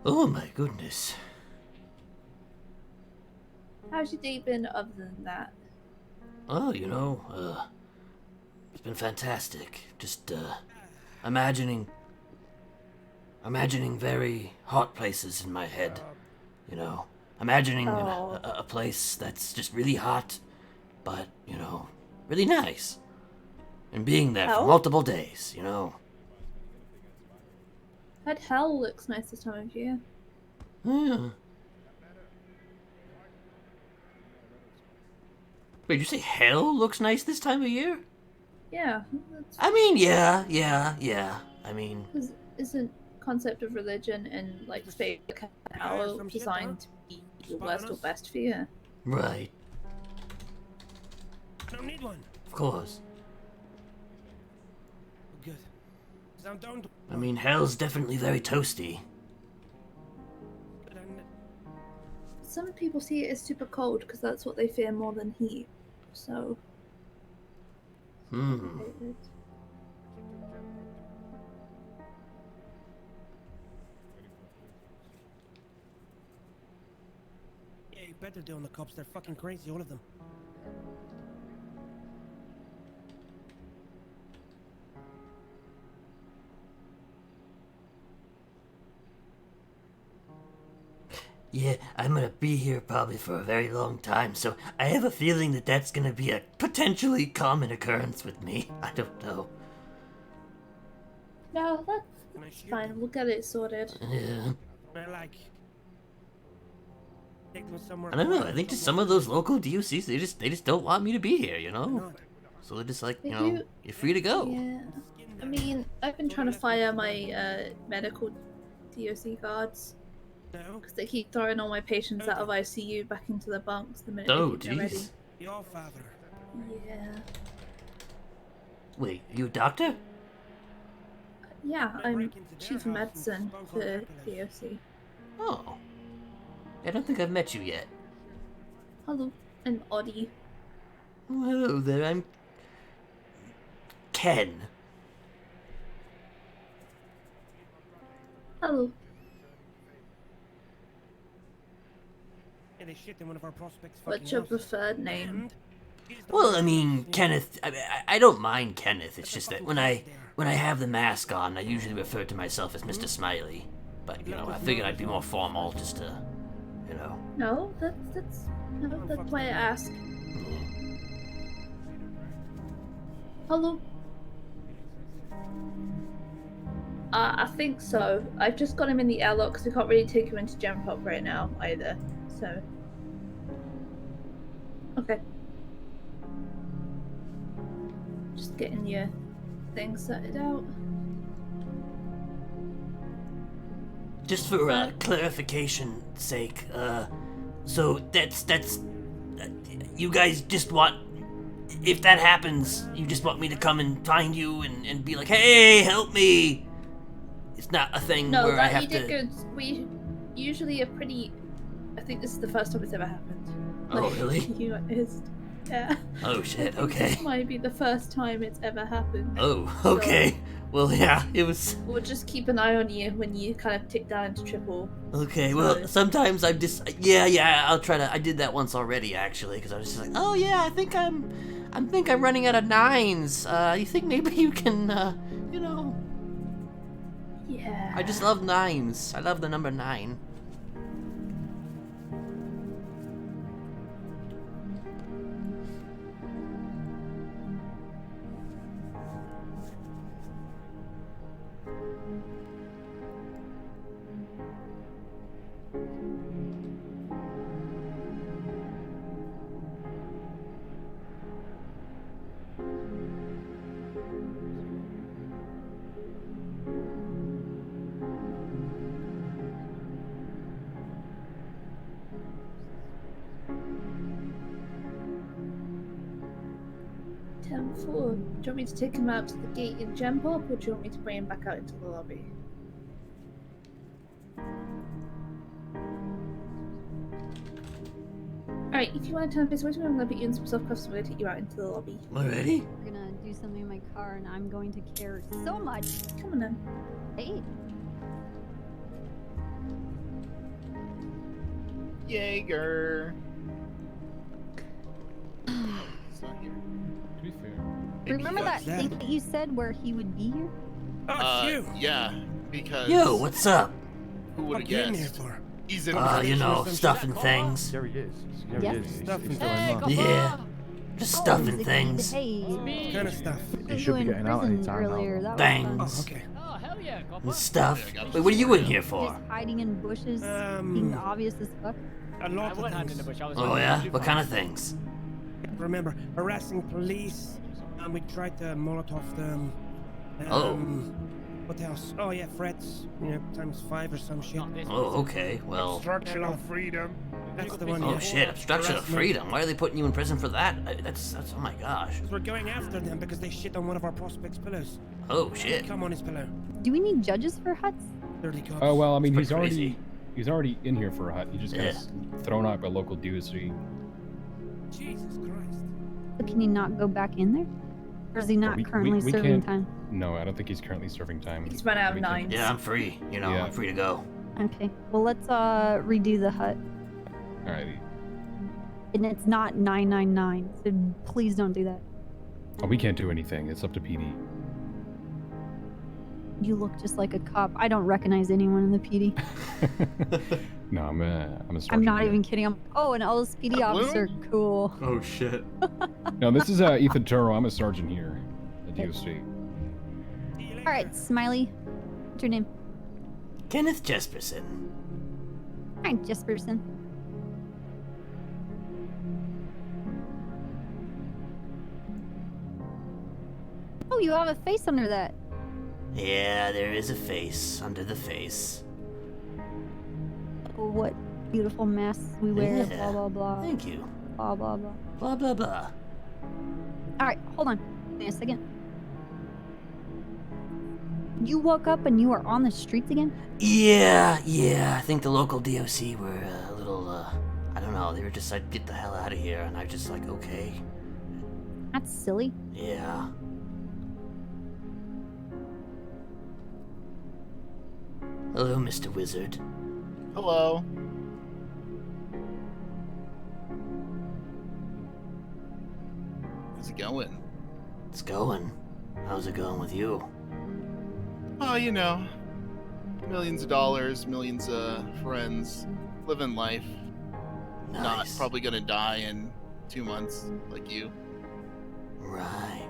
Oh my goodness. How's your day been other than that? Oh, it's been fantastic. Just, imagining very hot places in my head. Imagining a place that's just really hot, but, really nice. And being there for multiple days, That hell looks nice this time of year. Yeah. Wait, did you say hell looks nice this time of year? Yeah. I mean, yeah. I mean... Because isn't concept of religion and, like, fate hell designed to be the worst or best for you? Right. I don't need one. Of course. Good. I'm down to... I mean, hell's definitely very toasty. Some people see it as super cold because that's what they fear more than heat. So. Yeah, you better do on the cops. They're fucking crazy, all of them. Yeah, I'm gonna be here probably for a very long time, so I have a feeling that that's gonna be a potentially common occurrence with me. I don't know. No, that's fine. We'll get it sorted. Yeah. I don't know. I think just some of those local DOCs, they just don't want me to be here, So they're just like, you're free to go. Yeah. I mean, I've been trying to fire my medical DOC guards. Because they keep throwing all my patients out of ICU back into the bunks the minute they're ready. Your father. Yeah. Wait, you a doctor? Yeah, I'm chief of medicine for DOC. Oh. I don't think I've met you yet. Hello, I'm Oddie. Oh, hello there, I'm... Ken. Hello. They shit in one of our prospects. What's your preferred name? Well, I mean, Kenneth. I don't mind Kenneth. It's just that when I have the mask on, I usually refer to myself as Mr. Smiley. But I figured I'd be more formal, just to, No, that's why I ask. Hello. I think so. I've just got him in the airlock because we can't really take him into Gem Pop right now either. So. Okay. Just getting your thing sorted out. Just for clarification's sake, so that's you guys just want, if that happens, you just want me to come and find you and be like, hey, help me. It's not a thing where I have to. No, you did good. We usually are pretty. I think this is the first time it's ever happened. Oh, really? Yeah. Oh shit, okay. This might be the first time it's ever happened. Oh, okay. So, well, yeah, it was... We'll just keep an eye on you when you kind of tick down to triple. Okay, well, sometimes I'm just... Yeah, I'll try to... I did that once already, actually, because I was just like, oh yeah, I think I'm running out of 9s. You think maybe you can, Yeah. I just love 9s. I love the number 9. Do you want me to take him out to the gate in Gem Pop, or do you want me to bring him back out into the lobby? Alright, if you want to turn face away from me, I'm going to put you in some soft cuffs and I'm going to take you out into the lobby. Already? We're going to do something in my car and I'm going to care so much. Come on then. Hey. Jaeger. It's not here. To be fair. Remember that What's that? thing that you said where he would be here? Oh, it's you. Yeah, because Yo, what's up? who would have What you in here guessed? for? He's in You know, stuffing things. There he is. There Yes. he is. Stuff He's is still going in on. line. Yeah. Just stuffing the things. Hey, What kind of stuff? He should be in getting out prison anytime earlier. now. That Bang. was Oh, fun. okay. And stuff. Yeah, I got Wait, what are you in here Just for? hiding in bushes, being Um, obvious as fuck. a lot of things. Oh yeah? What kind of things? Remember, harassing police, and we tried to Molotov them. Oh. What else? Oh yeah, threats. You know, ×5 or some shit. Oh, okay. Well. Obstruction of freedom. That's the one. Oh yeah. shit! Obstruction of Harassment. freedom. Why are they putting you in prison for that? That's. Oh my gosh. 'Cause we're going after them because they shit on one of our prospects' pillows. Oh shit. Come on his pillow. Do we need judges for huts? 30 cops. Oh well, I mean, It's he's pretty already already in here for a hut. He just got Yeah. thrown out by local DOC. Jesus Christ. So can he not go back in there? Or is he not we currently serving can't- time? No, I don't think he's currently serving time. He's run out of We can't- nines. Yeah, I'm free. You know, Yeah. I'm free to go. Okay. Well, let's redo the hut. Alrighty. And it's not 999, so please don't do that. Oh, we can't do anything. It's up to PD. You look just like a cop. I don't recognize anyone in the PD. No, I'm a sergeant. I'm not here. even kidding. Oh, an LSPD A balloon? officer. Cool. Oh shit. No, this is Ethan Turo. I'm a sergeant here at DOC. All right, Smiley. What's your name? Kenneth Jesperson. Hi, Jesperson. Oh, you have a face under that. Yeah, there is a face under the face. Oh, what beautiful masks we wear. Yeah. Blah blah blah. Thank you. Blah blah blah. Blah blah blah. All right, hold on. Give me a second. You woke up and you are on the streets again? Yeah. I think the local DOC were a little. I don't know. They were just like, get the hell out of here, and I just like, okay. That's silly. Yeah. Hello, Mr. Wizard. Hello. How's it going? It's going. How's it going with you? Oh, you know, millions of dollars, millions of friends, living life. Not Nice. probably gonna die in 2 months like you. Right.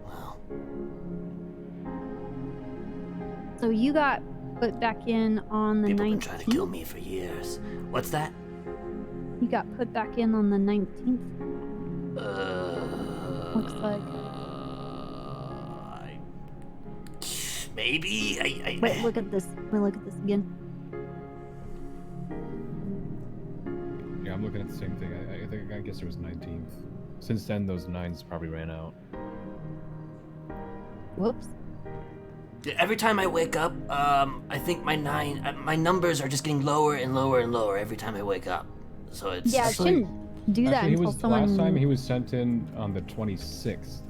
Well. So you got put back in on the People 19th. been trying to kill me for years. What's that? You got put back in on the 19th. Looks like. Maybe I. Wait, look at this. Let me look at this again. Yeah, I'm looking at the same thing. I guess it was 19th. Since then, those 9s probably ran out. Whoops. Every time I wake up, I think my numbers are just getting lower and lower and lower every time I wake up. So it's Yeah, it Actually- shouldn't do that Actually, he until was someone. last time he was sent in on the 26th.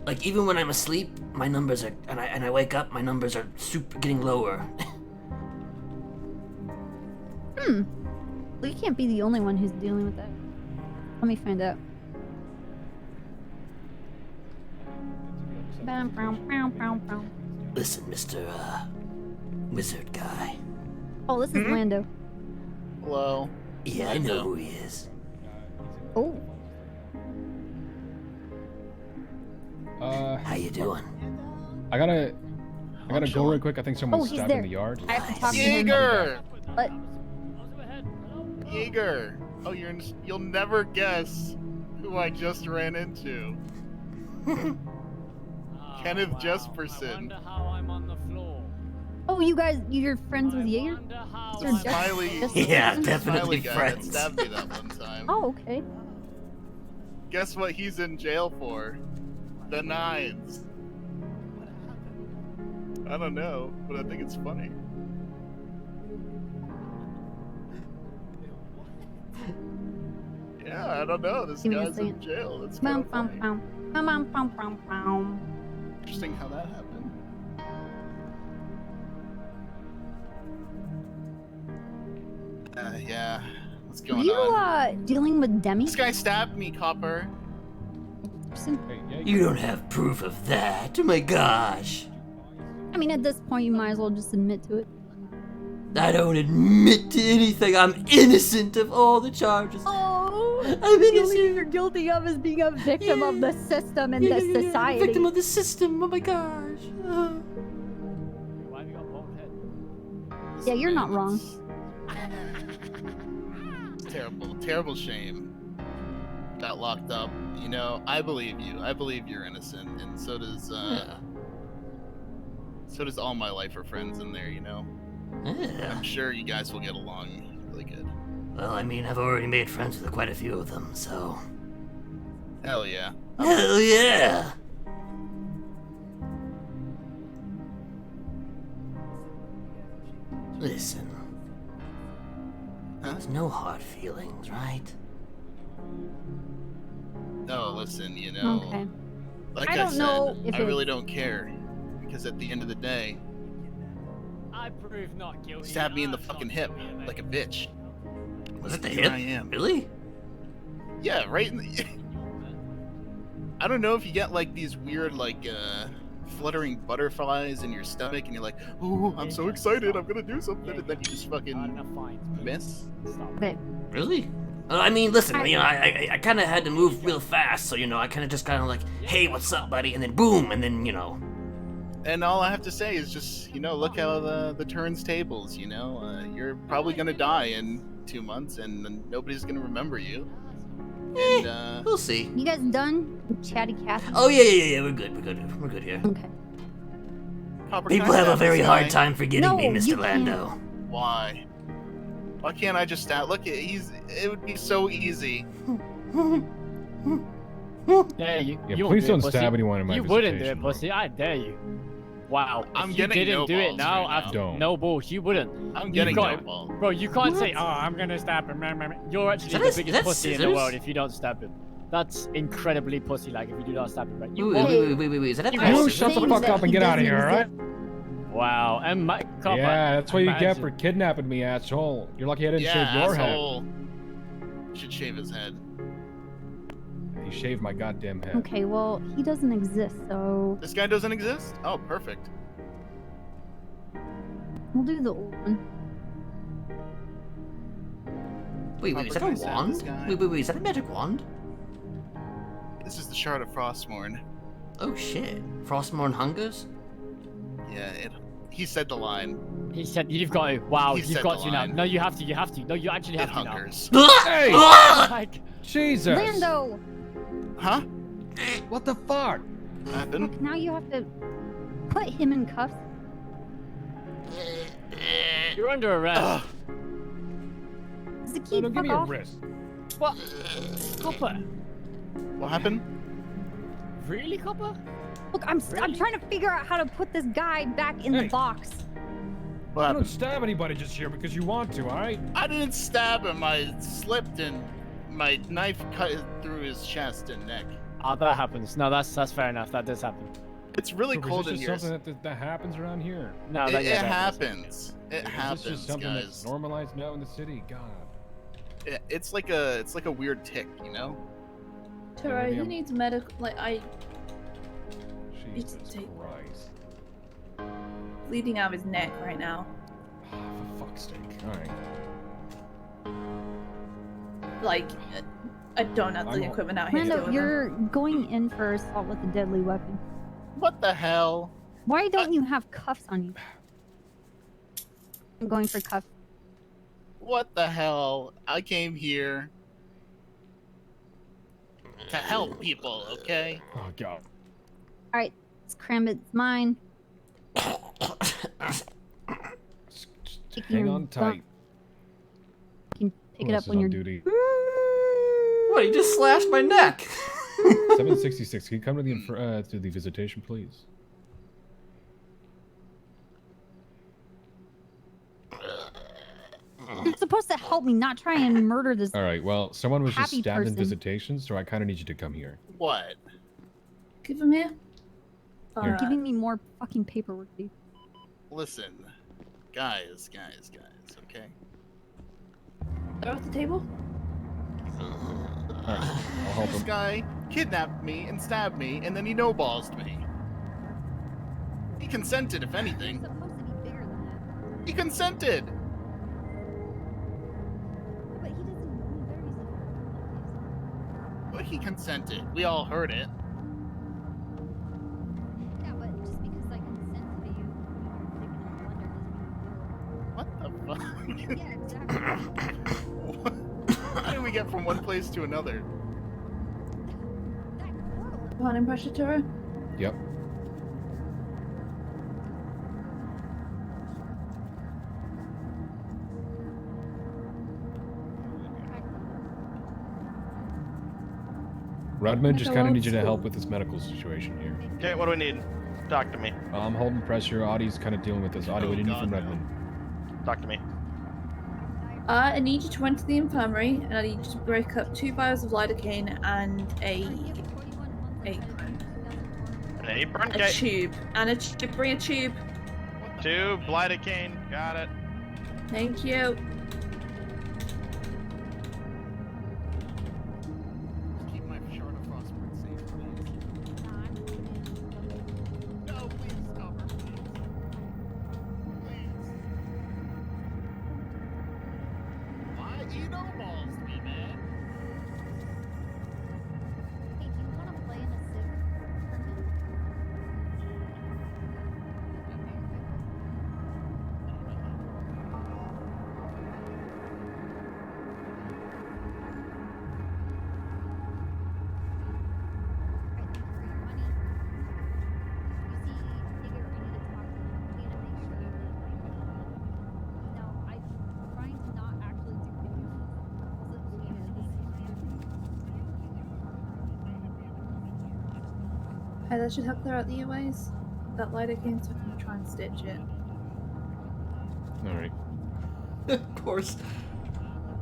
like even when I'm asleep, my numbers are, and I wake up, my numbers are getting lower. Well, you can't be the only one who's dealing with that. Let me find out. Bam, bam, bam, bam, bam. Listen, Mr. Wizard guy. Oh, this is Lando. Hello. Yeah, I know who he is. Oh, How you doing? I gotta go chilling. real quick. I think someone's he's stabbed in there. the yard. I have to talk to him. Jaeger! What? Jaeger! Oh, you'll never guess who I just ran into. Kenneth Jesperson. Oh, you're friends with Jaeger? Or Smiley. just- Yeah, just- definitely Smiley guy that friends. stabbed me that one time. Oh, okay. Guess what he's in jail for? The 9s. I don't know, but I think it's funny. Yeah, I don't know. This Give me a guy's in second. jail. That's Bam, kind bam, of funny. bam. Bam, bam, bam, bam, bam. Interesting how that happened. Yeah. What's Are going you on? dealing with Demi? This guy stabbed me, Copper. Hey, yeah, You don't have proof of that. Oh my gosh. I mean, at this point, you might as well just admit to it. I don't admit to anything. I'm innocent of all the charges. Oh, I'm the only thing innocent. you're guilty of is being a victim of the system and the society. Victim of the system. Oh my gosh. Yeah, you're not wrong. It's terrible, terrible shame. Got locked up. You know, I believe you. I believe you're innocent, and so does all my lifer friends in there. You know, Yeah. I'm sure you guys will get along really good. Well, I mean, I've already made friends with quite a few of them, so. Hell yeah. Hell yeah! Listen. Huh? There's no hard feelings, right? No, listen. You know, Okay. like I I don't said, know if I really it's- don't care because at the end of the day, I prove not guilty. stabbed me in the I'm fucking not hip guilty, like a mate. bitch. Was it the Here hip? I am. Really? Yeah, right in the... I don't know if you get like these weird fluttering butterflies in your stomach and you're like, oh, I'm so excited, I'm gonna do something, and then you just fucking Enough fines, please. miss. Stop. Okay. Really? I mean, listen, you know, I kind of had to move real fast, so, you know, I kind of just kind of like, hey, what's up, buddy? And then boom, and then, you know. And all I have to say is just, you know, look how the turns tables, you know? You're probably gonna die in 2 months and then nobody's gonna remember you. And, We'll see. You guys done with Chatty Cathy? Oh, yeah, we're good here. Okay. Copper, can People I have a stab very this hard guy? time forgetting No, me, Mr. you Lando. Why? Why can't I just stab? Look, it would be so easy. Yeah, you Yeah, won't please do it, don't pussy. stab anyone in my You wouldn't do visitation, it, bro. pussy. I dare you. Wow. I'm If you getting didn't no do it balls now right now. after Don't. no balls. You wouldn't. I'm You getting got no it. ball. Bro, you can't say, What? "Oh, I'm gonna stab him." You're actually Is that the is biggest that pussy in the scissors? world if you don't stab him. That's incredibly pussy-like if you do not stab him. Right? You Wait, won't. wait, is that a You pair of You guys- shut the scissors? fuck up and get out of here, alright? Wow. And my copper. Yeah, that's what you get imagine. for kidnapping me, asshole. You're lucky I didn't Yeah, shave your asshole. Should shave his head. head. He shaved my goddamn head. Okay, well, he doesn't exist, so This guy doesn't exist? Oh, perfect. we'll do the old one. Wait, is that a Can I stab wand? this guy? Wait, is that a magic wand? This is the Shard of Frostmourne. Oh shit. Frostmourne hungers? Yeah, he said the line. He said, "You've got to." Wow, He you've said got the to now. line. No, you have to. You have to. No, you actually It have to now. hungers. Hey! Like, Jesus! Lando! Huh? What the fuck? What happened? Look, now you have to put him in cuffs. you're under arrest. Ugh. Does the No, key no, give fuck me a off? wrist. What? Copper? What happened? Really, Copper? Look, I'm Really? trying to figure out how to put this guy back in the Hey. box. What I don't happened? stab anybody just here because you want to, alright? I didn't stab him. I slipped and my knife cut through his chest and neck. Oh, that happens. No, that's fair enough. That does happen. It's really Is cold this in just here. something that happens around here? No, It, that, yeah, it that happens. It Is this happens, just something guys. that's normalized now in the city? God. It's like a weird tick, you know? Turo, maybe he I'm- needs medical. Like, Jesus take- Christ. bleeding out of his neck right now. For fuck's sake. Alright. Like, I don't have the I'm- equipment out here to deal Lando, with him. you're going in for assault with a deadly weapon. What the hell? Why don't you have cuffs on you? I'm going for cuffs. What the hell? I came here to help people, okay? Oh, God. Alright, let's cram it. It's mine. Just Kick hang your on butt. tight. You can pick Who it else up is when on you're duty. What, he just slashed my neck! 766. Can you come to the visitation, please? You're supposed to help me, not try and murder this. All right. Well, someone was just Happy stabbed in person. visitation, so I kind of need you to come here. What? Give him here. You're Alright. giving me more fucking paperwork, dude. Listen, guys, okay? They're off the table? Alright, I'll help This him. guy kidnapped me and stabbed me, and then he no-ballsed me. He consented, if You're anything. supposed to be bigger than that. He consented! But he doesn't know there. But he consented. We all heard it. Yeah, but just because I consent to you, taking a wonder doesn't mean What the fuck? yeah, exactly. How did we get from one place to another? That portal. Applying pressure to her? Yep. Redmond, just Like a kind of old need you to school. help with this medical situation here. Okay, what do we need? Talk to me. I'm holding pressure. Audie's kind of dealing with this. Audie, what do you need from God, no. Redmond? Talk to me. I need you to enter the infirmary, and I need you to break up 2 vials of lidocaine and a An apron? a Okay. tube. And a tube. Bring a tube. Tube, lidocaine. Got it. Thank you. Keep my shard of phosphorus safe, please. No, please stop her, please. Please. Why? You no-balls me, man. Hey, do you want to play in a civ for me? Alright, thank you for your money. You see, Digger, I need to talk to you. We need to make sure that, like, no, I'm trying to not actually do Hey, that should help clear out the airways. That lidocaine, so I can try and stitch it. Alright. Of course,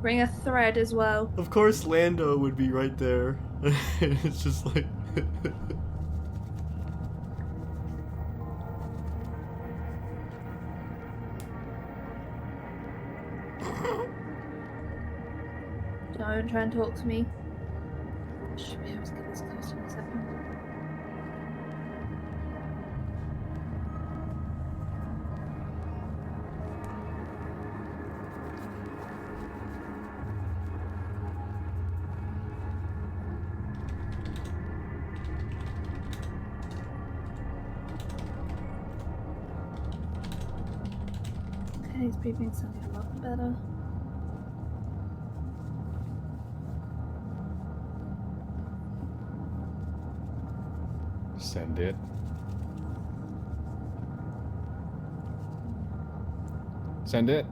Bring a thread as well. of course, Lando would be right there. It's just like. Don't try and talk to me. Should be able to get this close in a second. Okay, he's breathing something a lot better. Send it. Send it.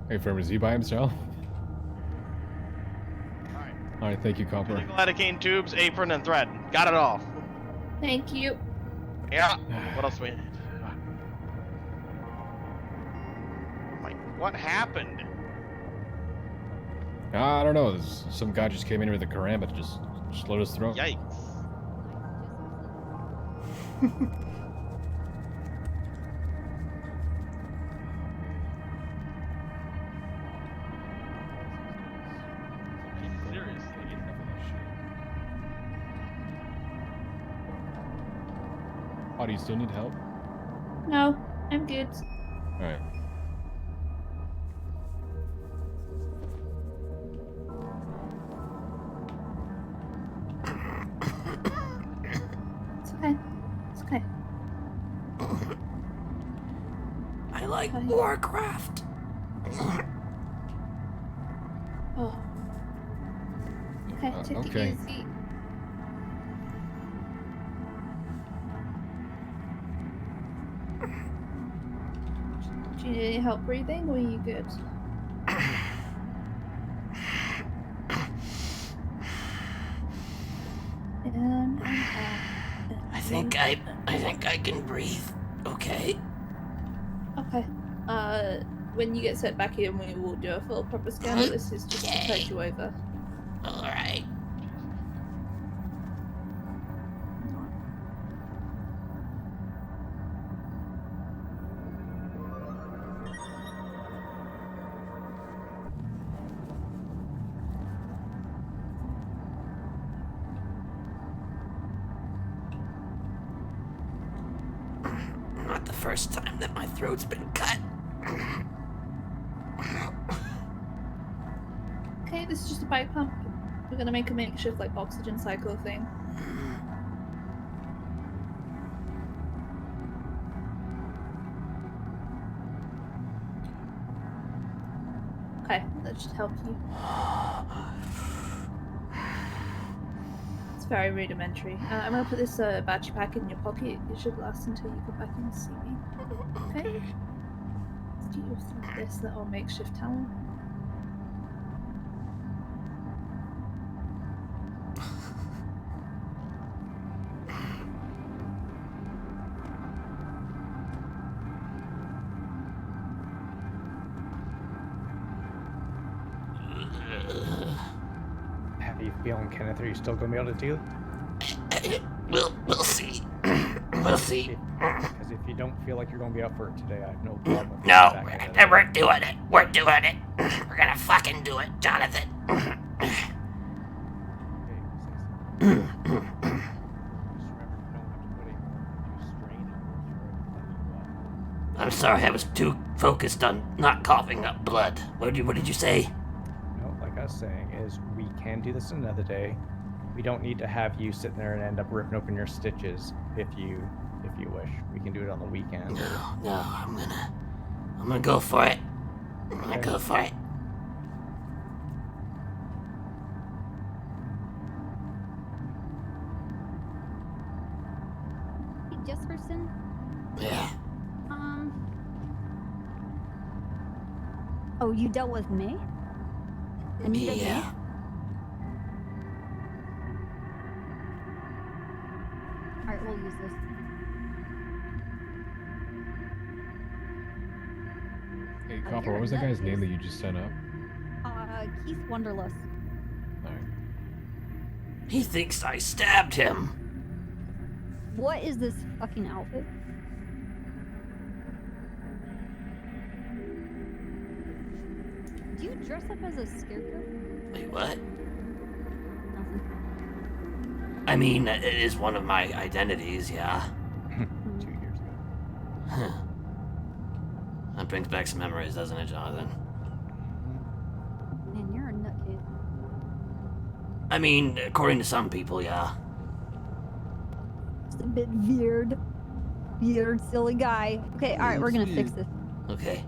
Hey, Firm, is he by himself? Alright. Alright, thank you, Copper. Lidocaine tubes, apron, and thread. Got it all. Thank you. Yeah. What else do we need? What happened? I don't know. Some guy just came in with a karambit to just slit his throat. Yikes. Seriously. Oh, do you still need help? No, I'm good. Alright. It's okay. It's okay. I like Okay. Warcraft. Oh. Okay, take okay. it easy. Do you need any help breathing, or are you good? And I think I can breathe. Okay. Okay. When you get set back in, we will do a full proper scan. But this is just to take you over. All right. first time that my throat's been cut. Okay, this is just a bike pump. We're gonna make a makeshift like oxygen cycle thing. Okay, that should help you. It's very rudimentary. I'm gonna put this battery pack in your pocket. It should last until you come back in and see me. Okay? Let's do this little makeshift towel. How do you feeling, Kenneth? Are you still gonna be able to do it? We'll see. We'll see. Because if you don't feel like you're gonna be up for it today, I have no problem with No, going back at it. we're doing it. We're doing it. We're gonna fucking do it, Jonathan. I'm sorry, I was too focused on not coughing up blood. What did you say? No, like I was saying, is we can do this another day. We don't need to have you sitting there and end up ripping open your stitches if you wish. We can do it on the weekend. No, I'm gonna go for it. I'm gonna go for it. Hey, Jesperson? Yeah. Oh, you dealt with me? And you did me? Yeah. Alright, we'll use this. Hey, Oh, Copper, you're what was that a guy's name nutcase. that you just sent up? Keith Wonderless. Alright. He thinks I stabbed him. What is this fucking outfit? Do you dress up as a scarecrow? Wait, what? Nothing. I mean, it is one of my identities, yeah. 2 years ago. Huh. That brings back some memories, doesn't it, Jonathan? Man, you're a nutcase. I mean, according to some people, yeah. Just a bit weird. Weird, silly guy. Okay, alright, we're gonna fix this. Okay.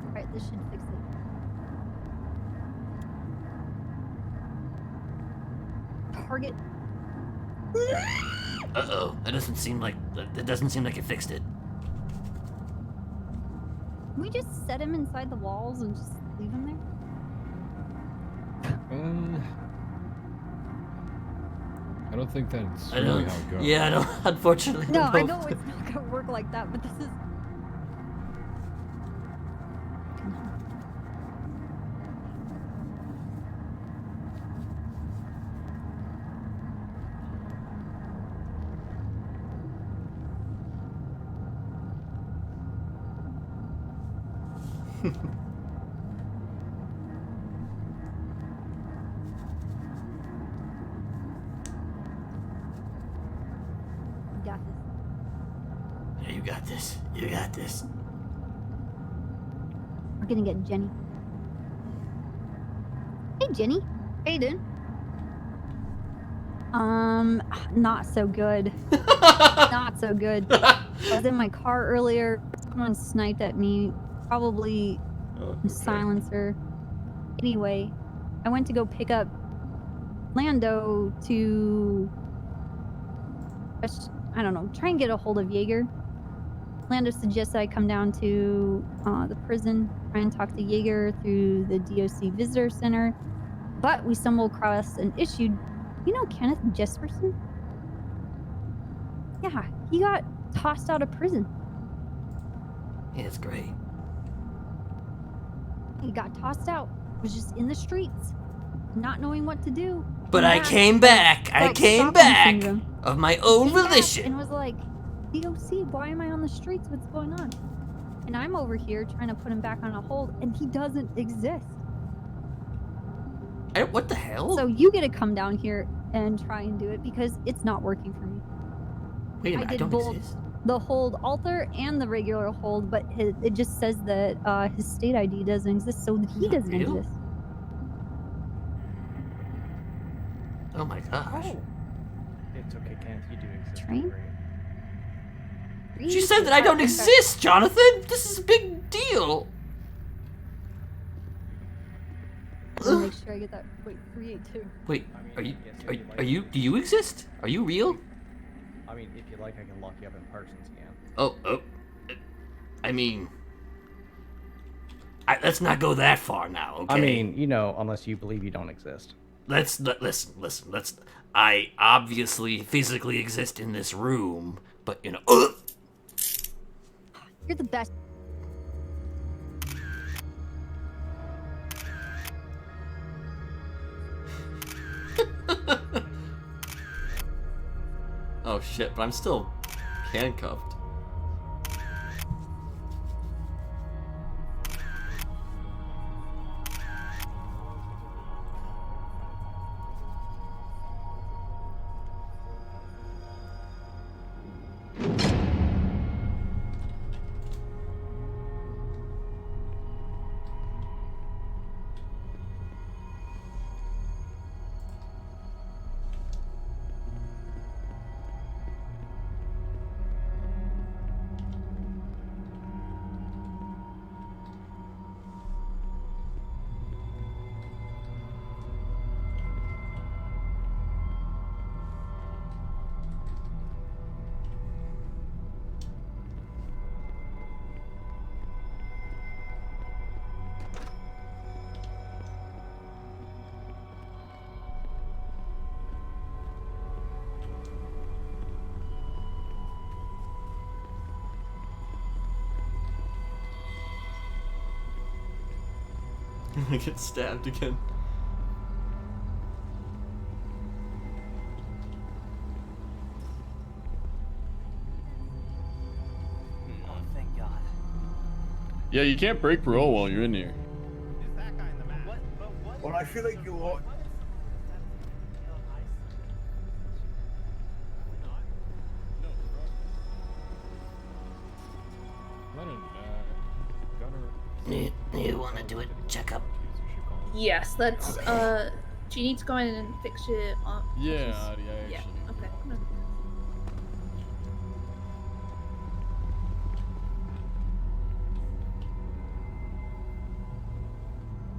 Alright, this should fix it. Target. Uh-oh. That doesn't seem like it fixed it. Can we just set him inside the walls and just leave him there? I don't think that's I really don't. how it goes. Yeah, I don't. Unfortunately. No, I don't. know it's not gonna work like that, but this is. You got this. Yeah, you got this. You got this. We're gonna get Jenny. Hey, Jenny. How you doing? Not so good. Not so good. I was in my car earlier. Someone sniped at me. Probably a silencer. Anyway, I went to go pick up Lando to, I don't know, try and get a hold of Jaeger. Lando suggested I come down to the prison, try and talk to Jaeger through the DOC Visitor Center. But we stumbled across an issue. You know Kenneth Jesperson? Yeah, he got tossed out of prison. Yeah, it's great. He got tossed out. Was just in the streets, not knowing what to do. But I came back. I Like came Stockholm back syndrome. of my own Came back volition. and was like, DOC, why am I on the streets? What's going on? And I'm over here trying to put him back on a hold, and he doesn't exist. What the hell? So you get to come down here and try and do it because it's not working for me. Wait a minute, I did don't both exist? the hold alter and the regular hold, but it just says that his state ID doesn't exist, so that he Not doesn't real? exist. Oh my gosh. Oh. It's okay, Kenneth. You do exist. Train? Don't worry. She said that I don't exist, Jonathan! This is a big deal! Make sure I get that. Wait, 382. Wait, I mean, are you, yes, if are, you'd like are you, do you exist? Are you real? I mean, if you like, I can lock you up in Parsons again. Oh, I mean... let's not go that far now, okay? I mean, you know, unless you believe you don't exist. Listen, I obviously physically exist in this room, but, you know... You're the best. Oh shit, but I'm still handcuffed. I get stabbed again. Oh, thank God. Yeah, you can't break parole while you're in here. Is that guy in the map? What? Well, I feel like you ought. You wanna do a checkup? Yes, let's. Do you need to go in and fix your arm? Yeah, Adi, I Yeah. actually. Okay. No.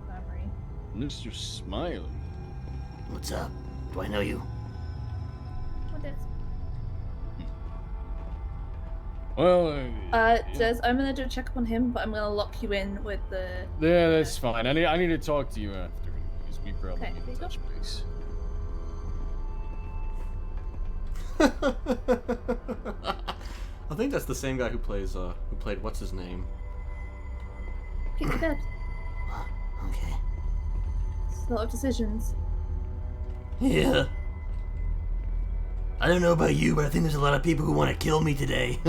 Memory. Mr. Smiley. What's up? Do I know you? What is? Well, Des, I'm gonna do a checkup on him, but I'm gonna lock you in with the. yeah, that's fine. I need to talk to you after because we probably Okay, need there to you touch base. I think that's the same guy who played what's his name? Kick to bed. Okay. It's a lot of decisions. Yeah. I don't know about you, but I think there's a lot of people who want to kill me today.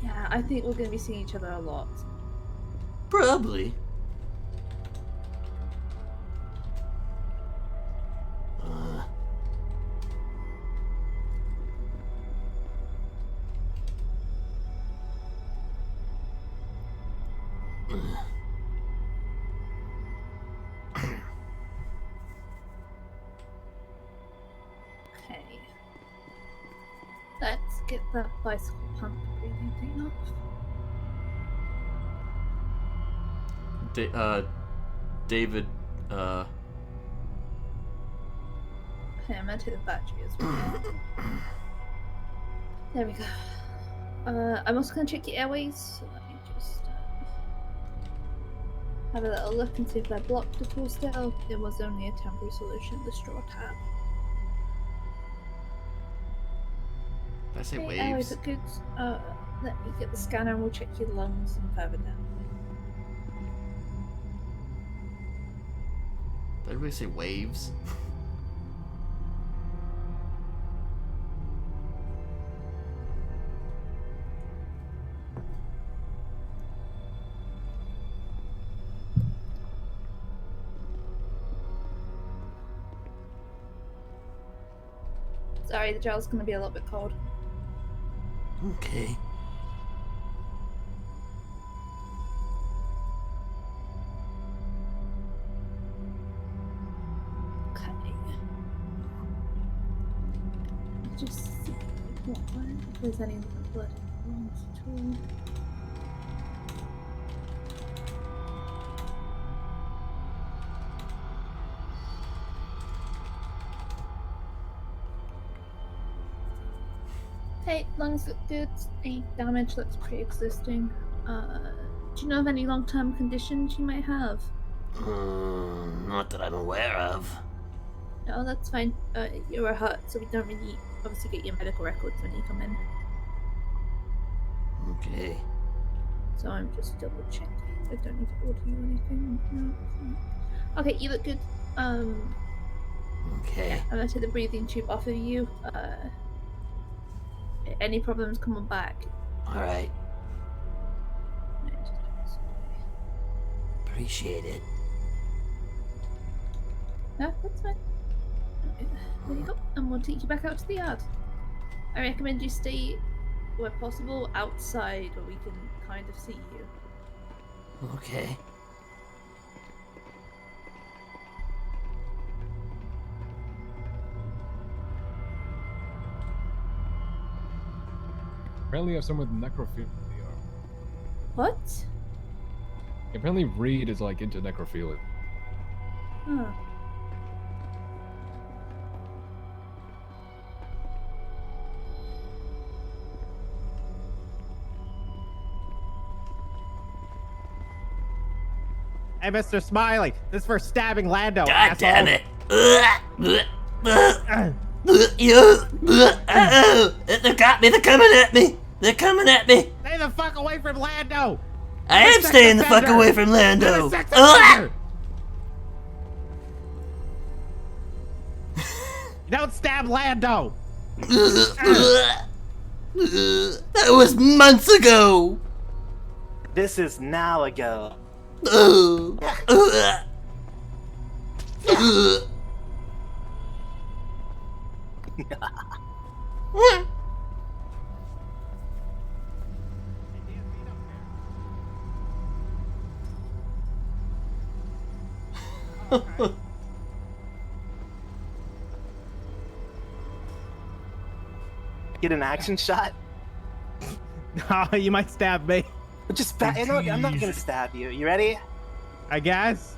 Yeah, I think we're gonna be seeing each other a lot. Probably. Okay. Let's get that bicycle pump breathing thing off. David, Okay, I'm gonna take the battery as well. There we go. I'm also gonna check your airways. So let me just have a little look and see if they're blocked at all still. It was only a temporary solution, the straw tap. did I say Okay, waves? airways are good. Let me get the scanner and we'll check your lungs and further down. Did everybody say waves? Sorry, the gel's gonna be a little bit cold. Okay. Okay. Let's just see if there's any blood wounds at all. Hey, lungs look good. Any damage looks pre-existing. Do you know of any long-term conditions you might have? Not that I'm aware of. No, that's fine. You were hurt, so we don't really obviously get your medical records when you come in. Okay. So I'm just double checking. I don't need to order you anything. No. Okay, you look good. Okay. I'm gonna take the breathing tube off of you. Any problems, come on back. Alright. Appreciate it. No, that's fine. There you go. And we'll take you back out to the yard. I recommend you stay, where possible, outside where we can kind of see you. Okay. Apparently, I have someone with necrophilia. What? Apparently, Reed is like into necrophilia. Huh. Hey, Mr. Smiley, this is for stabbing Lando. God asshole. damn it! They got me! They're coming at me! They're coming at me! Stay the fuck away from Lando! I am staying the fuck away from Lando! You're a sex offender! You don't stab Lando! That was months ago! This is now ago. Get an action shot? Oh, you might stab me. Just I'm not gonna stab you. You ready? I guess.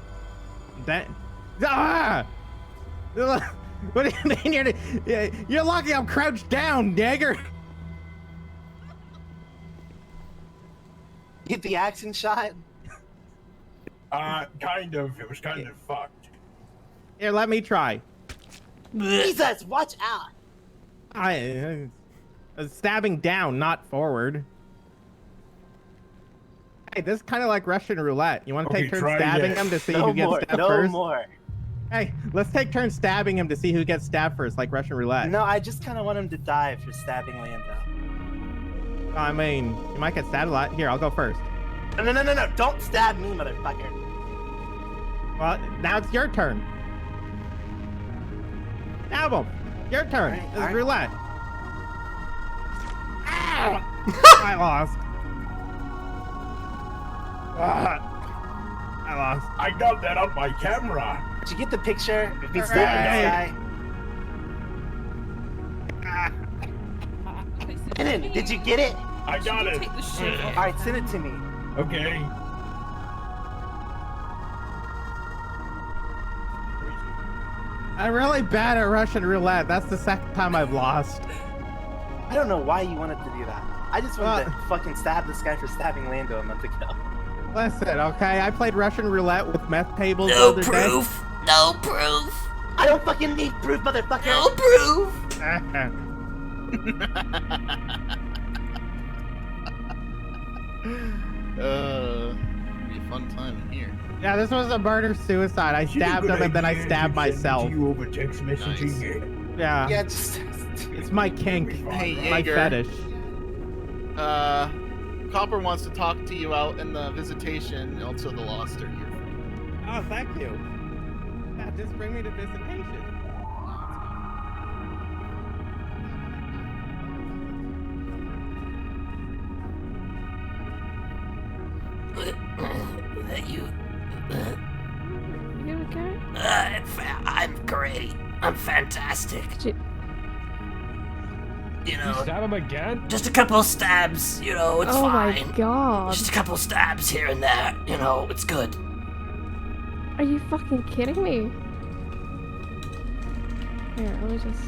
That. Ah! What do you mean you're lucky I'm crouched down, Dagger? Get the action shot? Kind of. It was kind of fucked. Here, let me try. Jesus, watch out! I was stabbing down, not forward. Hey, this is kind of like Russian roulette. You want to take turns stabbing him to see who gets stabbed first? No more. Hey, let's take turns stabbing him to see who gets stabbed first, like Russian roulette. No, I just kind of want him to die for stabbing Lando. I mean, you might get stabbed a lot. Here, I'll go first. No. Don't stab me, motherfucker. Well, now it's your turn. Stab him. Your turn. This is roulette. I lost. I lost. I got that on my camera. Did you get the picture? If he's stabbing this guy. Kenneth, did you get it? I got it. Alright, send it to me. Okay. I'm really bad at Russian roulette. That's the second time I've lost. I don't know why you wanted to do that. I just wanted to fucking stab this guy for stabbing Lando a month ago. Listen, okay? I played Russian roulette with meth tables the No other proof! day. No proof! I don't fucking need proof, motherfucker! No proof! It'd be a fun time in here. Yeah, this was a murder-suicide. I stabbed him and then I stabbed myself. You over text messaging. Nice. Yeah. Yeah, just... It's my kink. Hey, My Jaeger. fetish. Copper wants to talk to you out in the visitation. Also, the Lost are here. Oh, thank you. Yeah, just bring me to visitation. I'm great. I'm fantastic. You know, stab him again? just a couple of stabs, you know, it's fine. Oh my god. Just a couple stabs here and there, you know, it's good. Are you fucking kidding me? Here, let me just...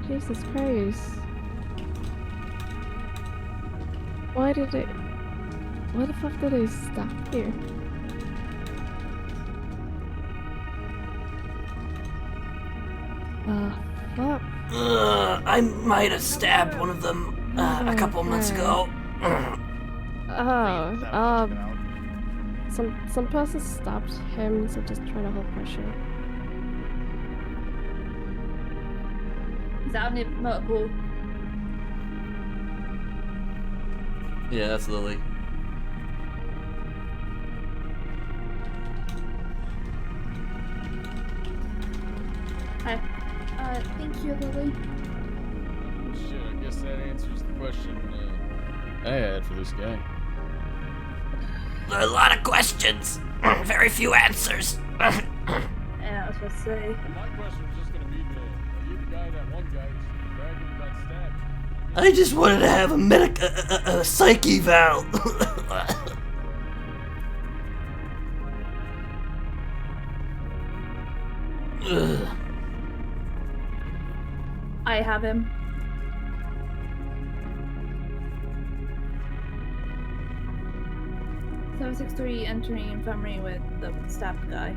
Jesus Christ. Why the fuck did they stop here? Fuck. I might have stabbed one of them a couple months ago. Some person stopped him, so just trying to hold pressure. Is that only multiple? Yeah, that's Lily. Hi. Thank you, Lily. Shit, I guess that answers the question I had for this guy. A lot of questions, very few answers. Yeah, I was about to say. My question was just gonna be, are you the guy, that one guy that's bragging about stabbing? I just wanted to have a psych eval. I have him. .763 entering infirmary with the stabbed guy.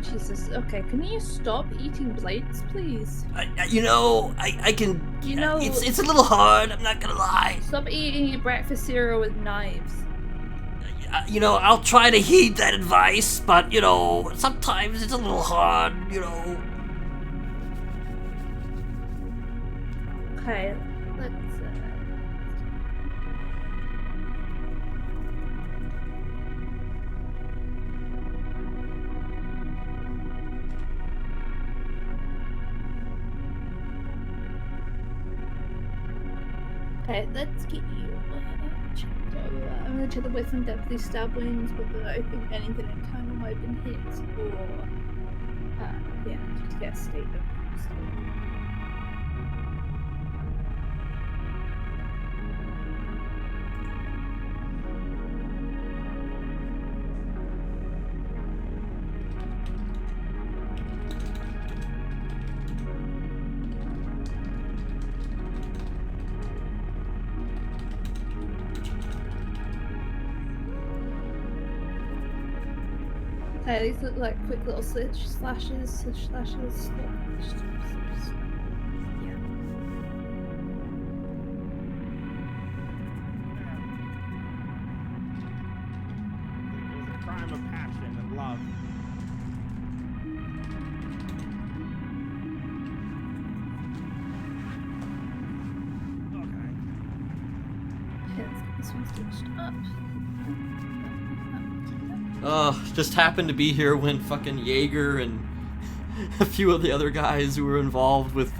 Jesus. Okay, can you stop eating plates, please? You know, I can. You know, it's a little hard. I'm not gonna lie. Stop eating your breakfast cereal with knives. You know, I'll try to heed that advice, but you know, sometimes it's a little hard. You know. Okay, let's. Okay, let's get you checked over. I'm gonna check the with depth these stab wounds, whether I think anything internal might have been hit, or yeah, just get a state of. Okay, these look like quick little switch slashes. Yeah. It was a crime of passion and love. Okay, let's get this one stitched up. Just happened to be here when fucking Jaeger and a few of the other guys who were involved with,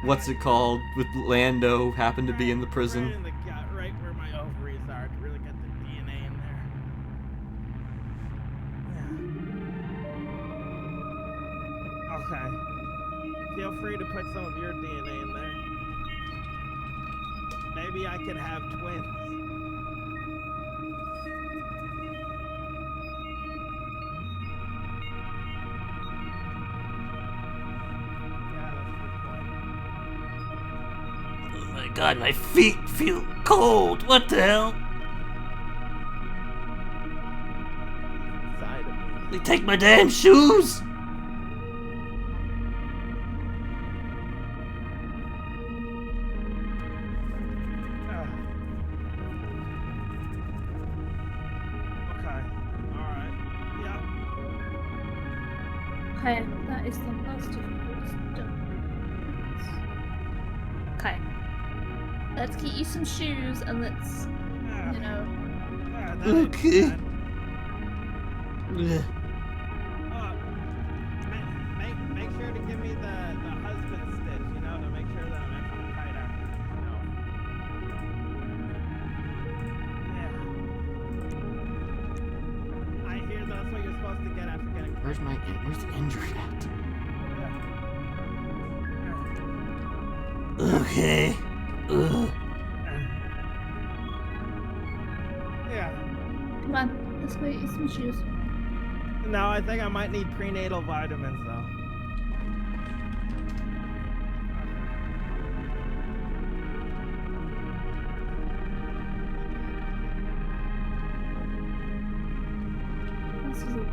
what's it called, with Lando happened to be in the prison. Right in the gut, right where my ovaries are, to really get the DNA in there. Yeah. Okay. Feel free to put some of your DNA in there. Maybe I could have twins. God, my feet feel cold. What the hell? Inside of me. They take my damn shoes. Okay. Alright. Yeah. Okay, that is the last of what's done. Okay. Let's get you some shoes and let's, you know. Okay. Make sure to give me the husband stitch, you know, to make sure that I'm actually tied up, you know. Where's the injury at? Okay. Ugh. Yeah. Come on, let's go eat some shoes. No, I think I might need prenatal vitamins though. This is awake.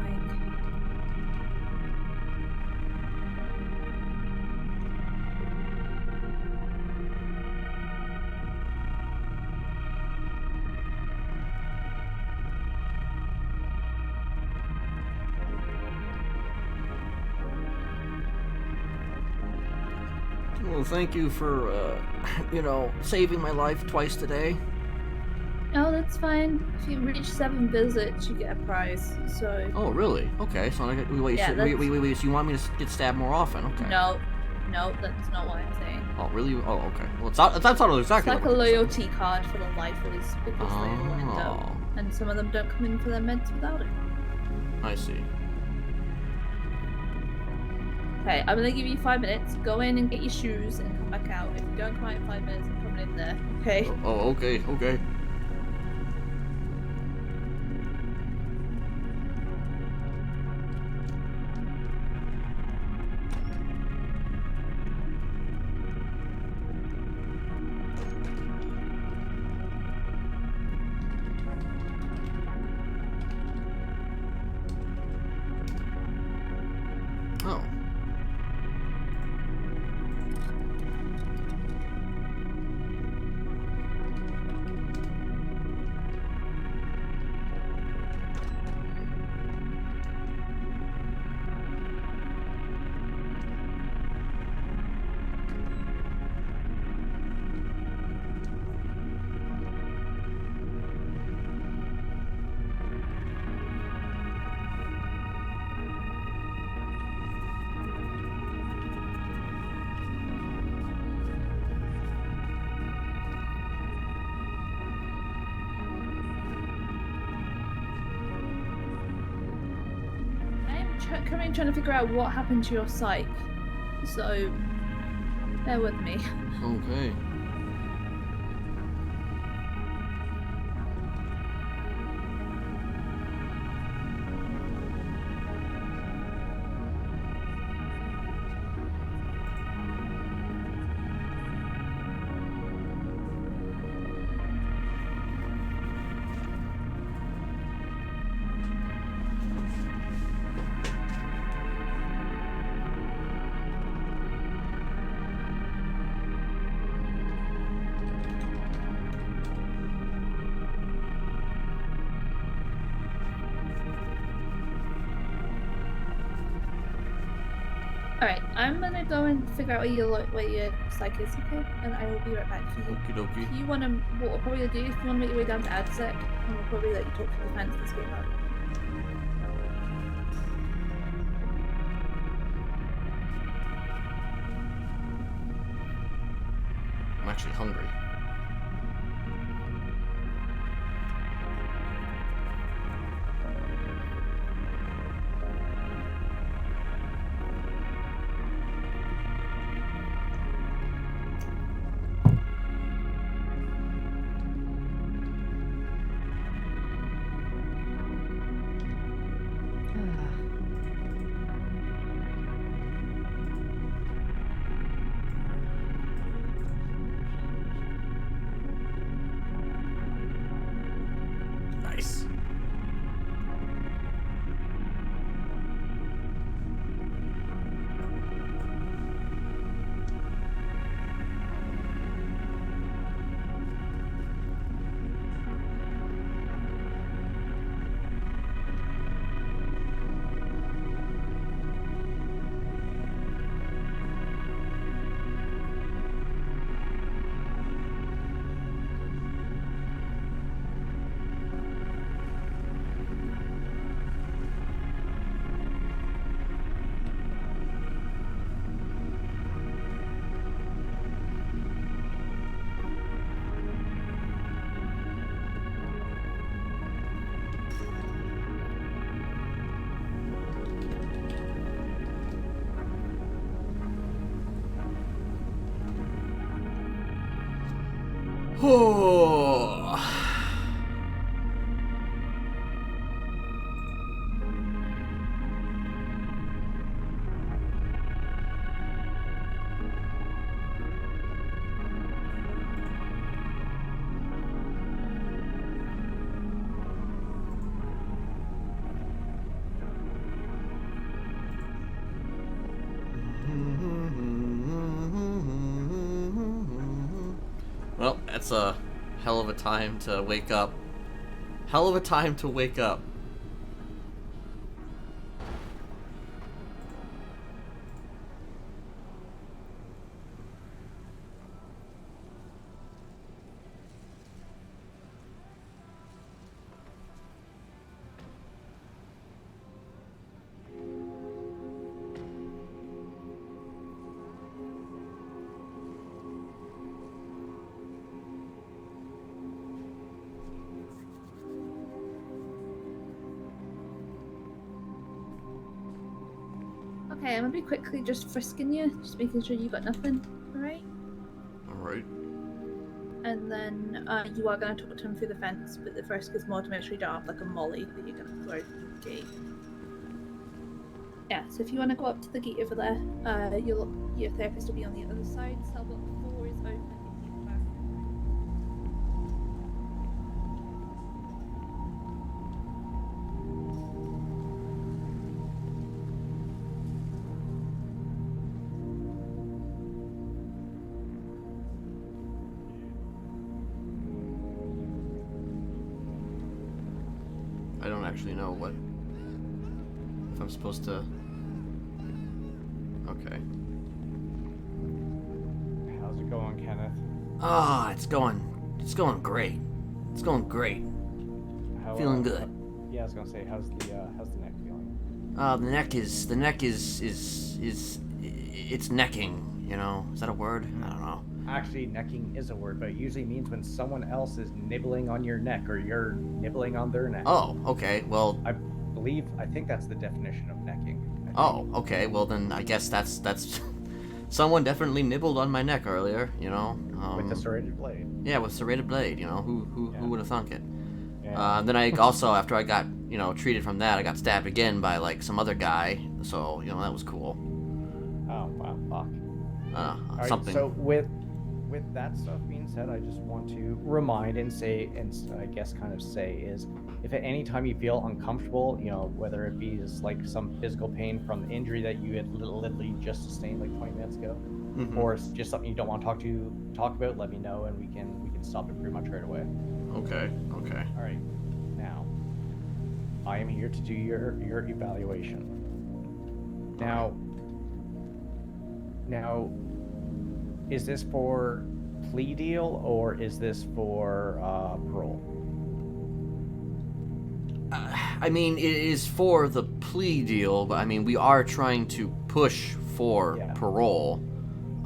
Well, thank you for, saving my life twice today. Oh, that's fine. If you reach 7 visits, you get a prize. So. Oh, really? Okay, so wait, Yeah, so you want me to get stabbed more often? Okay. No, that's not what I'm saying. Oh, really? Oh, okay. Well, that's not exactly. It's like a loyalty card for the lifers because they all end Oh. up, and some of them don't come in for their meds without it. I see. Okay, I'm gonna give you 5 minutes. Go in and get your shoes and come back out. If you don't come out in 5 minutes, I'm coming in there. Okay. Oh, okay. Oh. Currently trying to figure out what happened to your psych, so bear with me. Okay. Alright, I'm gonna go and figure out where your psych is, okay? And I will be right back for you. Okie dokie. If you wanna, what we'll probably do, if you wanna make your way down to AdSec, and we'll probably let you talk to the fans this game out. I'm actually hungry. Oh. Well, that's a hell of a time to wake up. Hell of a time to wake up. Okay, I'm gonna be quickly just frisking you, just making sure you got nothing, alright? Alright. And then you are gonna talk to him through the fence, but the frisk is more to make sure you don't have like a molly that you're gonna throw through the gate. Yeah, so if you want to go up to the gate over there, your therapist will be on the other side. Cell block 4 is open. If you back. I don't actually know what... if I'm supposed to... Okay. How's it going, Kenneth? Ah, it's going great. It's going great. Feeling good. Yeah, I was gonna say, how's the neck feeling? The neck is it's necking, you know? Is that a word? I don't know. Actually, necking is a word, but it usually means when someone else is nibbling on your neck or you're nibbling on their neck. Oh, okay. Well, I think that's the definition of necking. Oh, okay. Well, then I guess that's someone definitely nibbled on my neck earlier, you know. With a serrated blade. Yeah, with serrated blade. You know, who would have thunk it? Yeah. Then I also, after I got treated from that, I got stabbed again by like some other guy. So that was cool. Oh wow, fuck. Alright, Something. so with that stuff being said, I just want to remind and say, and I guess kind of say is, if at any time you feel uncomfortable, whether it be just like some physical pain from the injury that you had literally just sustained like 20 minutes ago, or it's just something you don't want to talk about, let me know and we can stop it pretty much right away. Okay. All right. Now, I am here to do your evaluation. Now, is this for plea deal or is this for parole? I mean, it is for the plea deal, but I mean, we are trying to push for parole,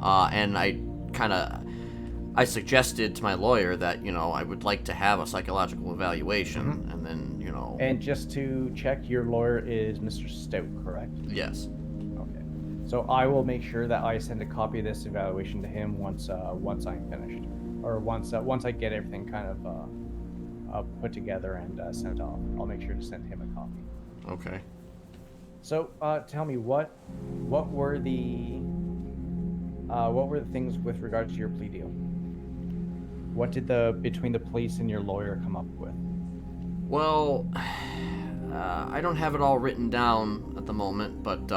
and I suggested to my lawyer that I would like to have a psychological evaluation, and then And just to check, your lawyer is Mr. Stout, correct? Yes. Okay. So I will make sure that I send a copy of this evaluation to him once I'm finished, or once I get everything kind of put together and sent off. I'll make sure to send him a copy. Okay. So tell me, what were the things with regards to your plea deal? What did between the police and your lawyer come up with? Well, I don't have it all written down at the moment, but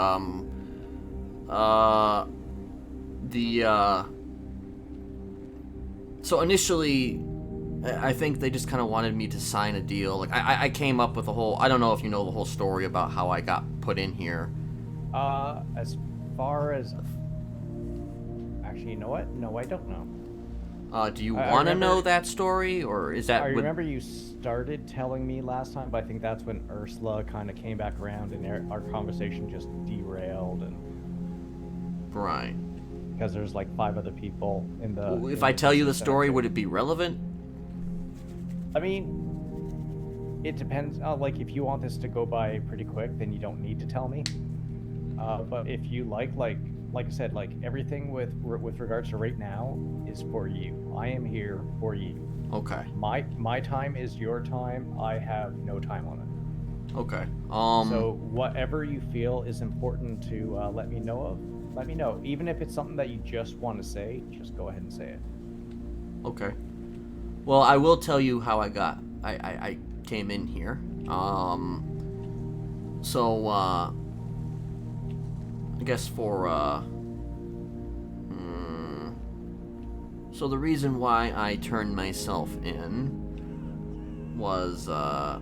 so initially, I think they just kind of wanted me to sign a deal. Like I came up with a whole. I don't know if you know the whole story about how I got put in here. As far as actually, you know what? No, I don't know. Do you want to know that story, or is that? I remember you started telling me last time, but I think that's when Ursula kind of came back around, and our conversation just derailed. And right. Because there's like 5 other people in the. If I tell you the story, would it be relevant? I mean, it depends. Like, if you want this to go by pretty quick, then you don't need to tell me. But if you like like I said, like everything with regards to right now is for you. I am here for you. Okay. My time is your time. I have no time limit. Okay. So whatever you feel is important to let me know of, let me know. Even if it's something that you just want to say, just go ahead and say it. Okay. Well, I will tell you how I came in here. So, I guess so the reason why I turned myself in was, I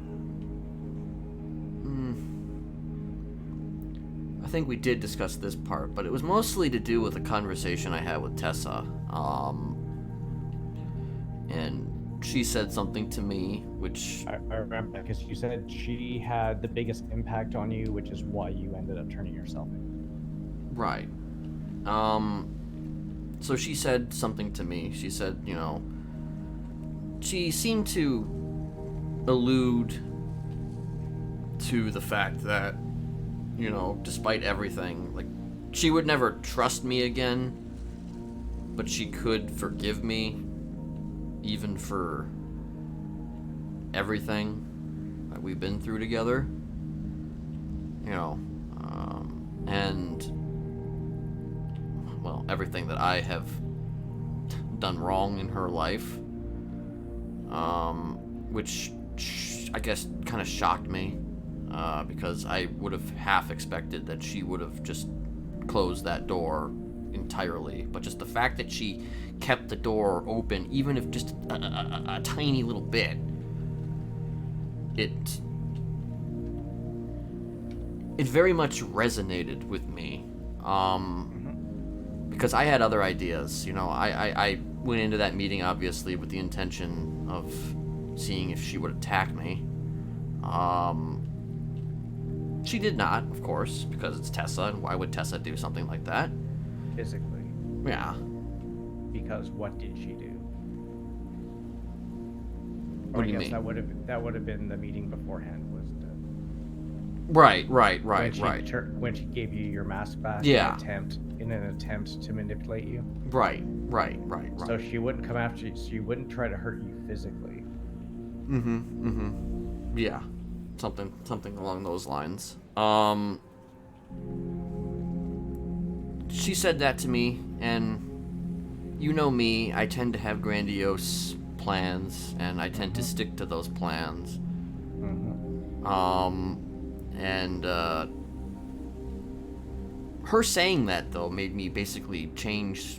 think we did discuss this part, but it was mostly to do with a conversation I had with Tessa. And she said something to me, which... I remember, because you said she had the biggest impact on you, which is why you ended up turning yourself in. Right. So she said something to me. She said, you know... She seemed to allude to the fact that, you know, despite everything, like, she would never trust me again, but she could forgive me, even for everything that we've been through together, you know, and, well, everything that I have done wrong in her life, which I guess kind of shocked me, because I would have half expected that she would have just closed that door entirely, but just the fact that she kept the door open, even if just a tiny little bit, it very much resonated with me, because I had other ideas. You know, I went into that meeting obviously with the intention of seeing if she would attack me. She did not, of course, because it's Tessa, and why would Tessa do something like that? Physically. Yeah. Because what did she do? What do you mean? That would have been the meeting beforehand, was the... Right. When she gave you your mask back. Yeah. In an attempt to manipulate you. Right. So she wouldn't come after you. She wouldn't try to hurt you physically. Yeah. Something along those lines. She said that to me, and you know me, I tend to have grandiose plans, and I tend to stick to those plans. And her saying that, though, made me basically change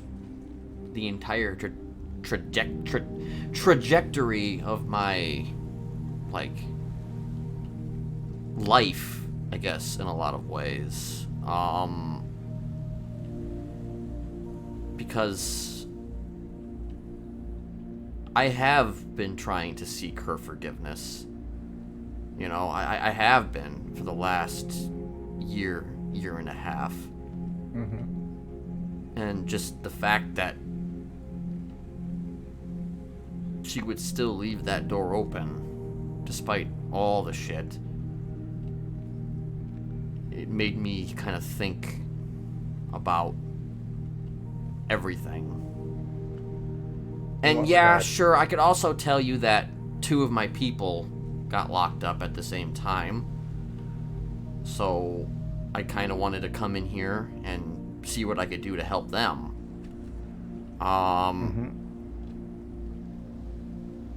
the entire trajectory of my, like, life, I guess, in a lot of ways. Because I have been trying to seek her forgiveness. You know, I have been for the last year and a half. And just the fact that she would still leave that door open, despite all the shit, it made me kind of think about everything. And yeah, sure, I could also tell you that 2 of my people got locked up at the same time. So I kind of wanted to come in here and see what I could do to help them.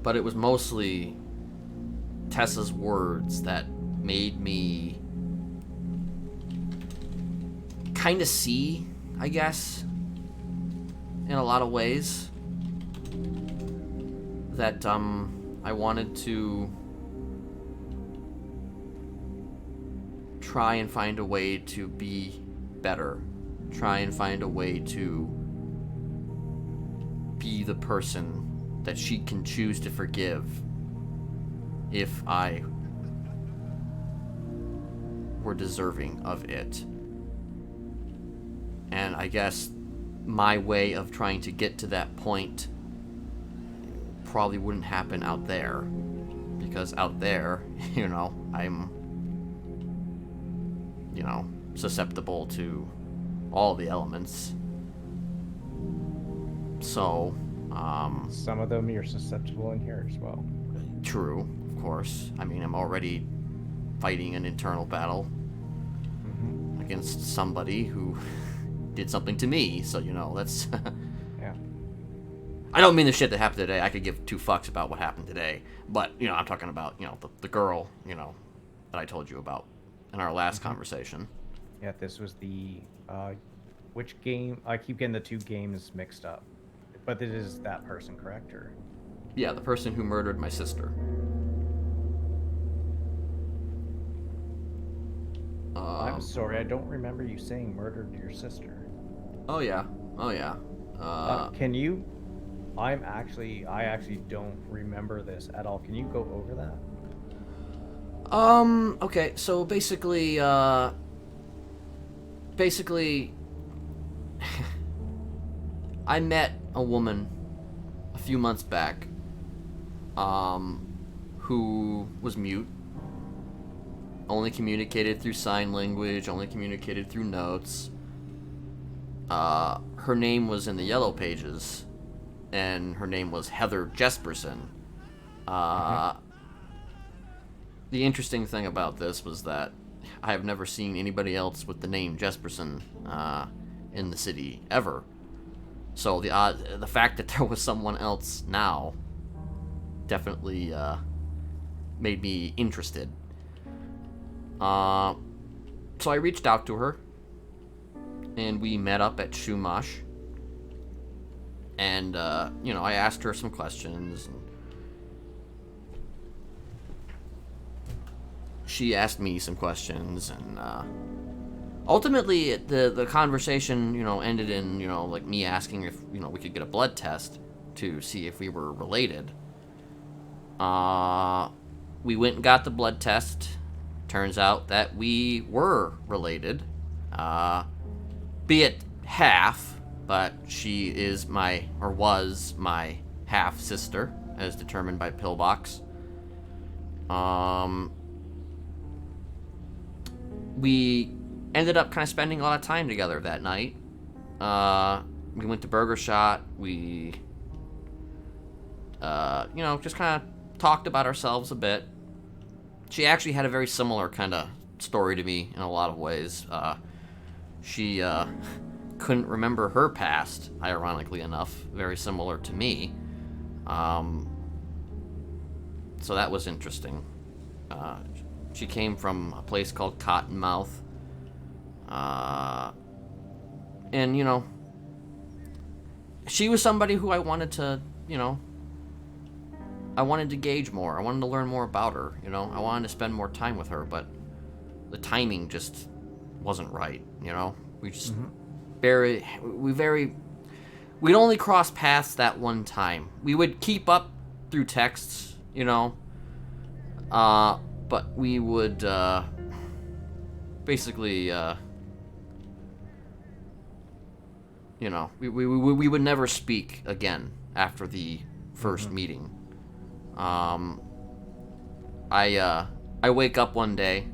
But it was mostly Tessa's words that made me kind of see, I guess, in a lot of ways, that I wanted to try and find a way to be better, try and find a way to be the person that she can choose to forgive if I were deserving of it. And I guess my way of trying to get to that point probably wouldn't happen out there, because out there, you know, I'm, you know, susceptible to all the elements. So, some of them you're susceptible in here as well. True, of course. I mean, I'm already fighting an internal battle against somebody who did something to me, so, you know, that's... Yeah. I don't mean the shit that happened today. I could give two fucks about what happened today. But, you know, I'm talking about, you know, the girl, you know, that I told you about in our last conversation. Yeah, this was the... which game? I keep getting the two games mixed up. But it is that person, correct? Or... Yeah, the person who murdered my sister. I'm sorry, I don't remember you saying murdered your sister. Oh yeah, oh yeah. Can you? I actually don't remember this at all. Can you go over that? Okay, so basically, I met a woman a few months back, who was mute, only communicated through sign language, only communicated through notes. Her name was in the yellow pages, and her name was Heather Jesperson. The interesting thing about this was that I have never seen anybody else with the name Jesperson in the city ever. So the fact that there was someone else now definitely made me interested. So I reached out to her, and we met up at Shumash. And you know, I asked her some questions, and she asked me some questions, and ultimately the conversation, you know, ended in, you know, like me asking if, you know, we could get a blood test to see if we were related. We went and got the blood test. Turns out that we were related, be it half, but she is was my half sister, as determined by Pillbox. We ended up kind of spending a lot of time together that night. We went to Burger Shot. We, you know, just kind of talked about ourselves a bit. She actually had a very similar kind of story to me in a lot of ways. She couldn't remember her past, ironically enough, very similar to me. So that was interesting. She came from a place called Cottonmouth. And, you know, she was somebody who I wanted to, you know, I wanted to gauge more. I wanted to learn more about her, you know. I wanted to spend more time with her, but the timing just wasn't right, you know. We just we'd only cross paths that one time. We would keep up through texts, you know. But we would basically, you know, we would never speak again after the first meeting. I wake up one day,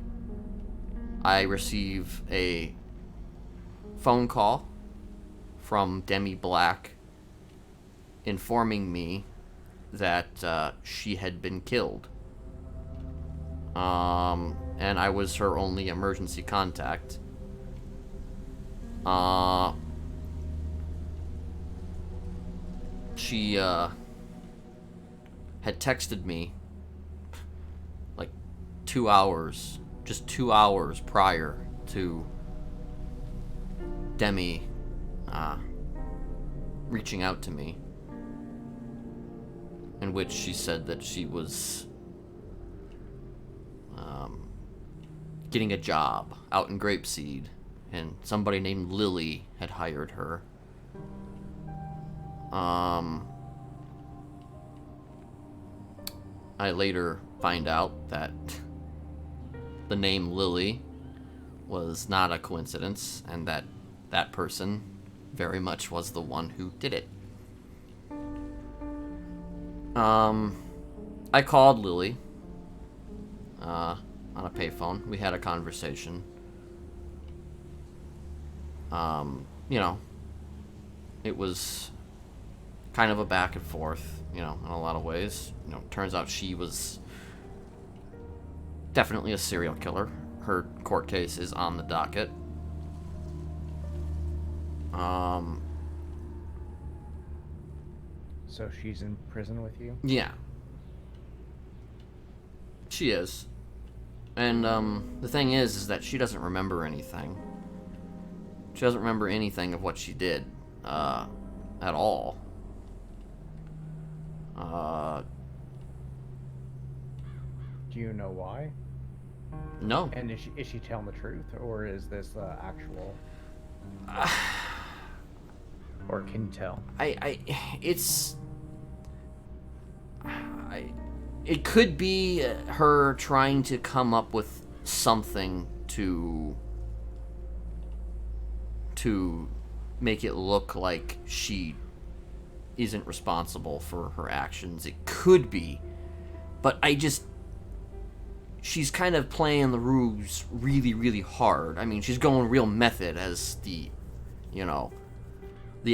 I receive a phone call from Demi Black informing me that she had been killed. And I was her only emergency contact. She had texted me like 2 hours, just 2 hours prior to Demi reaching out to me, in which she said that she was getting a job out in Grapeseed, and somebody named Lily had hired her. I later find out that the name Lily was not a coincidence, and that that person very much was the one who did it. I called Lily on a payphone. We had a conversation. You know, it was kind of a back and forth, you know, in a lot of ways. You know, turns out she was definitely a serial killer. Her court case is on the docket. So she's in prison with you? Yeah. She is. And, the thing is that she doesn't remember anything. She doesn't remember anything of what she did, at all. Do you know why? No. And is she telling the truth, or is this actual? Or can you tell? It could be her trying to come up with something to make it look like she isn't responsible for her actions. It could be, but she's kind of playing the ruse really, really hard. I mean, she's going real method, as the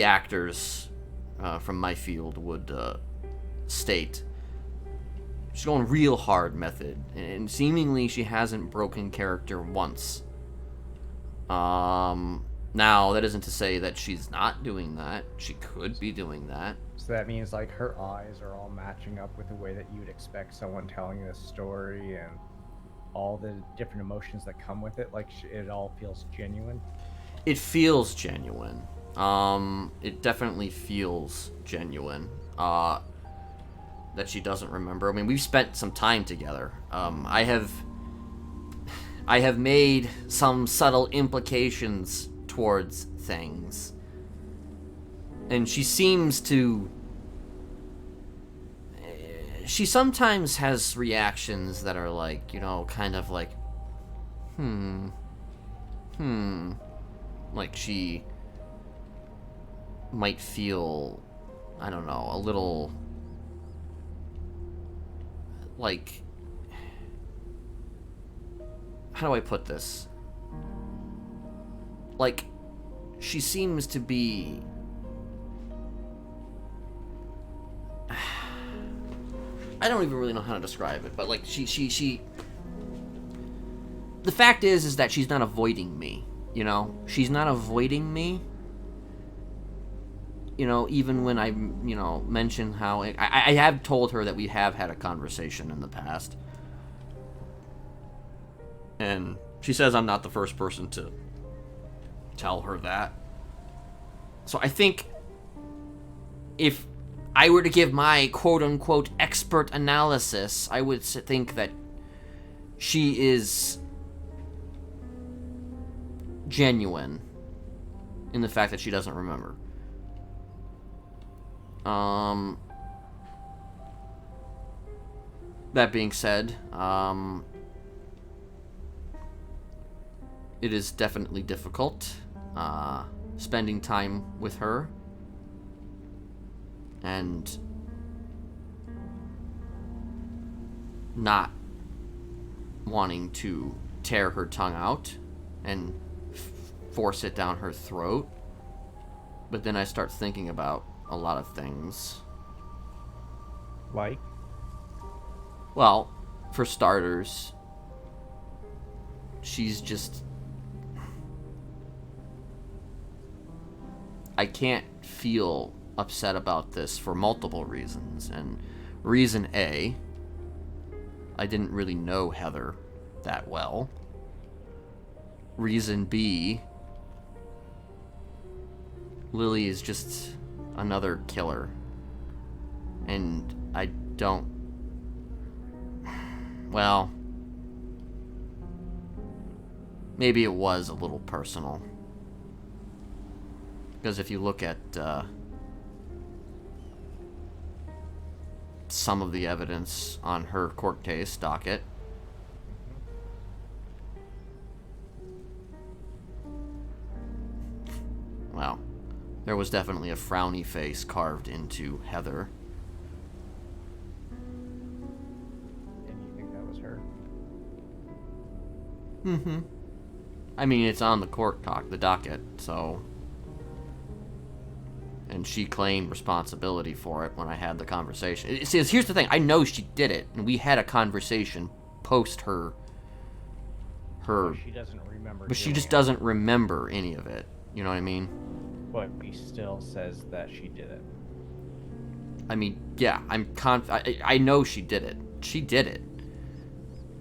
actors from my field would state. She's going real hard method, and seemingly she hasn't broken character once. Now, that isn't to say that she's not doing that. She could be doing that. So that means, like, her eyes are all matching up with the way that you'd expect someone telling this story, and all the different emotions that come with it. Like, it all feels genuine. It feels genuine. It definitely feels genuine. That she doesn't remember. I mean, we've spent some time together. I have made some subtle implications towards things. And she seems to... She sometimes has reactions that are like, kind of like, like she might feel, I don't know, a little... like, how do I put this? Like, she seems to be... I don't even really know how to describe it, but like, she... The fact is that she's not avoiding me, She's not avoiding me. Even when I, mention how... I have told her that we have had a conversation in the past. And she says I'm not the first person to tell her that. So I think if I were to give my quote-unquote expert analysis, I would think that she is genuine in the fact that she doesn't remember. That being said, it is definitely difficult, spending time with her, and not wanting to tear her tongue out and force it down her throat. But then I start thinking about a lot of things. Like? Well, for starters, she's just... I can't feel upset about this for multiple reasons. And reason A, I didn't really know Heather that well. Reason B, Lily is just another killer. And I don't... Well, maybe it was a little personal. Because if you look at some of the evidence on her court case docket, well, there was definitely a frowny face carved into Heather. And you think that was her? Mm-hmm. I mean, it's on the court the docket, so... And she claimed responsibility for it when I had the conversation. See, here's the thing. I know she did it, and we had a conversation post her... But she doesn't remember. But she just doesn't remember any of it. You know what I mean? But he still says that she did it. I mean, yeah, I know she did it. She did it.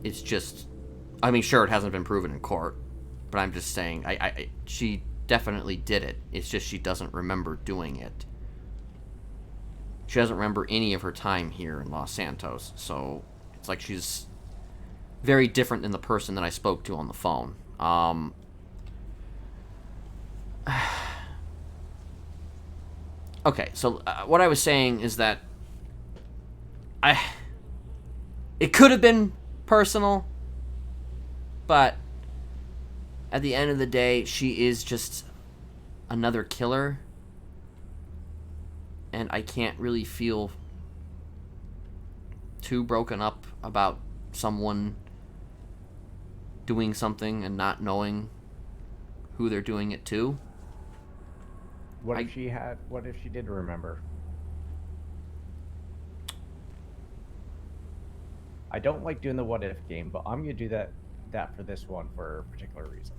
It's just... I mean, sure, it hasn't been proven in court, but I'm just saying, she definitely did it. It's just she doesn't remember doing it. She doesn't remember any of her time here in Los Santos, so it's like she's very different than the person that I spoke to on the phone. Okay, so what I was saying is that it could have been personal, but at the end of the day, she is just another killer, and I can't really feel too broken up about someone doing something and not knowing who they're doing it to. What if she did remember? I don't like doing the what if game, but I'm gonna do that for this one for a particular reason.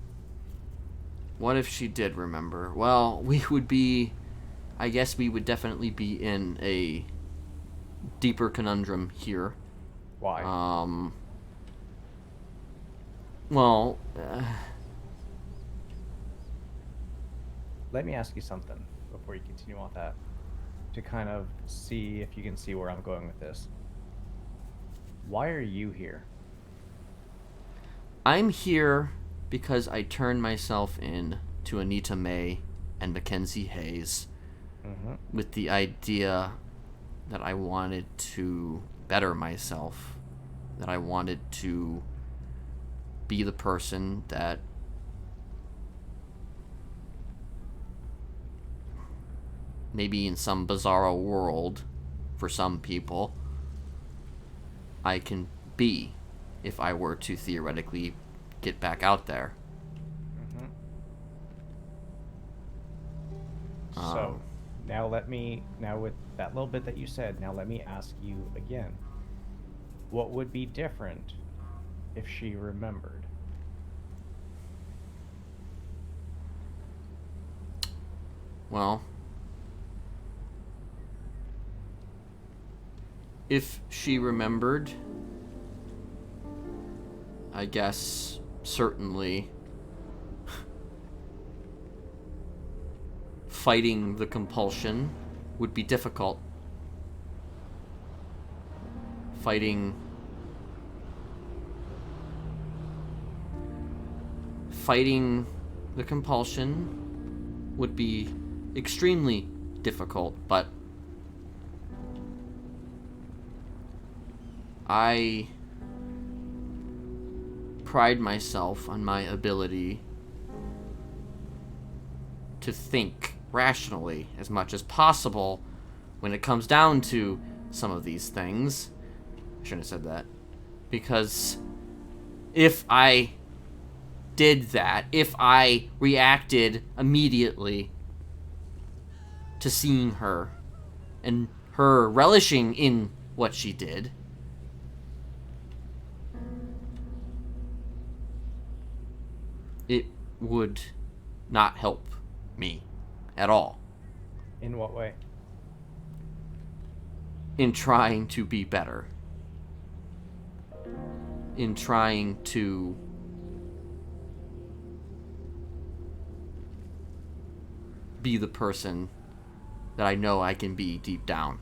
What if she did remember? Well, I guess we would definitely be in a deeper conundrum here. Why? Well, let me ask you something before you continue on that, to kind of see if you can see where I'm going with this. Why are you here? I'm here because I turned myself in to Anita May and Mackenzie Hayes with the idea that I wanted to better myself, that I wanted to be the person that maybe in some bizarro world for some people I can be if I were to theoretically get back out there. So now with that little bit that you said, now let me ask you again. What would be different if she remembered? Well, if she remembered, I guess certainly fighting the compulsion would be difficult. Fighting the compulsion would be extremely difficult, but I pride myself on my ability to think rationally as much as possible when it comes down to some of these things. I shouldn't have said that. Because if I did that, if I reacted immediately to seeing her and her relishing in what she did, it would not help me at all. In what way? In trying to be better. In trying to be the person that I know I can be deep down.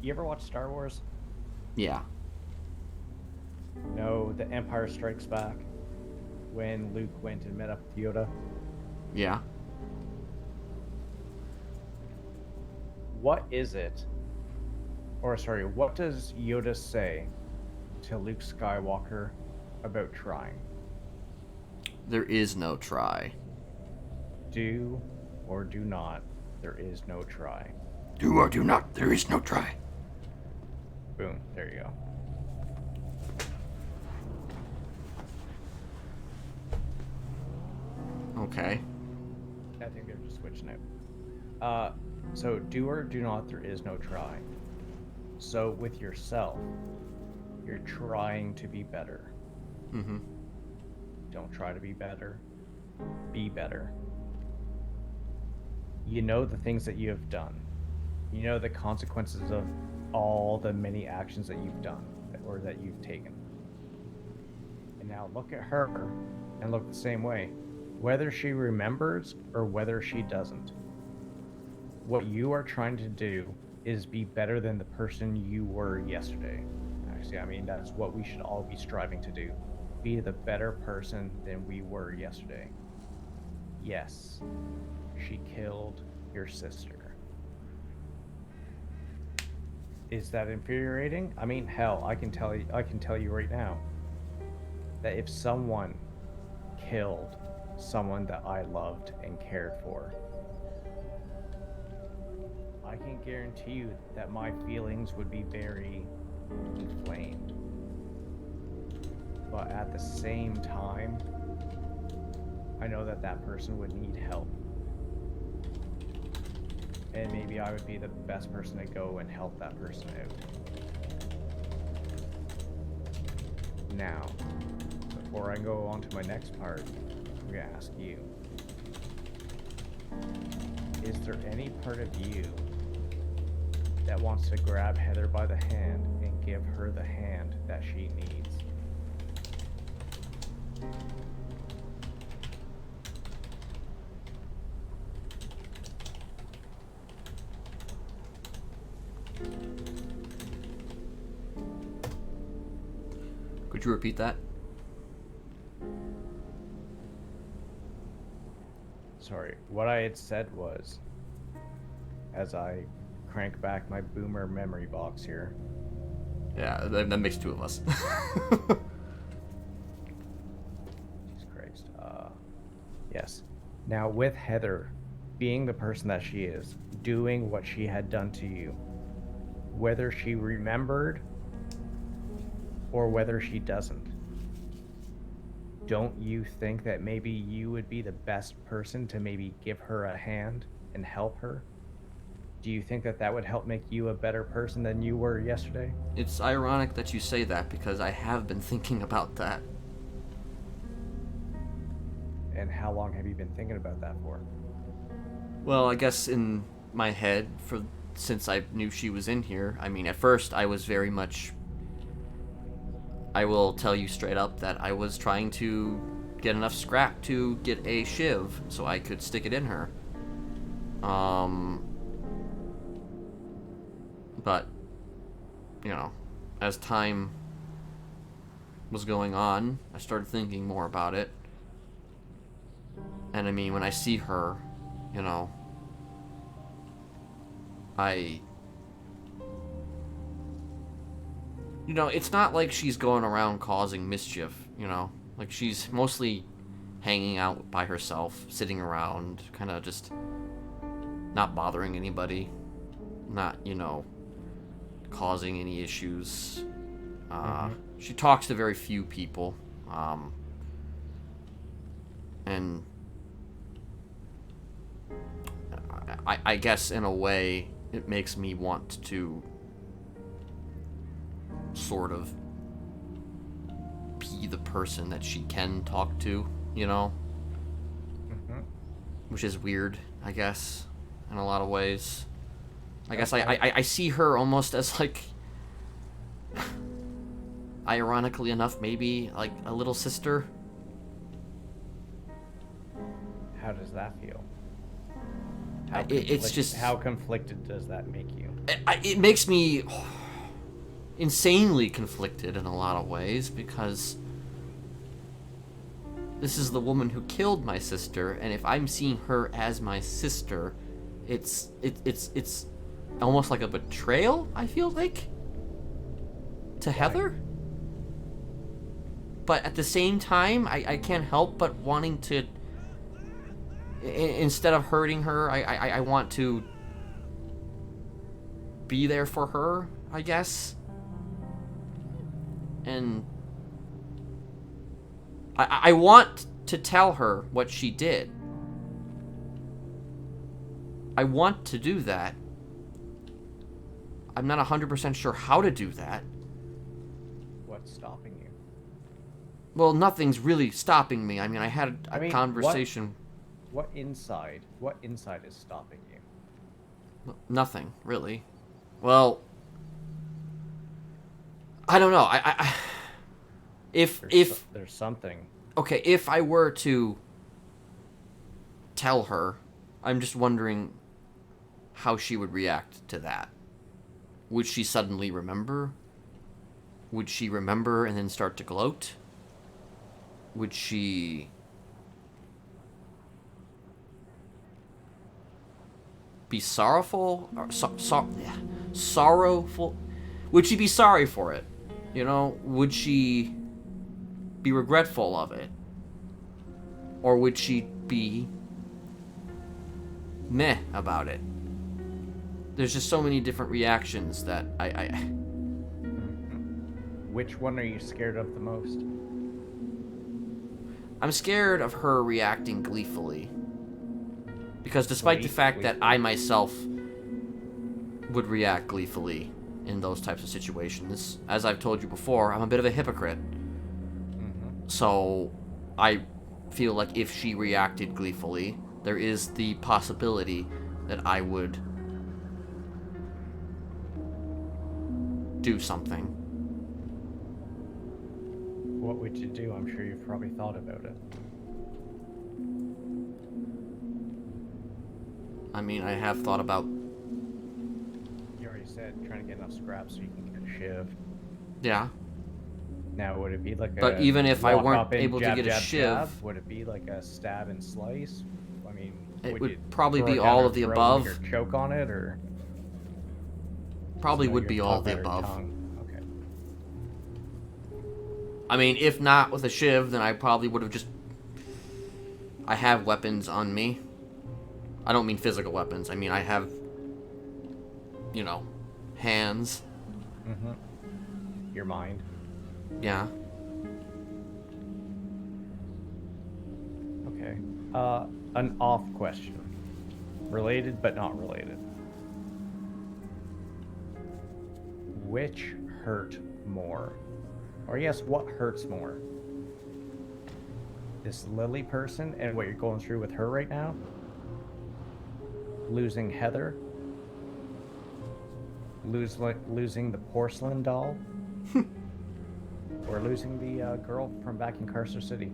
You ever watch Star Wars? Yeah. No, The Empire Strikes Back, when Luke went and met up with Yoda. Yeah. What is it? Or sorry, what does Yoda say to Luke Skywalker about trying? There is no try. Do or do not, there is no try. Do or do not, there is no try. Boom, there you go. Okay. I think they're just switching out. So do or do not, there is no try. So with yourself, you're trying to be better. Mm-hmm. Don't try to be better. Be better. You know the things that you have done. You know the consequences of all the many actions that you've done or that you've taken. And now look at her and look the same way, whether she remembers or whether she doesn't. What you are trying to do is be better than the person you were yesterday. Actually, I mean, that's what we should all be striving to do. Be the better person than we were yesterday. Yes, she killed your sister. Is that infuriating? I mean, hell, I can tell you right now that if someone killed someone that I loved and cared for, I can guarantee you that my feelings would be very inflamed. But at the same time, I know that that person would need help. And maybe I would be the best person to go and help that person out. Now, before I go on to my next part, I'm gonna ask you. Is there any part of you that wants to grab Heather by the hand and give her the hand that she needs? Could you repeat that? Sorry, what I had said was, as I crank back my boomer memory box here. Yeah, that makes two of us. Jesus Christ. Yes. Now, with Heather being the person that she is, doing what she had done to you, whether she remembered or whether she doesn't, don't you think that maybe you would be the best person to maybe give her a hand and help her? Do you think that that would help make you a better person than you were yesterday? It's ironic that you say that because I have been thinking about that. And how long have you been thinking about that for? Well, I guess in my head, since I knew she was in here, I mean, at first I was very much... I will tell you straight up that I was trying to get enough scrap to get a shiv so I could stick it in her. But, you know, as time was going on, I started thinking more about it. And I mean, when I see her, you know, you know, it's not like she's going around causing mischief, you know? Like, she's mostly hanging out by herself, sitting around, kind of just not bothering anybody, not, you know, causing any issues. She talks to very few people, and I guess in a way it makes me want to sort of be the person that she can talk to, you know? Which is weird, I guess, in a lot of ways. I guess I see her almost as, like, ironically enough, maybe, like, a little sister. How does that feel? It's just... How conflicted does that make you? It makes me insanely conflicted in a lot of ways, because this is the woman who killed my sister, and if I'm seeing her as my sister, it's almost like a betrayal, I feel like, to Heather. But at the same time, I can't help but wanting to, instead of hurting her, I want to be there for her, I guess. And I want to tell her what she did. I want to do that. I'm not 100% sure how to do that. What's stopping you? Well, nothing's really stopping me. I mean, I had a conversation. What inside is stopping you? Nothing, really. Well, I don't know. If there's something. Okay, if I were to tell her, I'm just wondering how she would react to that. Would she suddenly remember? Would she remember and then start to gloat? Would she be sorrowful? Or sorrowful? Would she be sorry for it? You know, would she be regretful of it? Or would she be meh about it? There's just so many different reactions that I Which one are you scared of the most? I'm scared of her reacting gleefully. Because despite the fact that I myself would react gleefully in those types of situations, as I've told you before, I'm a bit of a hypocrite. So I feel like if she reacted gleefully, there is the possibility that I would do something. What would you do? I'm sure you've probably thought about it. I mean, I have thought about... You already said trying to get enough scraps so you can get a shiv. Yeah. Now, would it be like But even if I weren't able to get a shiv... Would it be like a stab and slice? I mean, it would would you probably throw it be down all her of the throat above. Or choke on it, or... Probably So would your be all of the tongue or above. tongue. Okay. I mean, if not with a shiv, then I probably would have just... I have weapons on me. I don't mean physical weapons. I mean, I have, you know, hands. Your mind. Yeah. Okay. An off question. Related, but not related. Which hurt more? Or yes, what hurts more? This Lily person and what you're going through with her right now? Losing Heather? Losing the porcelain doll? Or losing the girl from back in Carcer City?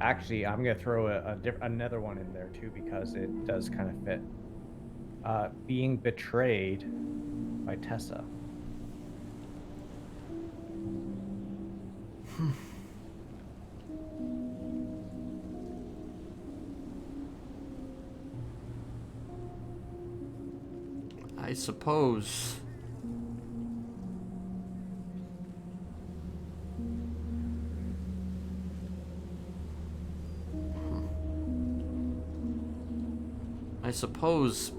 Actually, I'm going to throw another one in there too because it does kind of fit. Being betrayed by Tessa. I suppose... I suppose...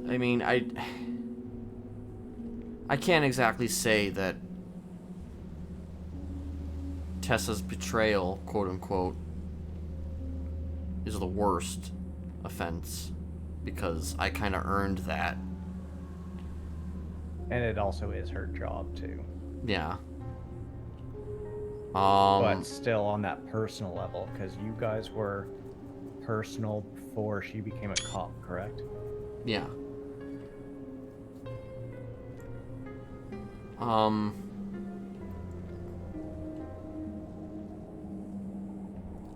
I mean, I can't exactly say that Tessa's betrayal, quote-unquote, is the worst offense, because I kind of earned that. And it also is her job, too. Yeah. But still on that personal level, because you guys were personal before she became a cop, correct? Yeah. I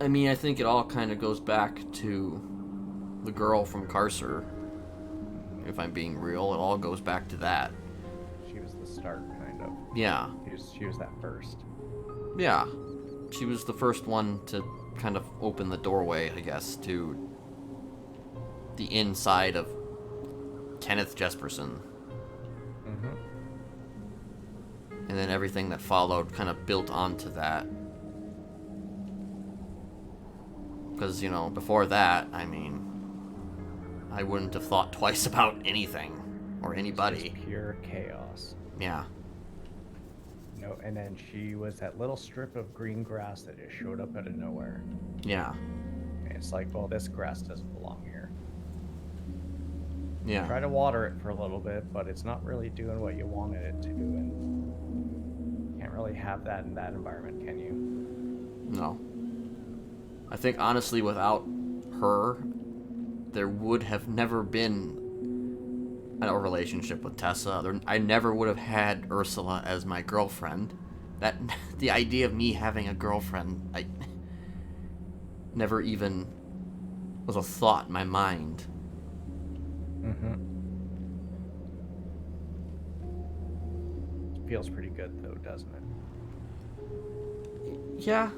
mean, I think it all kind of goes back to the girl from Carcer. If I'm being real, it all goes back to that. She was the start, kind of. Yeah. She was that first. Yeah. She was the first one to kind of open the doorway, I guess, to the inside of Kenneth Jesperson. And then everything that followed kind of built onto that. Because, you know, before that, I mean, I wouldn't have thought twice about anything or anybody. Just pure chaos. Yeah. No, and then she was that little strip of green grass that just showed up out of nowhere. Yeah. And it's like, well, this grass doesn't belong here. Yeah. Try to water it for a little bit, but it's not really doing what you wanted it to, and you can't really have that in that environment, can you? No. I think, honestly, without her, there would have never been a relationship with Tessa. I never would have had Ursula as my girlfriend. The idea of me having a girlfriend, I never even was a thought in my mind. Mm-hmm. Feels pretty good, though, doesn't it? Yeah.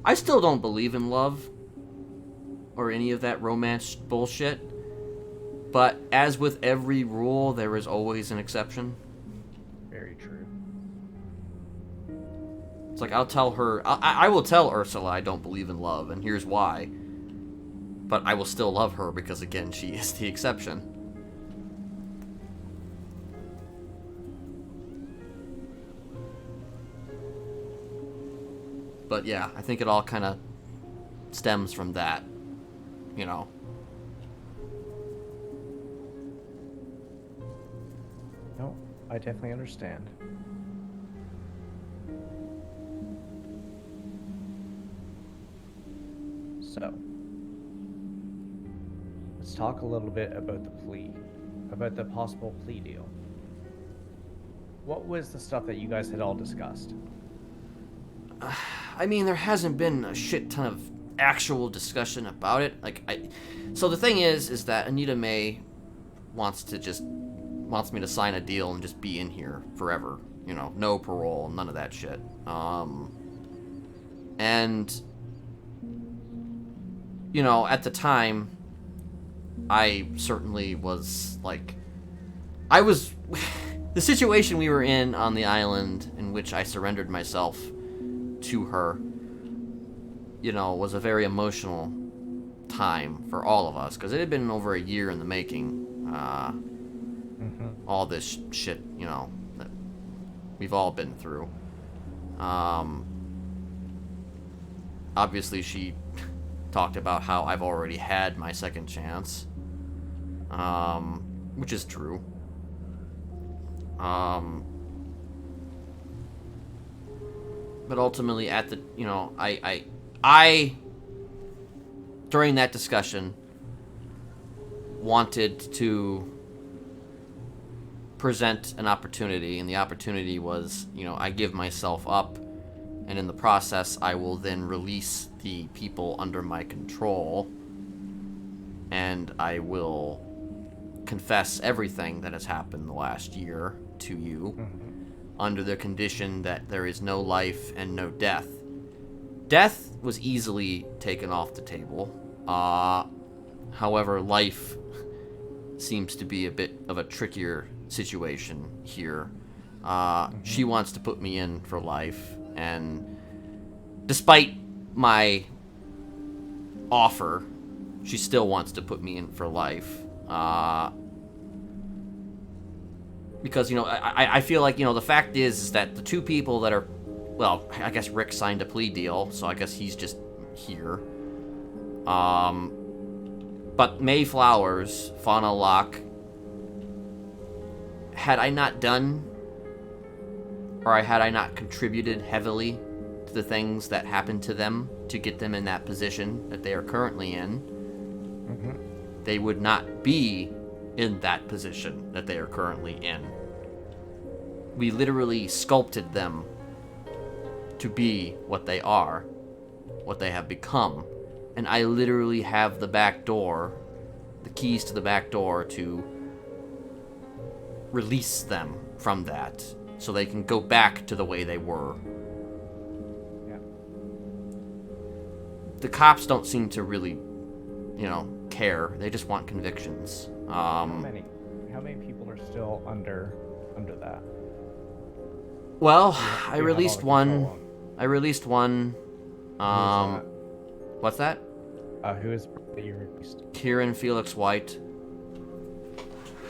I still don't believe in love or any of that romance bullshit. But as with every rule, there is always an exception. Very true. It's like, I'll tell her... I will tell Ursula I don't believe in love, and here's why. But I will still love her because, again, she is the exception. But yeah, I think it all kind of stems from that, you know. No, I definitely understand. So, let's talk a little bit about the plea, about the possible plea deal. What was the stuff that you guys had all discussed? I mean, there hasn't been a shit ton of actual discussion about it. So the thing is that Anita Mae wants me to sign a deal and just be in here forever. You know, no parole, none of that shit. And, you know, at the time, I certainly was, like... the situation we were in on the island in which I surrendered myself to her, you know, was a very emotional time for all of us, because it had been over a year in the making. All this shit, you know, that we've all been through. Obviously, she talked about how I've already had my second chance, which is true. But ultimately, at the, you know, I during that discussion wanted to present an opportunity, and the opportunity was, you know, I give myself up, and in the process, I will then release the people under my control, and I will confess everything that has happened the last year to you, under the condition that there is no life and no death. Death was easily taken off the table. However, life seems to be a bit of a trickier situation here. She wants to put me in for life, and despite my offer, she still wants to put me in for life. Because, you know, I feel like, you know, the fact is that the two people that are, well, I guess Rick signed a plea deal, so I guess he's just here. But Mayflowers, Fauna Locke, had I not done, or had I not contributed heavily to the things that happened to them to get them in that position that they are currently in, they would not be in that position that they are currently in. We literally sculpted them to be what they are, what they have become. And I literally have the back door, the keys to the back door to release them from that, so they can go back to the way they were. Yeah. The cops don't seem to really, you know, care. They just want convictions. How many people are still under that? Well, I released one. What's that? Who is that you released? Kieran Felix White.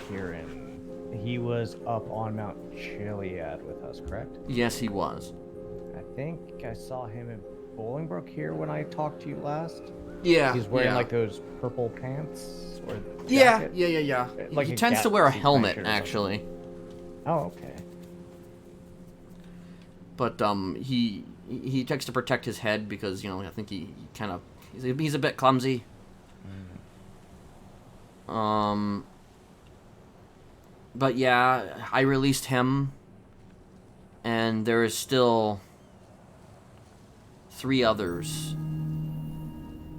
Kieran. He was up on Mount Chiliad with us, correct? Yes, he was. I think I saw him in Bolingbroke here when I talked to you last. Yeah. He's wearing yeah. like those purple pants or Yeah, jacket? yeah. Like he a tends to cat wear a suit helmet, kind of shirt or actually. something. Oh, okay. But he tries to protect his head because I think he kind of he's a bit clumsy. But yeah, I released him, and there is still 3 others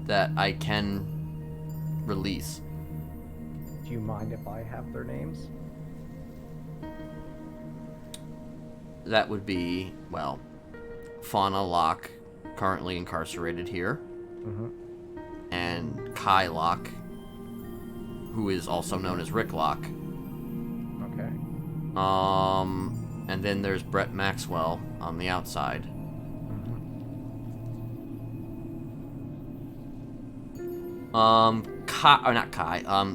that I can release. Do you mind if I have their names? That would be, well, Fauna Locke, currently incarcerated here, and Kai Locke, who is also known as Rick Locke. Okay. And then there's Brett Maxwell on the outside.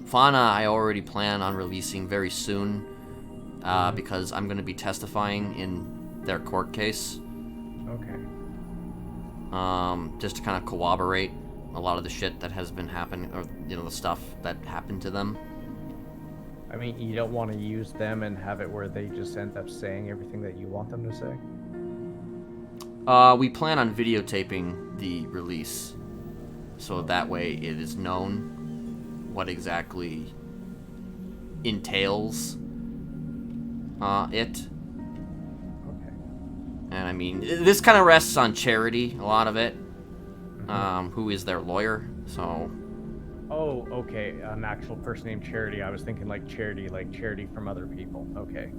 Fauna I already plan on releasing very soon, because I'm going to be testifying in their court case. Okay. Just to kind of corroborate a lot of the shit that has been happening, or the stuff that happened to them. I mean, you don't want to use them and have it where they just end up saying everything that you want them to say? We plan on videotaping the release, so that way it is known what exactly entails it. Okay. And I mean, this kind of rests on Charity, a lot of it, who is their lawyer, so... Oh, okay. An actual person named Charity. I was thinking like charity from other people. Okay.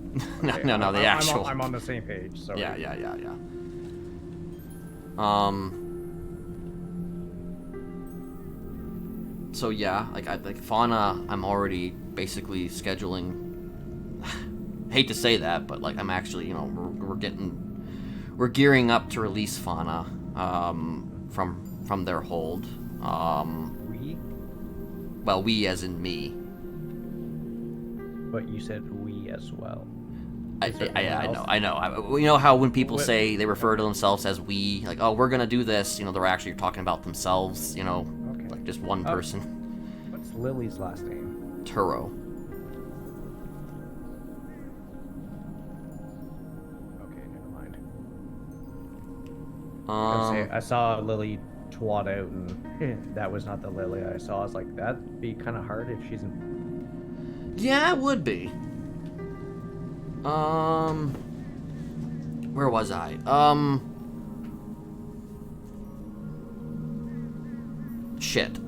No, the actual... I'm on the same page, so... Yeah. So yeah, like Fauna, I'm already basically scheduling. Hate to say that, but like I'm actually, we're gearing up to release Fauna, from their hold. We? Well, we as in me. But you said we as well. I know. You know how when people say they refer to themselves as we, like, oh, we're gonna do this, they're actually talking about themselves, Okay. like just one person. What's Lily's last name? Turo. Okay, never mind. I saw Lily twat out, and that was not the Lily I saw. I was like, that'd be kind of hard if she's in... Yeah, it would be. Where was I? Shit.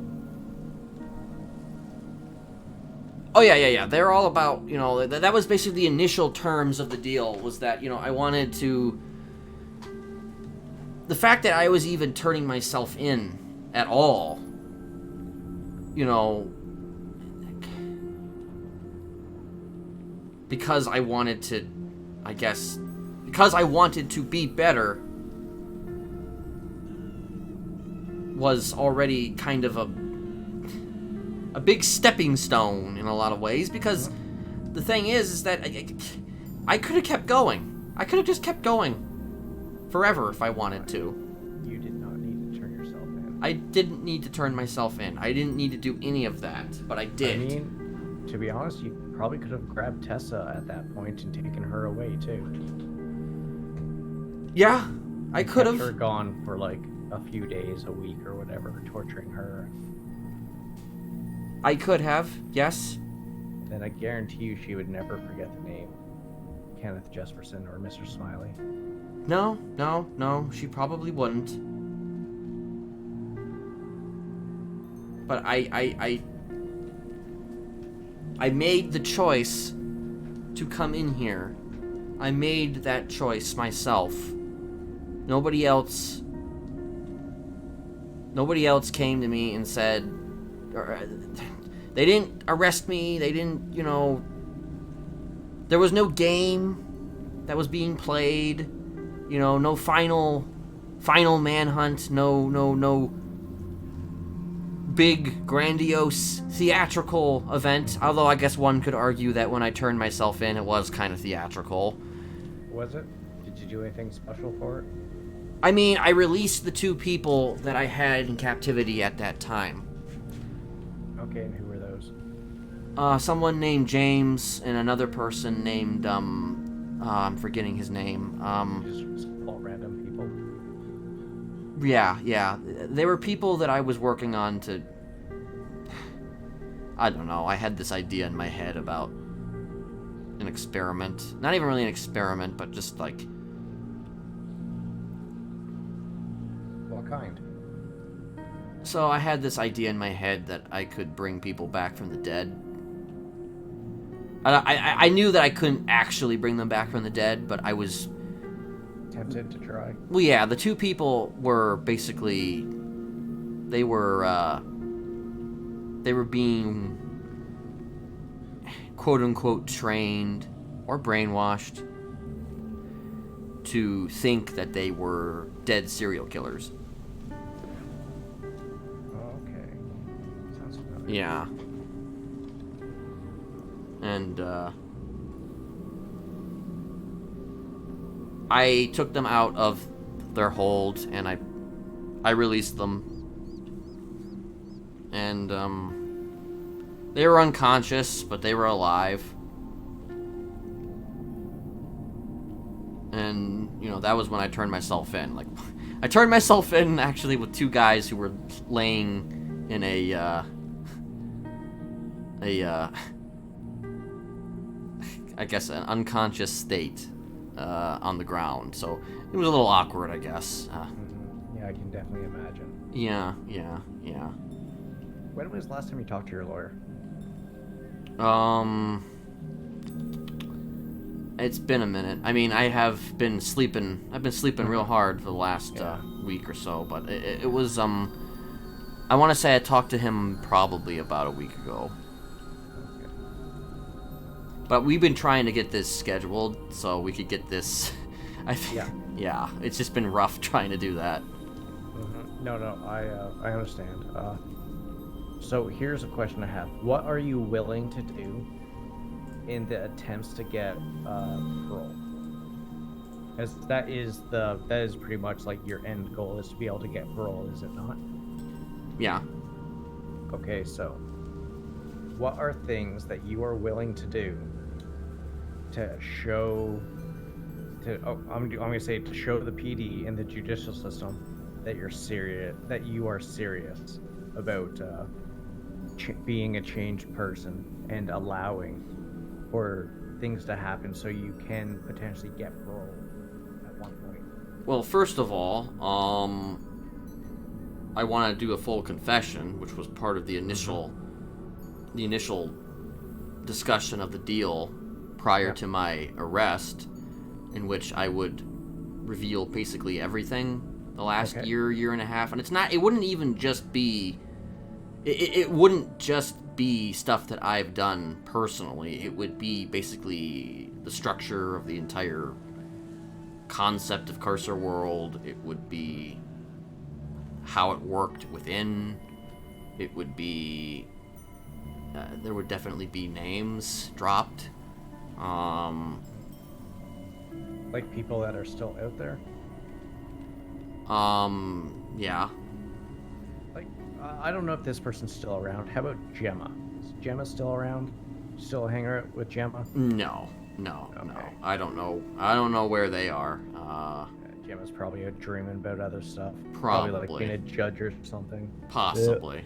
Oh, yeah. They're all about, that was basically the initial terms of the deal, was that, I wanted to... The fact that I was even turning myself in at all, because I wanted to, because I wanted to be better, was already kind of a big stepping stone in a lot of ways, because the thing is that I could have kept going. I could have just kept going forever if I wanted to. You did not need to turn yourself in. I didn't need to turn myself in. I didn't need to do any of that, but I did. I mean, to be honest, you probably could have grabbed Tessa at that point and taken her away too. Yeah, I could have. Kept her gone for like a few days, a week, or whatever, torturing her. I could have, yes. Then I guarantee you she would never forget the name Kenneth Jesperson or Mr. Smiley. No, she probably wouldn't. But I made the choice to come in here. I made that choice myself. Nobody else came to me and said, they didn't arrest me, they didn't, there was no game that was being played, no final manhunt, no big, grandiose, theatrical event. Although I guess one could argue that when I turned myself in, it was kind of theatrical. Was it? Did you do anything special for it? I mean, I released the 2 people that I had in captivity at that time. Okay, and who were those? Someone named James and another person named, I'm forgetting his name. Just all random people? Yeah. They were people that I was working on to... I don't know, I had this idea in my head about an experiment. Not even really an experiment, but just like... What kind? So I had this idea in my head that I could bring people back from the dead. I knew that I couldn't actually bring them back from the dead, but I was... Tempted to try? Well, yeah, the 2 people were basically... They were being... quote-unquote trained or brainwashed to think that they were dead serial killers. Okay. Sounds familiar. Yeah. And, I took them out of their hold, and I released them. And, they were unconscious, but they were alive. And, you know, that was when I turned myself in. Like, I turned myself in, actually, with 2 guys who were laying in I guess, an unconscious state on the ground. So it was a little awkward, I guess. Yeah, I can definitely imagine. Yeah. When was the last time you talked to your lawyer? It's been a minute. I mean, I've been sleeping real hard for the last week or so, but it was, I want to say I talked to him probably about a week ago. But we've been trying to get this scheduled so we could get this. Yeah, it's just been rough trying to do that. No, I understand. So here's a question I have: what are you willing to do in the attempts to get parole? As that is pretty much like your end goal, is to be able to get parole, is it not? Yeah. Okay, so what are things that you are willing to do to show I'm gonna say to show the PD and the judicial system that you are serious about being a changed person and allowing for things to happen so you can potentially get parole at one point? Well, first of all, I want to do a full confession, which was part of the initial discussion of the deal prior to my arrest, in which I would reveal basically everything the last year and a half. And it wouldn't even just be it wouldn't just be stuff that I've done personally. It would be basically the structure of the entire concept of Cursor World. It would be how it worked within. It would be there would definitely be names dropped. Like people that are still out there? Yeah. Like, I don't know if this person's still around. How about Gemma? Is Gemma still around? Still hanging out with Gemma? No. I don't know where they are. Gemma's probably out dreaming about other stuff. Probably like being a judge or something. Possibly.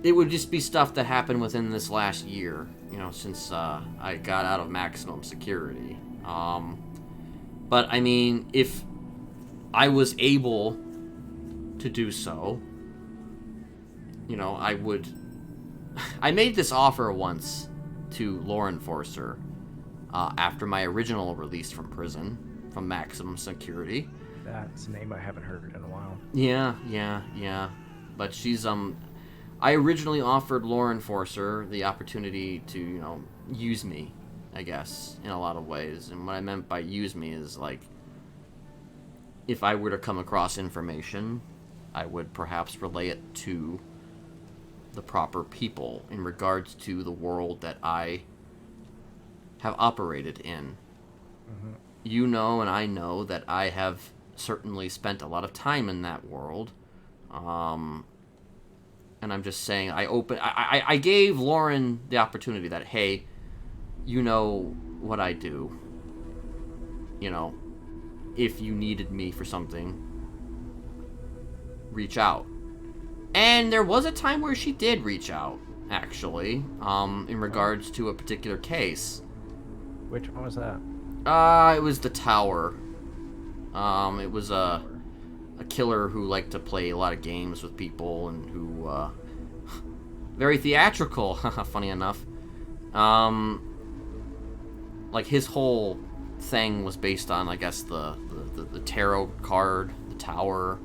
It would just be stuff that happened within this last year, since I got out of maximum security. But I mean, if I was able to do so, I would. I made this offer once to law enforcer after my original release from prison, from maximum security. That's a name I haven't heard in a while. Yeah. But she's I originally offered law enforcer the opportunity to, use me, I guess, in a lot of ways. And what I meant by use me is like if I were to come across information, I would perhaps relay it to the proper people in regards to the world that I have operated in. You know, and I know that I have certainly spent a lot of time in that world. And I'm just saying, I gave Lauren the opportunity that, hey, you know what I do. You know, if you needed me for something, reach out. And there was a time where she did reach out, actually, in regards to a particular case. Which one was that? It was the Tower. It was a killer who liked to play a lot of games with people and who, very theatrical, funny enough. Like, his whole thing was based on, I guess, the tarot card, the Tower,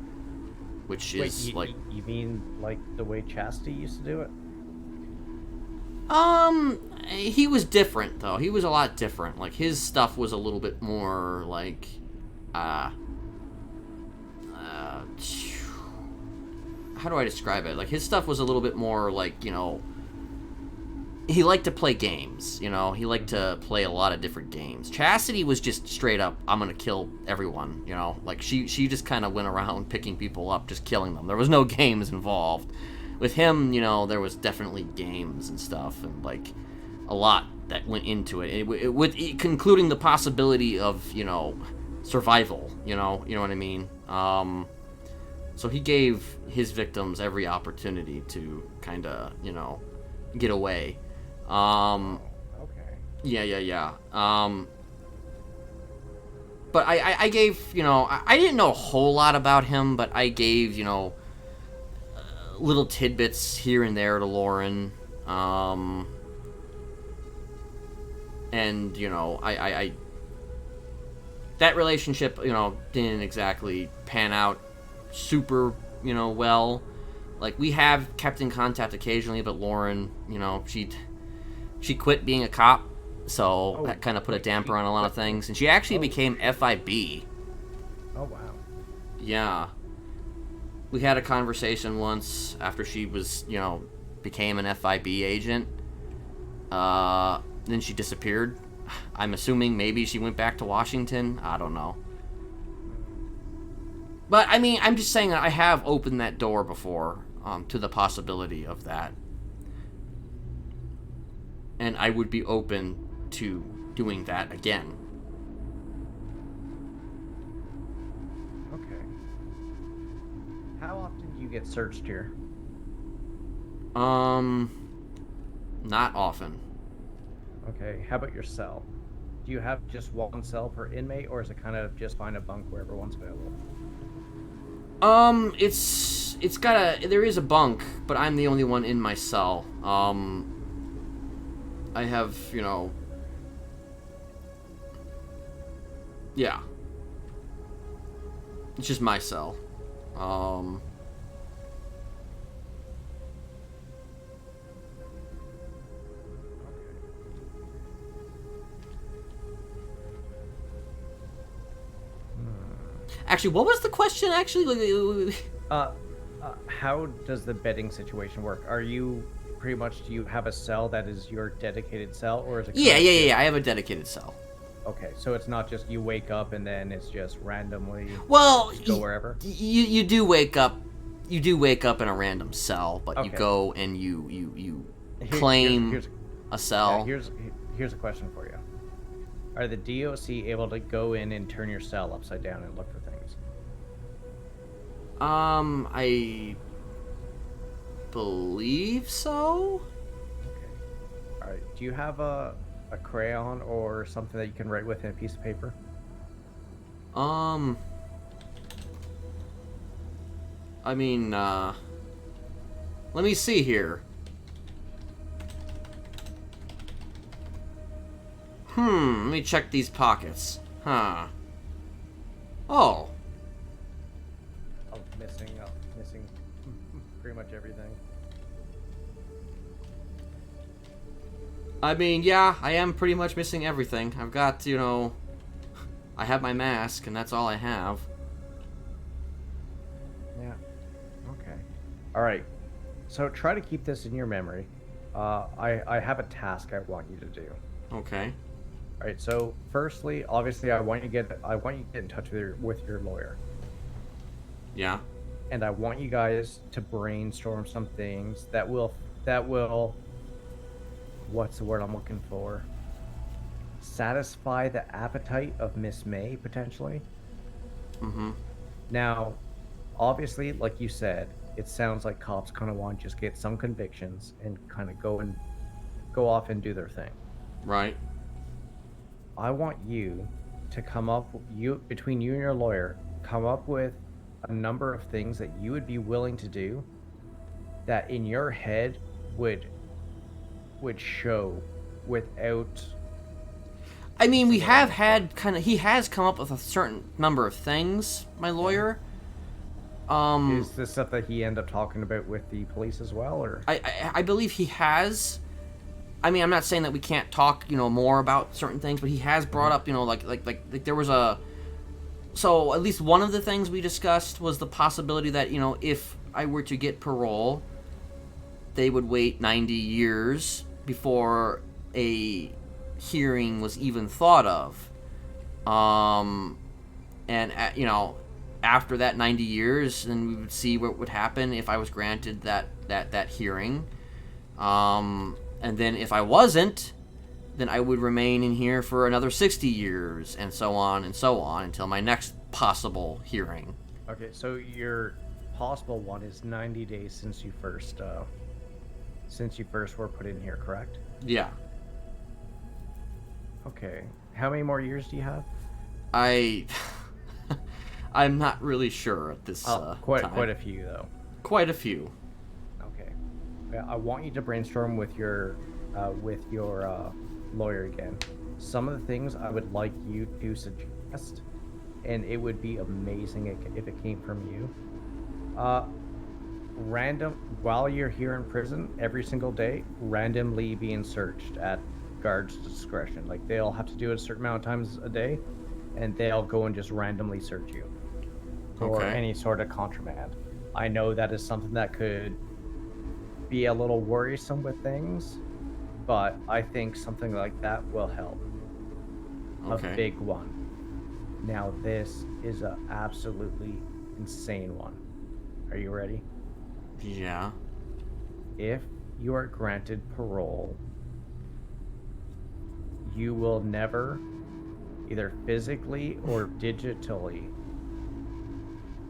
which is, Wait, you mean, like, the way Chastity used to do it? He was different, though. He was a lot different. Like, his stuff was a little bit more, like, how do I describe it? Like, his stuff was a little bit more, like, you know, he liked to play games, you know? He liked to play a lot of different games. Chastity was just straight up, I'm gonna kill everyone, you know? Like, she just kind of went around picking people up, just killing them. There was no games involved. With him, you know, there was definitely games and stuff, and, like, a lot that went into it. Concluding the possibility of, you know, survival, you know what I mean? So he gave his victims every opportunity to kind of, you know, get away. Okay. Yeah. But I gave, you know, I didn't know a whole lot about him, but I gave, you know, little tidbits here and there to Lauren. And, you know, I that relationship, you know, didn't exactly pan out super, you know, well. Like, we have kept in contact occasionally, but Lauren, you know, she quit being a cop, so that kind of put a damper on a lot of things. And she actually became FIB. Oh, wow. Yeah. We had a conversation once after she was, you know, became an FIB agent. Then she disappeared. I'm assuming maybe she went back to Washington. I don't know. But, I mean, I'm just saying that I have opened that door before to the possibility of that. And I would be open to doing that again. Okay. How often do you get searched here? Not often. Okay, how about your cell? Do you have just one cell per inmate, or is it kind of just find a bunk wherever one's available? It's got there is a bunk, but I'm the only one in my cell. I have, you know, yeah. It's just my cell. Actually, what was the question, actually? How does the bedding situation work? Are you pretty much, do you have a cell that is your dedicated cell, or is it... Yeah, I have a dedicated cell. Okay, so it's not just you wake up and then it's just randomly go wherever? You do wake up. You do wake up in a random cell, but you go and you claim a cell. Yeah, here's a question for you. Are the DOC able to go in and turn your cell upside down and look for things? I believe so. Okay. All right. Do you have a crayon or something that you can write with in a piece of paper? I mean, let me see here. Let me check these pockets. Huh. Oh. Oh, missing pretty much everything. I mean, yeah, I am pretty much missing everything. I've got, you know, I have my mask, and that's all I have. All right. So try to keep this in your memory. I have a task I want you to do. Okay. All right. So firstly, obviously, I want you to get in touch with your lawyer. Yeah. And I want you guys to brainstorm some things that will what's the word I'm looking for? Satisfy the appetite of Miss May, potentially. Mm-hmm. Now, obviously, like you said, it sounds like cops kind of want to just get some convictions and kind of go off and do their thing. Right. I want you to come up, between you and your lawyer, come up with a number of things that you would be willing to do that in your head would show without... I mean, we have had he has come up with a certain number of things, my lawyer. Is this stuff that he ended up talking about with the police as well, or? I believe he has. I mean, I'm not saying that we can't talk, more about certain things, but he has brought up, like there was a... So, at least one of the things we discussed was the possibility that, if I were to get parole, they would wait 90 years before a hearing was even thought of. And, after that 90 years, then we would see what would happen if I was granted that hearing. And then if I wasn't, then I would remain in here for another 60 years, and so on until my next possible hearing. Okay, so your possible one is 90 days since you first were put in here, correct? Yeah. Okay. How many more years do you have? I'm not really sure at this time. Quite a few, though. Quite a few. Okay. I want you to brainstorm with your lawyer again. Some of the things I would like you to suggest, and it would be amazing if it came from you. While you're here in prison, every single day, randomly being searched at guards' discretion. Like, they'll have to do it a certain amount of times a day, and they'll go and just randomly search you for any sort of contraband. I know that is something that could be a little worrisome with things, but I think something like that will help. Okay. A big one. Now, this is an absolutely insane one. Are you ready? Yeah. If you are granted parole, you will never, either physically or digitally,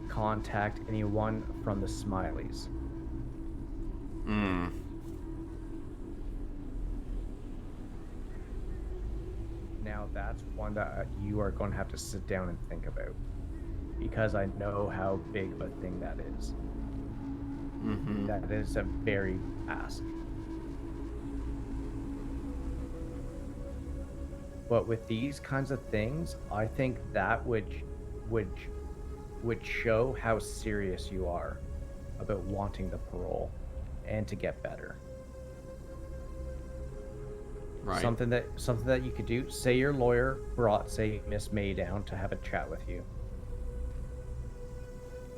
contact anyone from the Smileys. Now, that's one that you are going to have to sit down and think about, because I know how big of a thing that is. Mm-hmm. That is a very ask. But with these kinds of things, I think that would show how serious you are about wanting the parole and to get better. Right. Something that you could do. Say your lawyer brought, say, Miss May down to have a chat with you.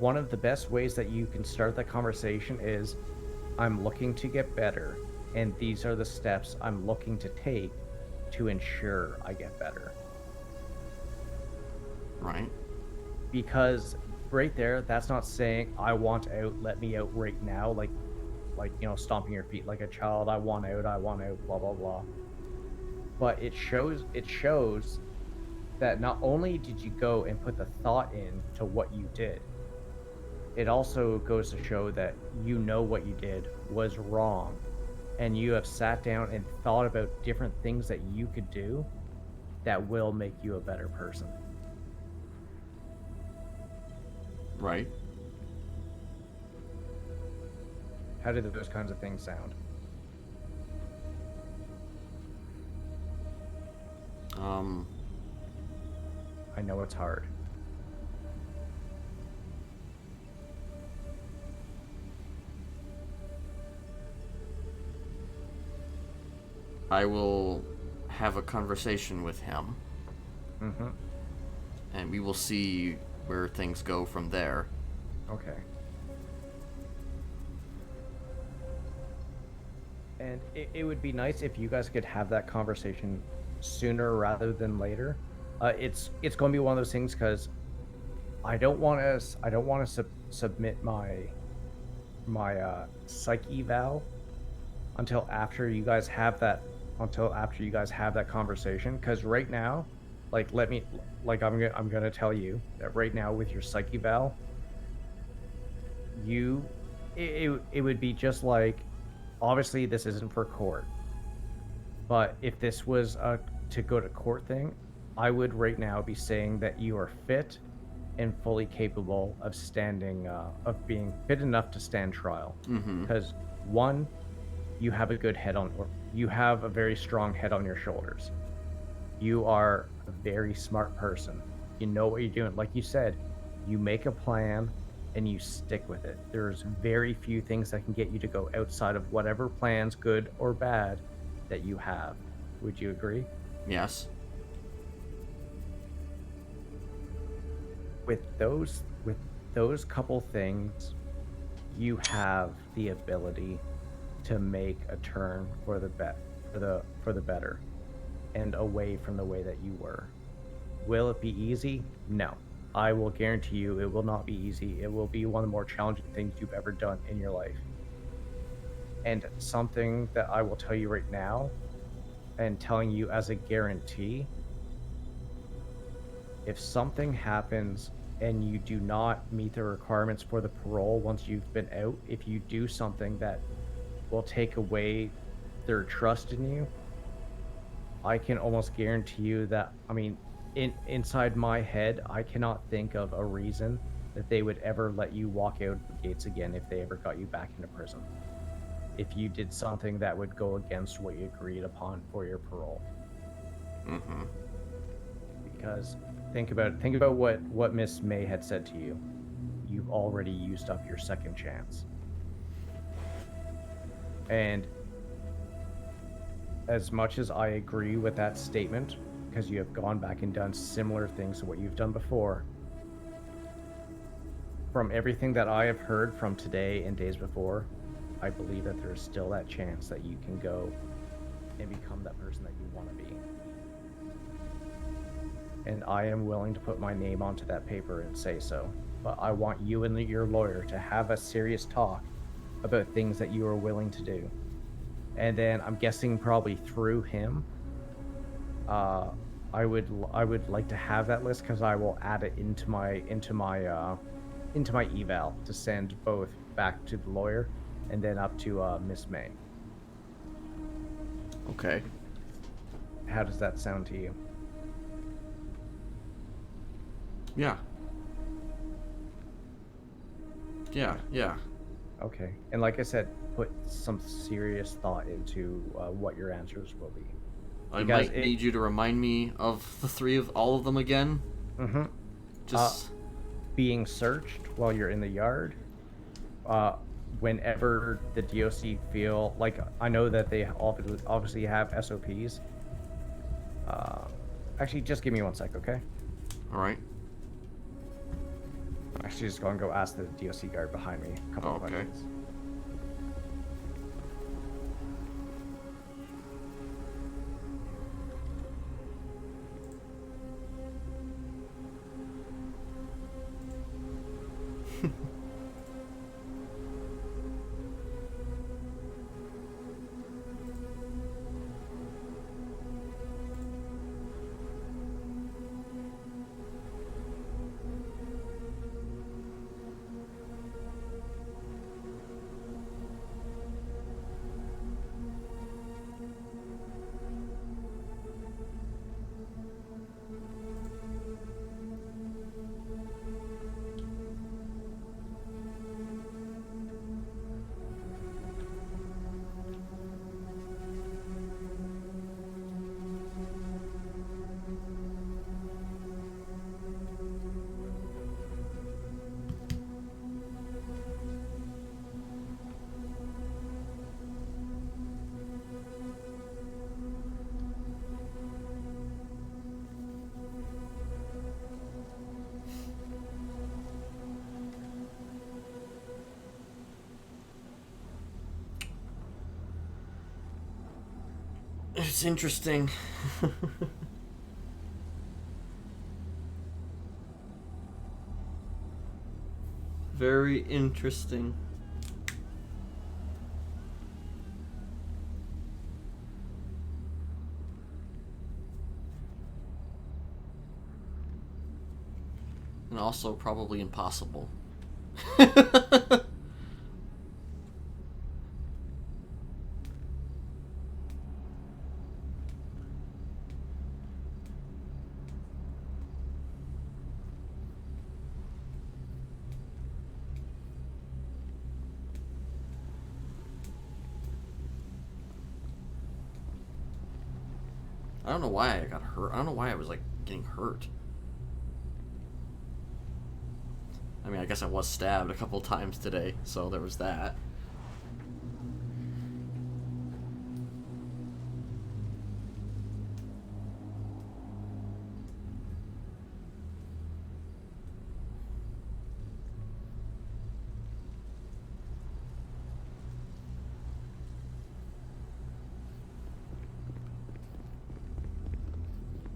One of the best ways that you can start that conversation is, I'm looking to get better, and these are the steps I'm looking to take to ensure I get better. Right. Because right there, that's not saying, I want out, let me out right now, like stomping your feet like a child. I want out, blah blah blah. But it shows that not only did you go and put the thought in to what you did, it also goes to show that you know what you did was wrong, and you have sat down and thought about different things that you could do that will make you a better person. Right. How do those kinds of things sound? I know it's hard. I will have a conversation with him. Mm-hmm. And we will see where things go from there. Okay. And it would be nice if you guys could have that conversation sooner rather than later. It's going to be one of those things because I don't want to submit my psych eval until after you guys have that conversation. Because right now, I'm gonna tell you that right now with your psych eval, it would be just like, obviously this isn't for court, but if this was a to go to court thing, I would right now be saying that you are fit and fully capable of of being fit enough to stand trial. Because one, you have a good head on, or you have a very strong head on your shoulders. You are a very smart person. You know what you're doing. Like you said, you make a plan and you stick with it. There's very few things that can get you to go outside of whatever plans, good or bad, that you have. Would you agree? Yes. With those couple things, you have the ability to make a turn for the better and away from the way that you were. Will it be easy? No. I will guarantee you it will not be easy. It will be one of the more challenging things you've ever done in your life. And something that I will tell you right now, and telling you as a guarantee, if something happens and you do not meet the requirements for the parole once you've been out, if you do something that will take away their trust in you, I can almost guarantee you that, inside my head, I cannot think of a reason that they would ever let you walk out the gates again if they ever got you back into prison. If you did something that would go against what you agreed upon for your parole. Because think about what Miss May had said to you. You've already used up your second chance. And as much as I agree with that statement, because you have gone back and done similar things to what you've done before, from everything that I have heard from today and days before, I believe that there's still that chance that you can go and become that person that you want to be. And I am willing to put my name onto that paper and say so. But I want you and your lawyer to have a serious talk about things that you are willing to do. And then I'm guessing probably through him, I would like to have that list, because I will add it into my eval to send both back to the lawyer and then up to Miss May. Okay. How does that sound to you? Yeah. Yeah. Okay. And like I said, put some serious thought into what your answers will be. I might need you to remind me of all of them again. Just being searched while you're in the yard. Whenever the DOC feel like, I know that they obviously have SOPs. Actually, just give me 1 sec, okay? All right. I'm actually just going to go ask the DOC guard behind me a couple of questions. It's interesting. Very interesting. And also probably impossible. I don't know why I got hurt. I don't know why I was like getting hurt. I mean, I guess I was stabbed a couple times today, so there was that.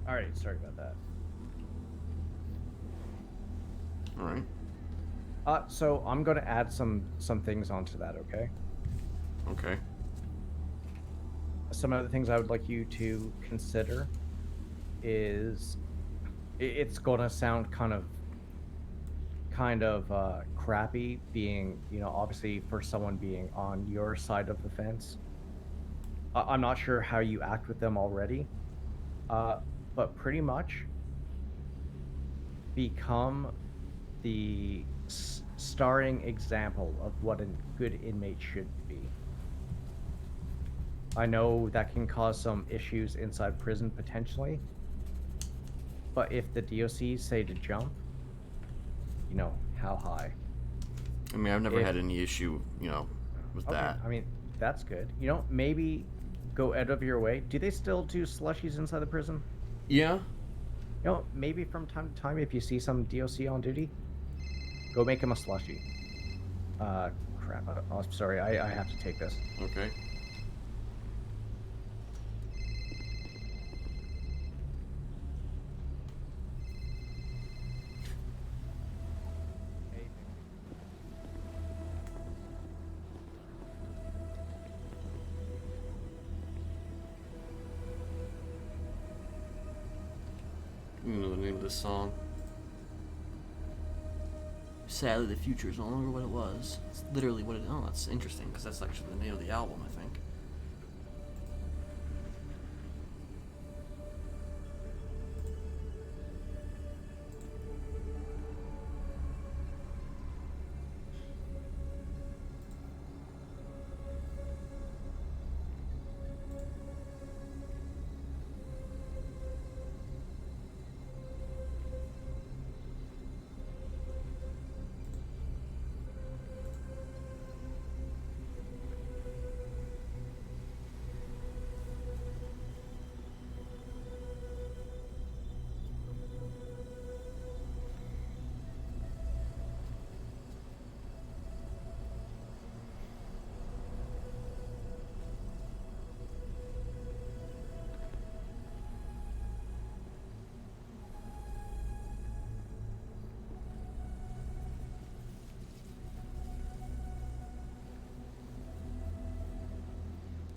All right, sorry about that. All right. So I'm going to add some things onto that, okay? Okay. Some other things I would like you to consider is it's going to sound kind of crappy being, you know, obviously for someone being on your side of the fence. I'm not sure how you act with them already, but pretty much become the starring example of what a good inmate should be. I know that can cause some issues inside prison potentially, but if the DOC say to jump, you know, how high? I mean, I've never had any issue, you know, with that. I mean, that's good. You know, maybe go out of your way. Do they still do slushies inside the prison? Yeah. You know, maybe from time to time, if you see some DOC on duty, go make him a slushie. Crap. Oh, sorry. I have to take this. Okay. You know the name of this song. Sadly, the future is no longer what it was. It's literally what it. Oh, that's interesting because that's actually the name of the album, I think.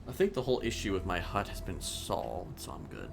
I think the whole issue with my hut has been solved, so I'm good.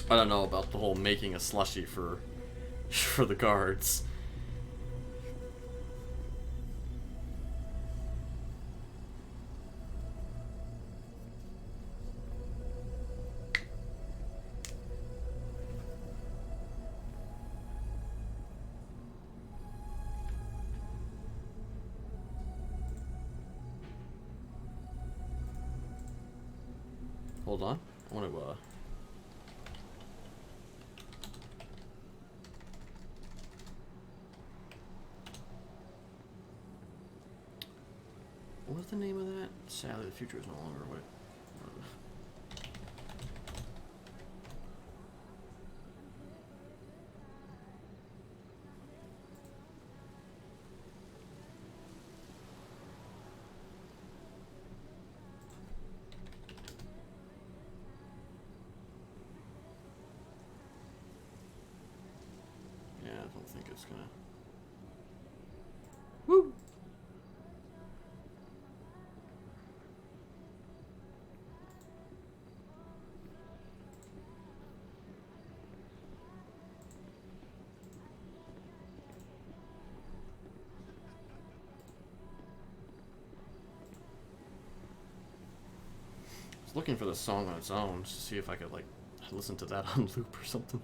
I don't know about the whole making a slushie for the guards. Hold on. I want to, what was the name of that? Sadly, the future is no longer what. Yeah, I don't think it's gonna. Woo! Looking for the song on its own just to see if I could like listen to that on loop or something.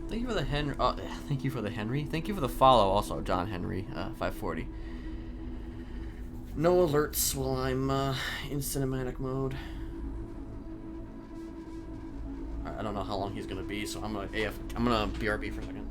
Thank you for the Henry. Thank you for the Henry. Thank you for the follow, also, John Henry, 540. No alerts while I'm in cinematic mode. I don't know how long he's gonna be, so I'm gonna BRB for a second.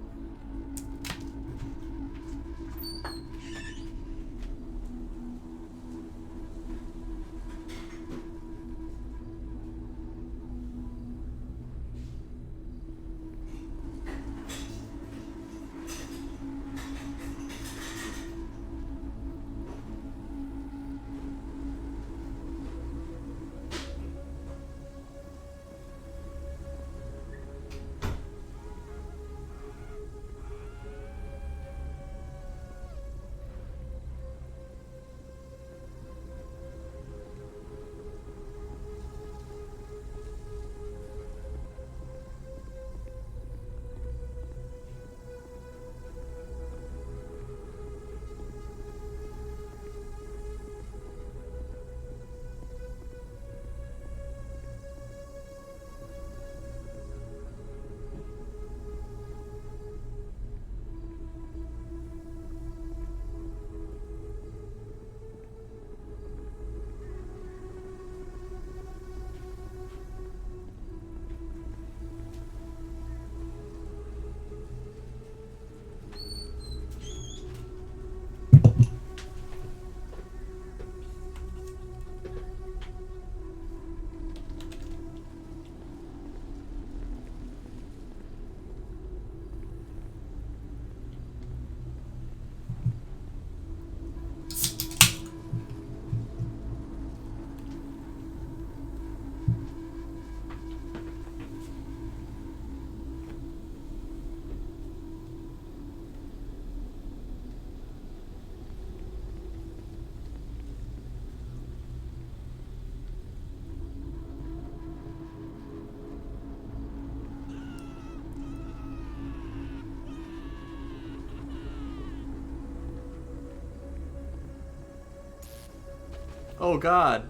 Oh God.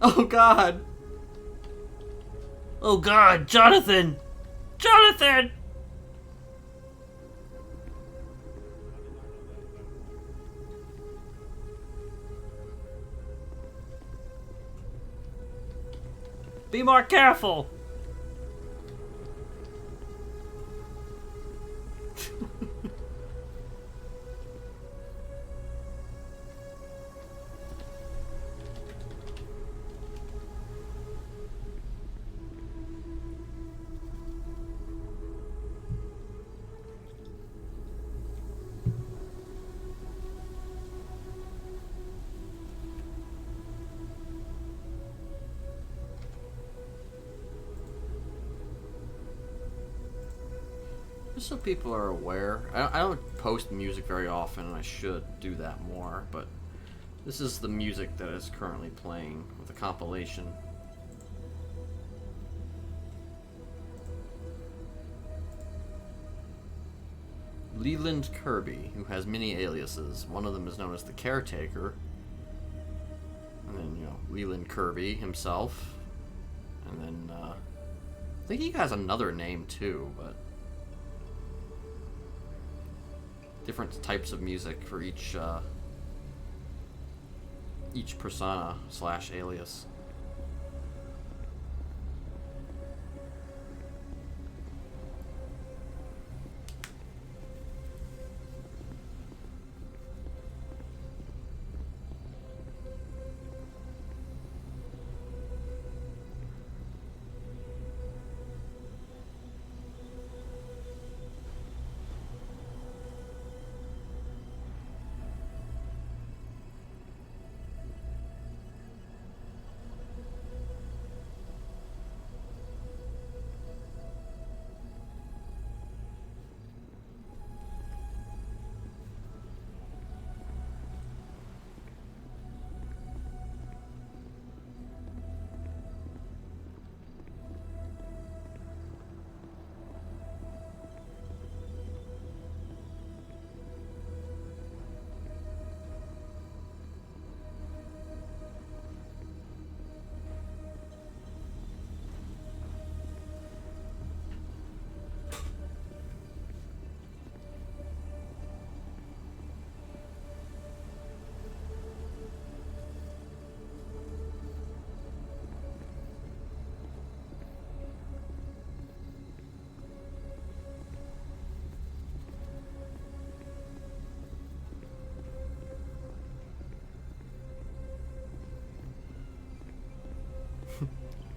Oh God. Oh God, Jonathan! Jonathan! Be more careful! Just so people are aware. I don't post music very often, and I should do that more, but this is the music that is currently playing with a compilation. Leland Kirby, who has many aliases. One of them is known as the Caretaker. And then, Leland Kirby himself. And then, I think he has another name too, but different types of music for each persona / alias.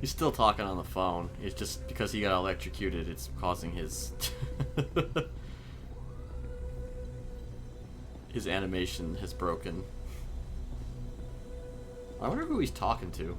He's still talking on the phone. It's just because he got electrocuted, it's causing his his animation has broken. I wonder who he's talking to.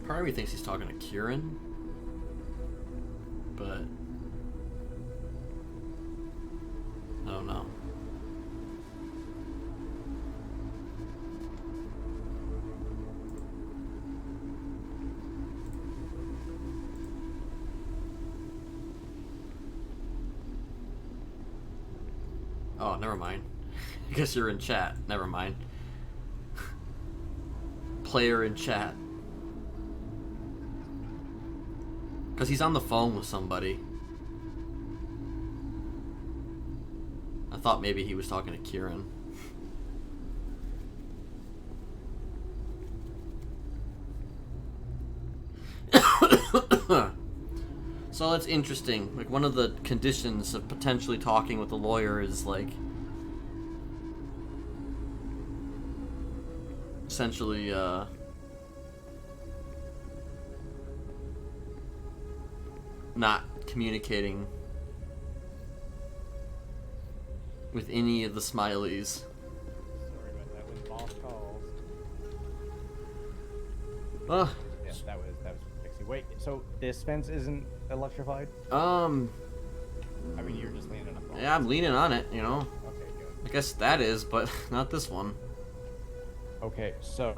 Part of me thinks he's talking to Kieran, but I don't know. Oh, never mind. I guess you're in chat. Never mind. Player in chat. Because he's on the phone with somebody. I thought maybe he was talking to Kieran. So that's interesting. Like, one of the conditions of potentially talking with a lawyer is, like, essentially, not communicating with any of the Smileys. Sorry about that when boss calls. Yes, that was Pixie. Wait, so this fence isn't electrified? I mean, you're just leaning on the phone. Yeah, I'm leaning on it, you know. Okay, good. I guess that is, but not this one. Okay, so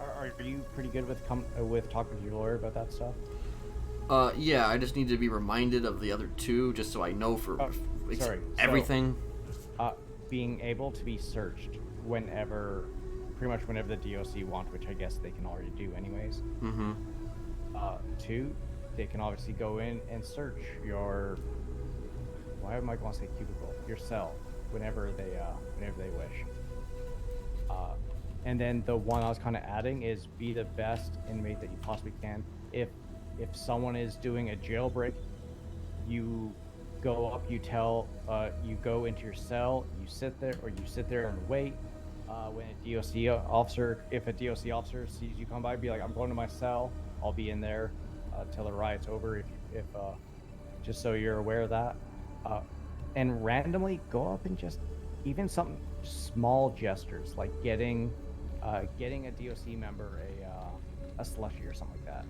are you pretty good with talking to your lawyer about that stuff? Yeah, I just need to be reminded of the other two, just so I know for everything. So, being able to be searched whenever, pretty much whenever the DOC want, which I guess they can already do anyways. Mm-hmm. 2, they can obviously go in and search your, why am I going to say cubicle? Your cell. whenever they wish. And then the one I was kind of adding is be the best inmate that you possibly can. If someone is doing a jailbreak, you go up, you go into your cell, you sit there and wait. When a DOC officer, if a DOC officer sees you come by, be like, I'm going to my cell. I'll be in there till the riot's over. If just so you're aware of that. And randomly go up and just even some small gestures like getting a DOC member a slushie or something like that.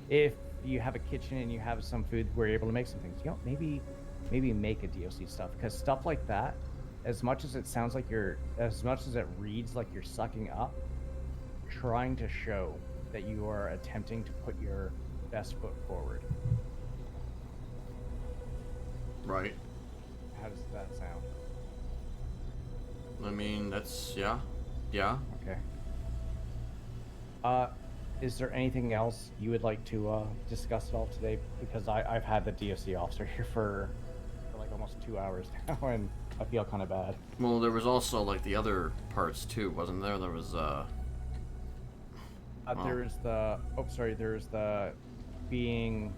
If you have a kitchen and you have some food where you're able to make some things, maybe make a DOC stuff, because stuff like that, as much as it reads like you're sucking up, trying to show that you are attempting to put your best foot forward. Right. How does that sound? I mean, that's yeah. Okay. Is there anything else you would like to discuss at all today? Because I've had the DOC officer here for like almost 2 hours now, and I feel kind of bad. Well, there was also like the other parts too, wasn't there? There was there's the being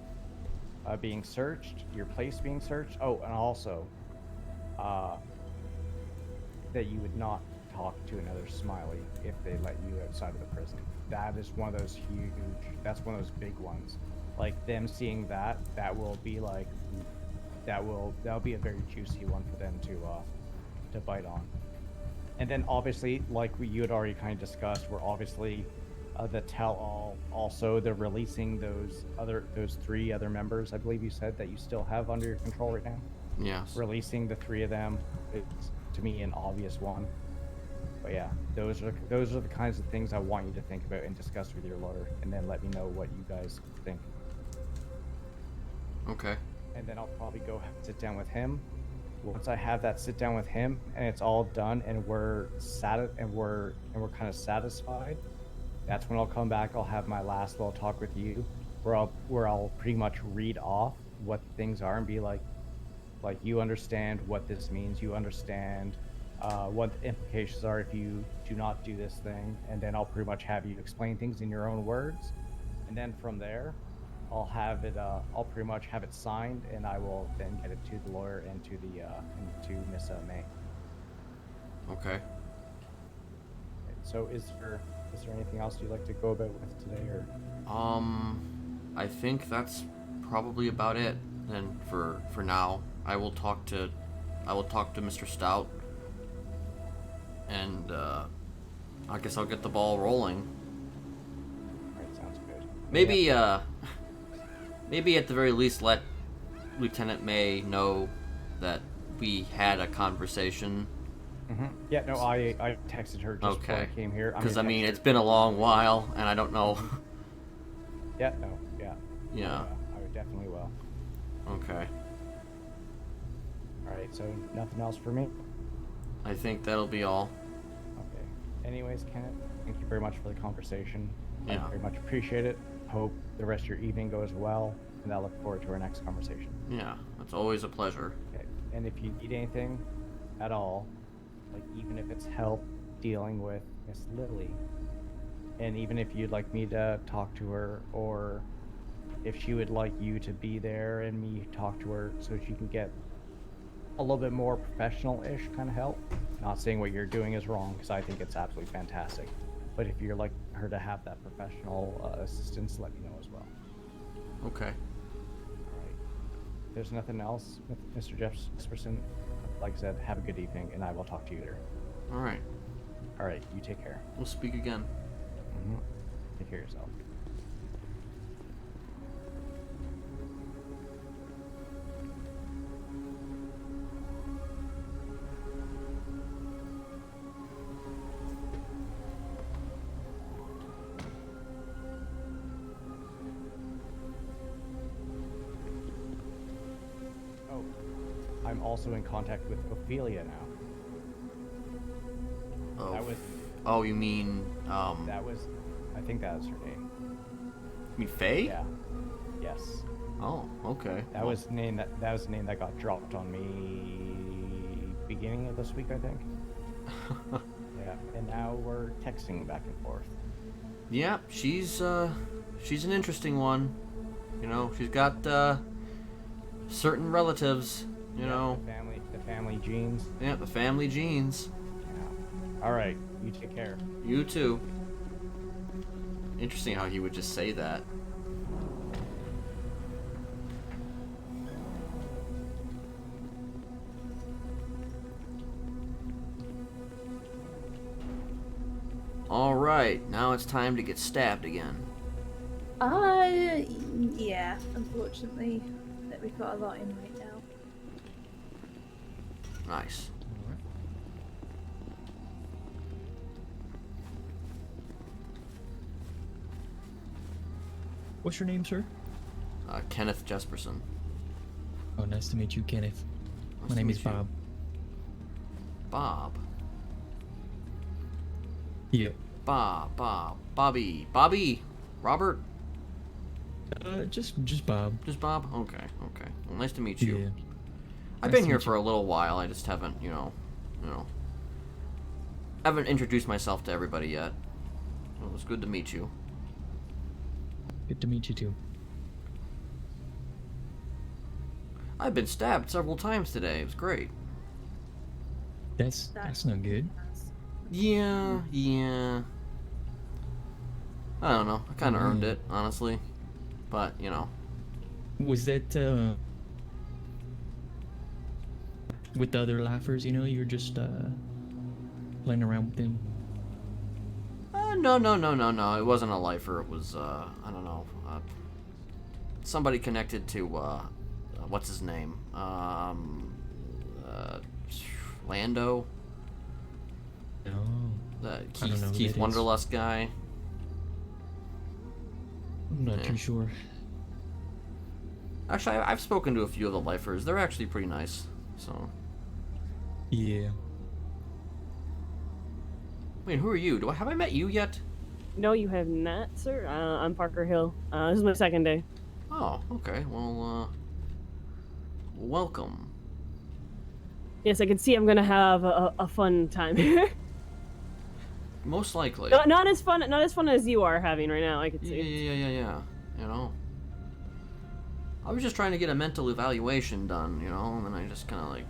searched, your place being searched. Oh, and also that you would not talk to another Smiley if they let you outside of the prison. That is one of those that's one of those big ones. Like them seeing that will be like, that'll be a very juicy one for them to bite on. And then obviously, like you had already kind of discussed, we're obviously the tell-all, also the releasing those 3 other members, I believe you said, that you still have under your control right now. Yes. Releasing the 3 of them is, to me, an obvious one. But yeah, those are the kinds of things I want you to think about and discuss with your lawyer, and then let me know what you guys think. Okay. And then I'll probably go sit down with him. Once I have that sit down with him and it's all done and we're kind of satisfied, that's when I'll come back. I'll have my last little talk with you, where I'll pretty much read off what things are and be like you understand what this means. You understand what the implications are if you do not do this thing, and then I'll pretty much have you explain things in your own words, and then from there, I'll have it. I'll pretty much have it signed, and I will then get it to the lawyer and to Miss May. Okay. So is there anything else you'd like to go about with today, or? I think that's probably about it then for now. I will talk to Mr. Stout, and I guess I'll get the ball rolling. Alright, sounds good. Maybe maybe at the very least let Lieutenant May know that we had a conversation. Mm-hmm. Yeah, no, I texted her just before I came here. Because I mean, it's been a long while, and I don't know. Yeah, no, yeah. Yeah. I definitely will. Okay. Alright, so nothing else for me? I think that'll be all. Okay. Anyways, Kenneth, thank you very much for the conversation. Yeah. I very much appreciate it. Hope the rest of your evening goes well, and I look forward to our next conversation. Yeah, it's always a pleasure. Okay. And if you need anything at all, like even if it's help dealing with Miss Lily, and even if you'd like me to talk to her, or if she would like you to be there and me talk to her so she can get a little bit more professional-ish kind of help. Not saying what you're doing is wrong, because I think it's absolutely fantastic. But if you're like her to have that professional assistance, let me know as well. Okay. Alright. If there's nothing else, Mr. Jesperson, like I said, have a good evening, and I will talk to you later. Alright. Alright, you take care. We'll speak again. Mm-hmm. Take care of yourself. I'm also in contact with Ophelia now. Oh. That was. Oh, you mean That was. I think that was her name. You mean Faye? Yeah. Yes. Oh, okay. That was the name that got dropped on me beginning of this week, I think. Yeah, and now we're texting back and forth. Yeah, she's an interesting one. You know, she's got certain relatives. You know, the family genes. Yeah, the family genes. Yeah. All right, you take care. You too. Interesting how he would just say that. Alright, now it's time to get stabbed again. Yeah, unfortunately, that we've got a lot in right now. Nice. What's your name, sir? Kenneth Jesperson. Oh, nice to meet you, Kenneth. Nice My to name meet is you. Bob. Bob. Yeah. Bobby. Robert? Just Bob. Just Bob? Okay. Well, nice to meet you. Yeah. I've Nice been to here meet for a little while. I just haven't, haven't introduced myself to everybody yet. Well, it was good to meet you. Good to meet you too. I've been stabbed several times today. It was great. That's not good. Yeah. I don't know. I kind of earned it, honestly. But, Was that with the other laughers? You were just playing around with them. No. It wasn't a lifer. It was, I don't know. Somebody connected to, what's his name? Lando? Oh. The I don't know who Keith that is. Wonderlust guy. I'm not too sure. Actually, I've spoken to a few of the lifers. They're actually pretty nice. So. Yeah. Wait, who are you? Have I met you yet? No, you have not, sir. I'm Parker Hill. This is my second day. Oh, okay. Well, welcome. Yes, I can see I'm gonna have a fun time here. Most likely. Not as fun as you are having right now. I could see. Yeah. I was just trying to get a mental evaluation done, and then I just kind of like.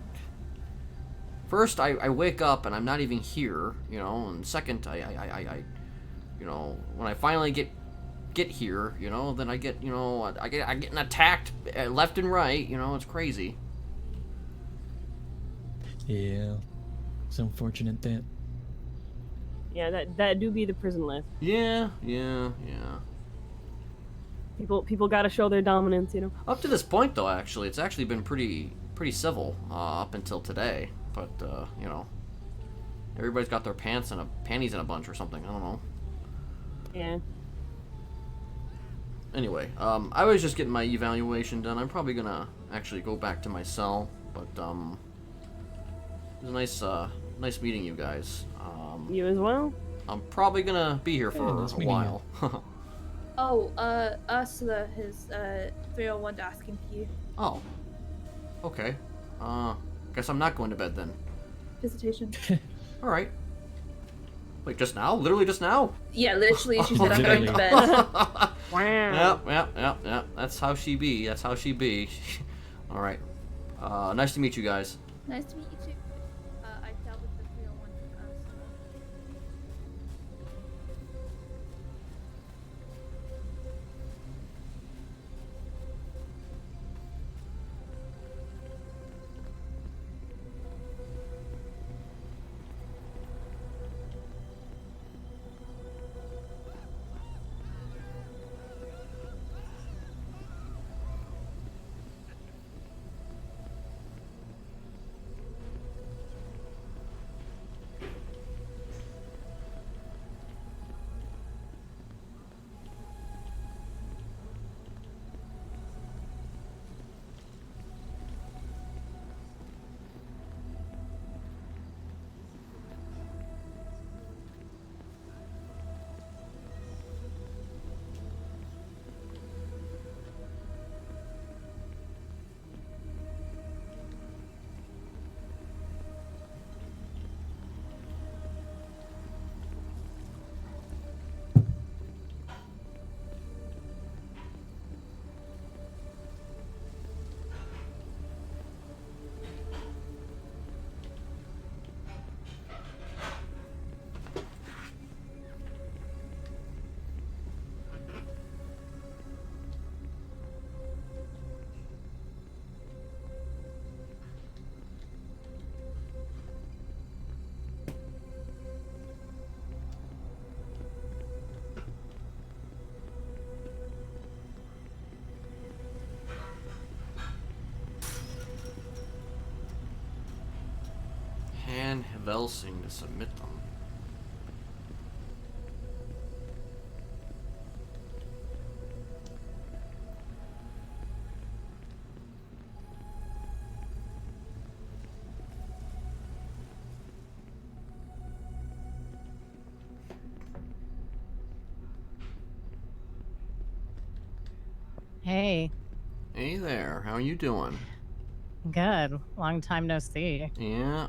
First, I wake up and I'm not even here, and second, I when I finally get here, then I get, I get attacked left and right, it's crazy. Yeah. It's unfortunate that. Yeah, that do be the prison life. Yeah. People gotta show their dominance, Up to this point, though, actually, it's actually been pretty civil up until today. But everybody's got their panties in a bunch or something. I don't know. Yeah. Anyway, I was just getting my evaluation done. I'm probably gonna actually go back to my cell. But it was nice meeting you guys. You as well. I'm probably gonna be here for nice a meeting while. Oh, Ursula has 301 asking for you. Oh. Okay. Guess I'm not going to bed then. Visitation. All right. Wait, just now? Literally just now? Yeah, literally, she said I'm going to bed. Yep. That's how she be. All right. Nice to meet you guys. Nice to meet you too. I dealt with the 301 from Ursula. Eval saying to submit them. Hey. Hey there, how you doing? Good. Long time no see. Yeah.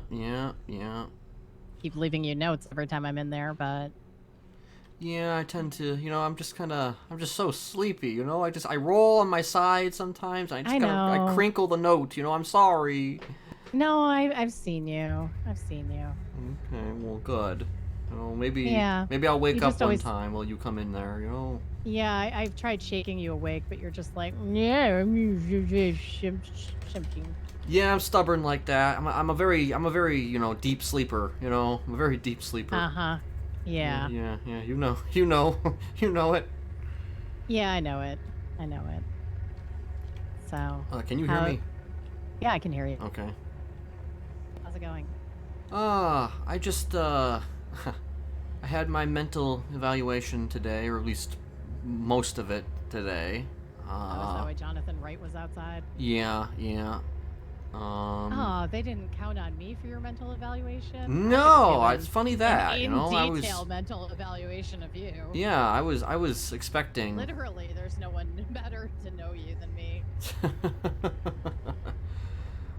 Keep leaving you notes every time I'm in there, but... Yeah, I tend to, I'm just so sleepy, I roll on my side sometimes, I crinkle the note, I'm sorry. No, I've seen you. Okay, well, good. Maybe Yeah, I'll wake you up just one always- time while you come in there, Yeah, I've tried shaking you awake, but you're just like, yeah, I'm shimping. Yeah, I'm stubborn like that. I'm a very deep sleeper. I'm a very deep sleeper. Uh-huh. Yeah. Yeah. You know it. Yeah, I know it. So. Can you hear me? Yeah, I can hear you. Okay. How's it going? I just I had my mental evaluation today, or at least most of it today. Is that why Jonathan Wright was outside? Yeah. Oh, they didn't count on me for your mental evaluation? No, it's funny that, in detail mental evaluation of you. Yeah, I was expecting. Literally, there's no one better to know you than me.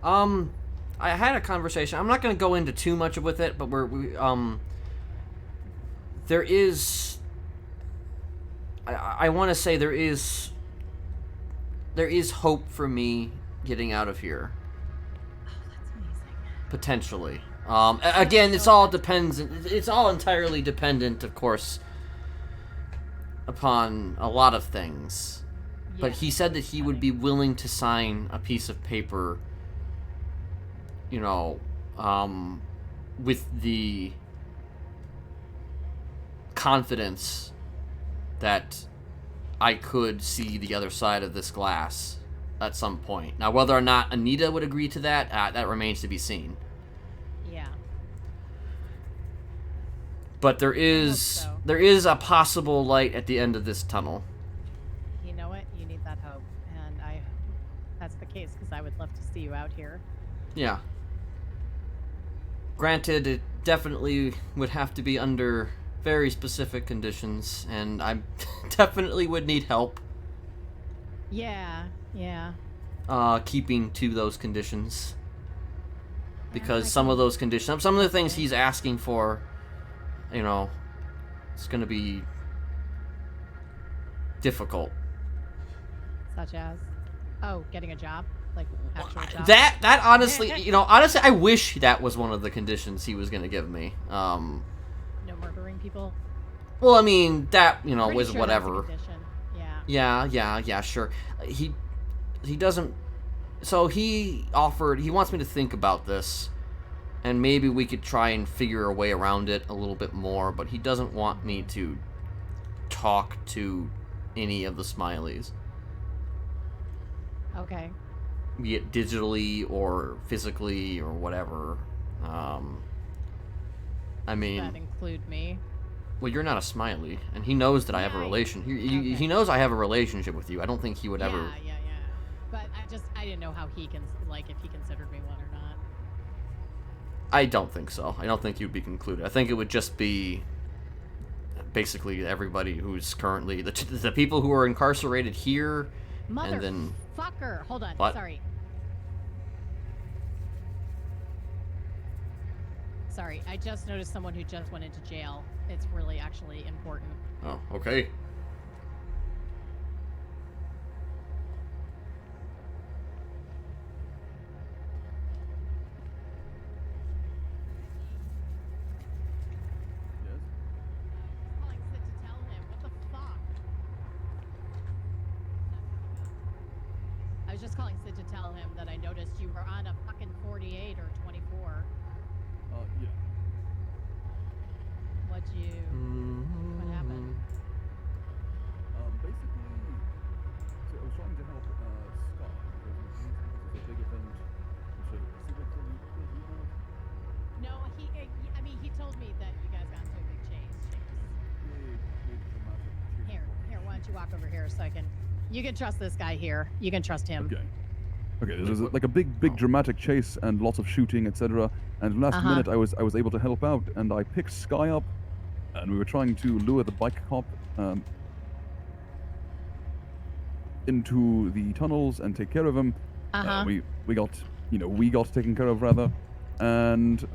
I had a conversation. I'm not going to go into too much with it, but there is. I want to say there is hope for me getting out of here. Potentially. Again, it's all depends. It's all entirely dependent, of course, upon a lot of things. Yeah. But he said that he would be willing to sign a piece of paper, with the confidence that I could see the other side of this glass at some point. Now, whether or not Anita would agree to that, that remains to be seen. Yeah. But there is a possible light at the end of this tunnel. You know what? You need that hope, and I hope that's the case, because I would love to see you out here. Yeah. Granted, it definitely would have to be under very specific conditions, and I definitely would need help. Yeah. Keeping to those conditions. Because some of those conditions, some of the things he's asking for, it's gonna be difficult. Such as? Oh, getting a job? Like, actual job? That honestly, honestly, I wish that was one of the conditions he was gonna give me. No murdering people? Well, I mean, that, Pretty was sure whatever. That's a condition. Yeah, sure. He doesn't... So he wants me to think about this, and maybe we could try and figure a way around it a little bit more, but he doesn't want me to talk to any of the Smileys. Okay. Be it digitally or physically or whatever. I mean... Does that include me? Well, you're not a Smiley, and he knows that I have a relation. He knows I have a relationship with you. I don't think he would ever... Yeah. But I didn't know how he can, if he considered me one or not. I don't think so. I don't think you'd be concluded. I think it would just be basically everybody who's currently... The people who are incarcerated here, and then... Motherfucker! Hold on, what? Sorry, I just noticed someone who just went into jail. It's really actually important. Oh, okay. I was just calling Sid to tell him that I noticed you were on a fucking 48 or 24. Yeah. What happened? Basically, so I was trying to help Scott because it's a big event. So, No, he me that you guys got into a big chase. Here, why don't you walk over here so I can... You can trust this guy here. You can trust him. Okay. Okay, there's like a big dramatic chase and lots of shooting, etc. And last minute I was able to help out, and I picked Sky up, and we were trying to lure the bike cop into the tunnels and take care of him. We got taken care of rather, and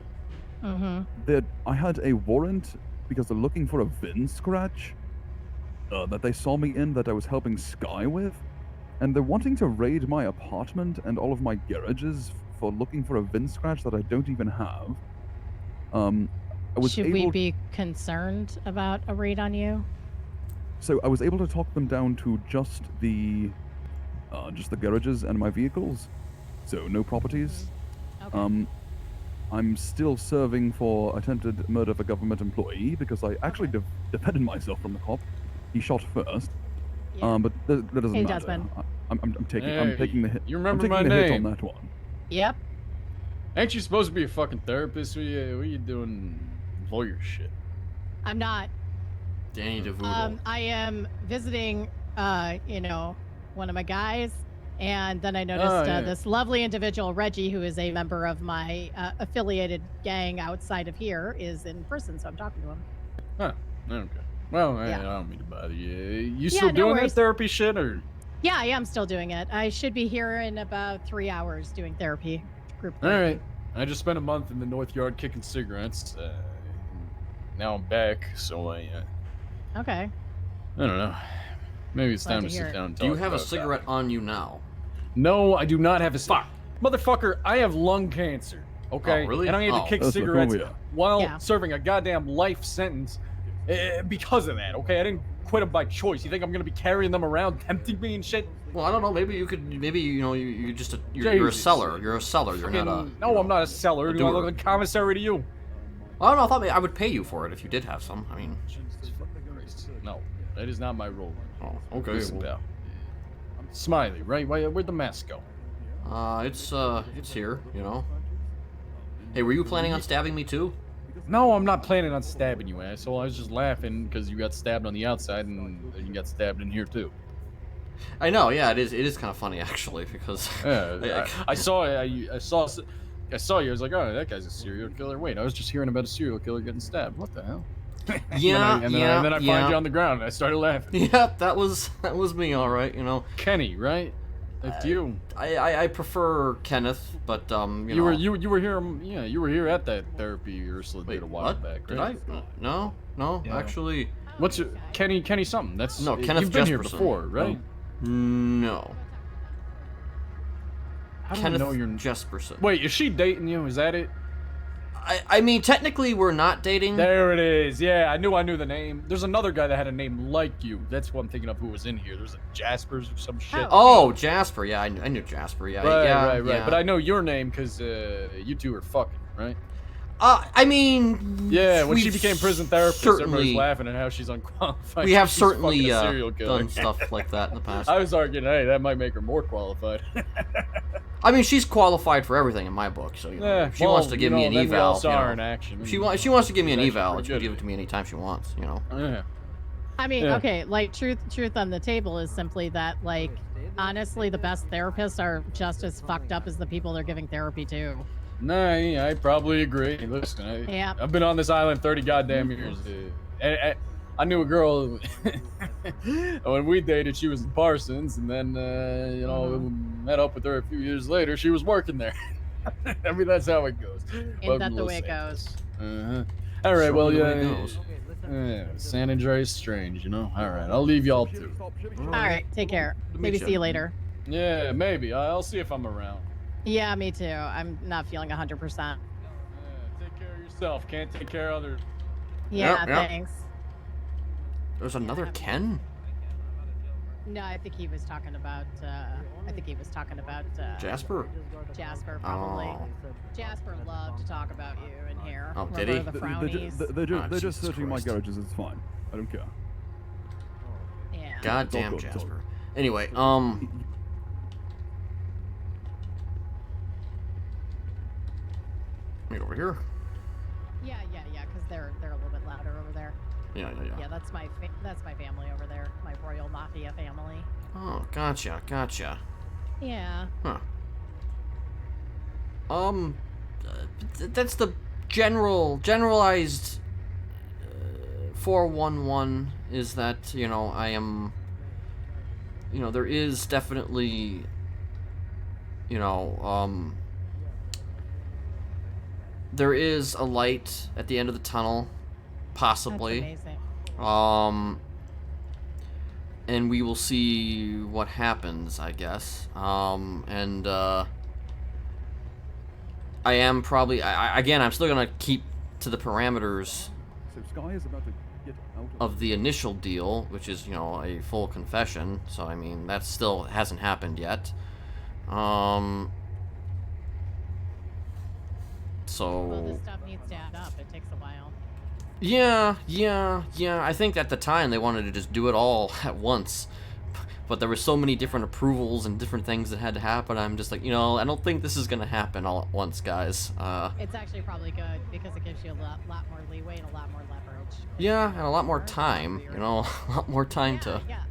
I had a warrant because they're looking for a VIN scratch that they saw me in that I was helping Sky with. And they're wanting to raid my apartment and all of my garages for looking for a VIN scratch that I don't even have. Should we be concerned about a raid on you? So I was able to talk them down to just the garages and my vehicles. So no properties. Okay. I'm still serving for attempted murder of a government employee because I actually defended myself from the cop. He shot first. Yeah. But that doesn't Hey, matter. Jesperson. I'm taking the hit. You remember I'm my taking the hit name? on that one. Yep. Ain't you supposed to be a fucking therapist? What are you doing lawyer shit? I'm not. Danny DeVoodle. I am visiting, one of my guys, and then I noticed this lovely individual, Reggie, who is a member of my affiliated gang outside of here, is in prison, so I'm talking to him. Huh. Okay. Well, I don't mean to bother you. You still no doing that worries. therapy shit, or? Yeah, I am still doing it. I should be here in about 3 hours doing therapy. Group All therapy. right. I just spent a month in the North Yard kicking cigarettes. Now I'm back, so I Okay. don't know. Maybe it's Glad time to to hear sit it. down and Do talk you have a about cigarette on you now? No, I do not have a fuck. Motherfucker, I have lung cancer. Okay? Oh, really? And I had to Oh. kick That's cigarettes leukemia. while serving a goddamn life sentence because of that, okay? I didn't quit them by choice. You think I'm gonna be carrying them around, tempting me and shit? Well, I don't know. Maybe you're just you're a seller. You're a seller. You're not a. No, I'm not a seller. Do I look like commissary to you? I don't know. I thought I would pay you for it if you did have some. I mean. No, that is not my role. Oh, okay. Listen, well. pal. Smiley, right? Where'd the mask go? It's here. You know. Hey, were you planning on stabbing me too? No, I'm not planning on stabbing you, asshole. I was just laughing because you got stabbed on the outside and you got stabbed in here too. I know. Yeah, it is kind of funny actually because. Yeah, I saw you. I saw you. I was like, oh, that guy's a serial killer. Wait, I was just hearing about a serial killer getting stabbed. What the hell? Yeah, and then I find you on the ground and I started laughing. Yeah, that was me, all right. You know. Kenny, right? That's you. I prefer Kenneth, but you were here. Yeah, you were here at that therapy Ursula did a while back, right? Did I? No, Yeah. actually. What's your Kenny something? That's no Kenneth. You've been Jesperson. here before, right? No. I don't Kenneth know your Jesperson. Wait, is she dating you? Is that it? I mean, technically, we're not dating. There it is. Yeah, I knew the name. There's another guy that had a name like you. That's what I'm thinking of. Who was in here? There's a Jaspers or some shit. Oh, Jasper. Yeah, I knew Jasper. Yeah, right. Yeah. But I know your name because you two are fucking, right? I mean. Yeah, when she became prison therapist, everybody's certainly laughing at how she's unqualified. We have She's certainly fucking a serial killer. done stuff like that in the past. I was arguing, hey, that might make her more qualified. I mean, she's qualified for everything in my book, so if she wants to give me an then we all eval, saw her in action. if she wants to give me an She's eval, actually she can give it to me anytime she wants, you know. Yeah. I mean, Yeah. okay, like truth on the table is simply that, like, honestly, the best therapists are just as fucked up as the people they're giving therapy to. Nah, yeah, I probably agree. Listen, Yeah. I've been on this island 30 goddamn years. I knew a girl when we dated. She was in Parsons, and then met up with her a few years later. She was working there. I mean, that's how it goes. Ain't that the way it goes? Uh-huh. All right, well, the way it goes. yeah. San Andreas is strange, you know. All right, I'll leave y'all too. All right, take care. Maybe see you later. Yeah, maybe. I'll see if I'm around. Yeah, me too. I'm not feeling 100%. Take care of yourself. Can't take care of others. Yeah, Yep. thanks. There's another Ken? No, I think he was talking about. Jasper? Jasper, probably. Oh. Jasper loved to talk about you in here. Oh, did he? Remember the frownies? They're just Jesus searching my Christ. garages. It's fine. I don't care. Yeah. Goddamn It's all good, it's all Jasper. Anyway, Let me go over here. Yeah, because they're a little bit louder over there. Yeah. Yeah, that's my family over there. My royal mafia family. Oh, gotcha. Yeah. Huh. That's the generalized 411 is that, you know, I am, you know, there is definitely, you know, there is a light at the end of the tunnel, possibly. That's amazing. And we will see what happens, I guess. I am probably, again, I'm still gonna keep to the parameters So Sky is about to get out of the initial deal, which is, you know, a full confession. So, I mean, that still hasn't happened yet. Well, this stuff needs to add up. It takes a while. Yeah. I think at the time they wanted to just do it all at once. But there were so many different approvals and different things that had to happen. I'm just like, you know, I don't think this is going to happen all at once, guys. It's actually probably good because it gives you a lot more leeway and a lot more leverage. Yeah, and a lot more time, you know, a lot more time to... Yeah.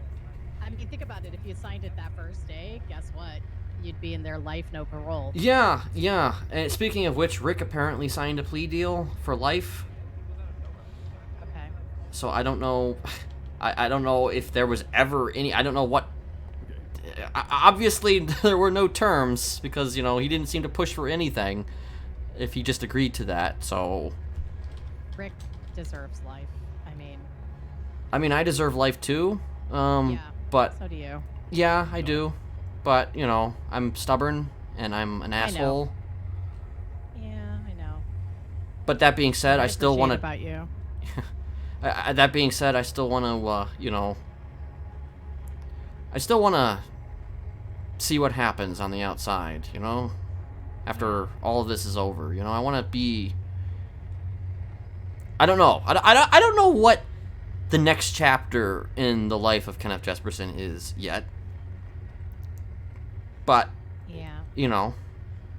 I mean, think about it. If you signed it that first day, guess what? You'd be in their life, no parole. Yeah. And speaking of which, Rick apparently signed a plea deal for life. Okay. So I don't know... I don't know if there was ever any... I don't know what... Obviously, there were no terms, because, you know, he didn't seem to push for anything if he just agreed to that, so... Rick deserves life. I mean, I deserve life, too. But... So do you. Yeah, I do. But, you know, I'm stubborn, and I'm an asshole. Yeah, I know. But that being said, I still want to... about you. That being said, I still want to, you know... I still want to see what happens on the outside, you know? After all of this is over, you know? I want to be... I don't know. I don't know what the next chapter in the life of Kenneth Jesperson is yet. But, yeah, you know,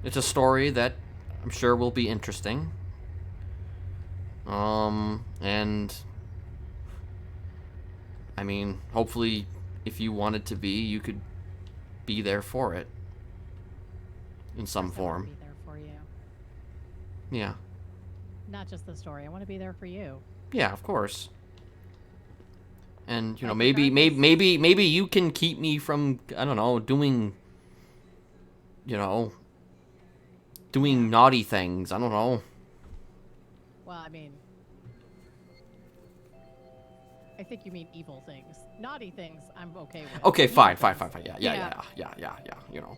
it's a story that I'm sure will be interesting. And... I mean, hopefully, if you wanted to be, you could be there for it. In some form. Be there for you. Yeah. Not just the story. I want to be there for you. Yeah, of course. And, you know, maybe you can keep me from, I don't know, doing, you know, doing naughty things. I don't know. Well, I mean... I think you mean evil things. Naughty things, I'm okay with. Okay, fine. Yeah, you know.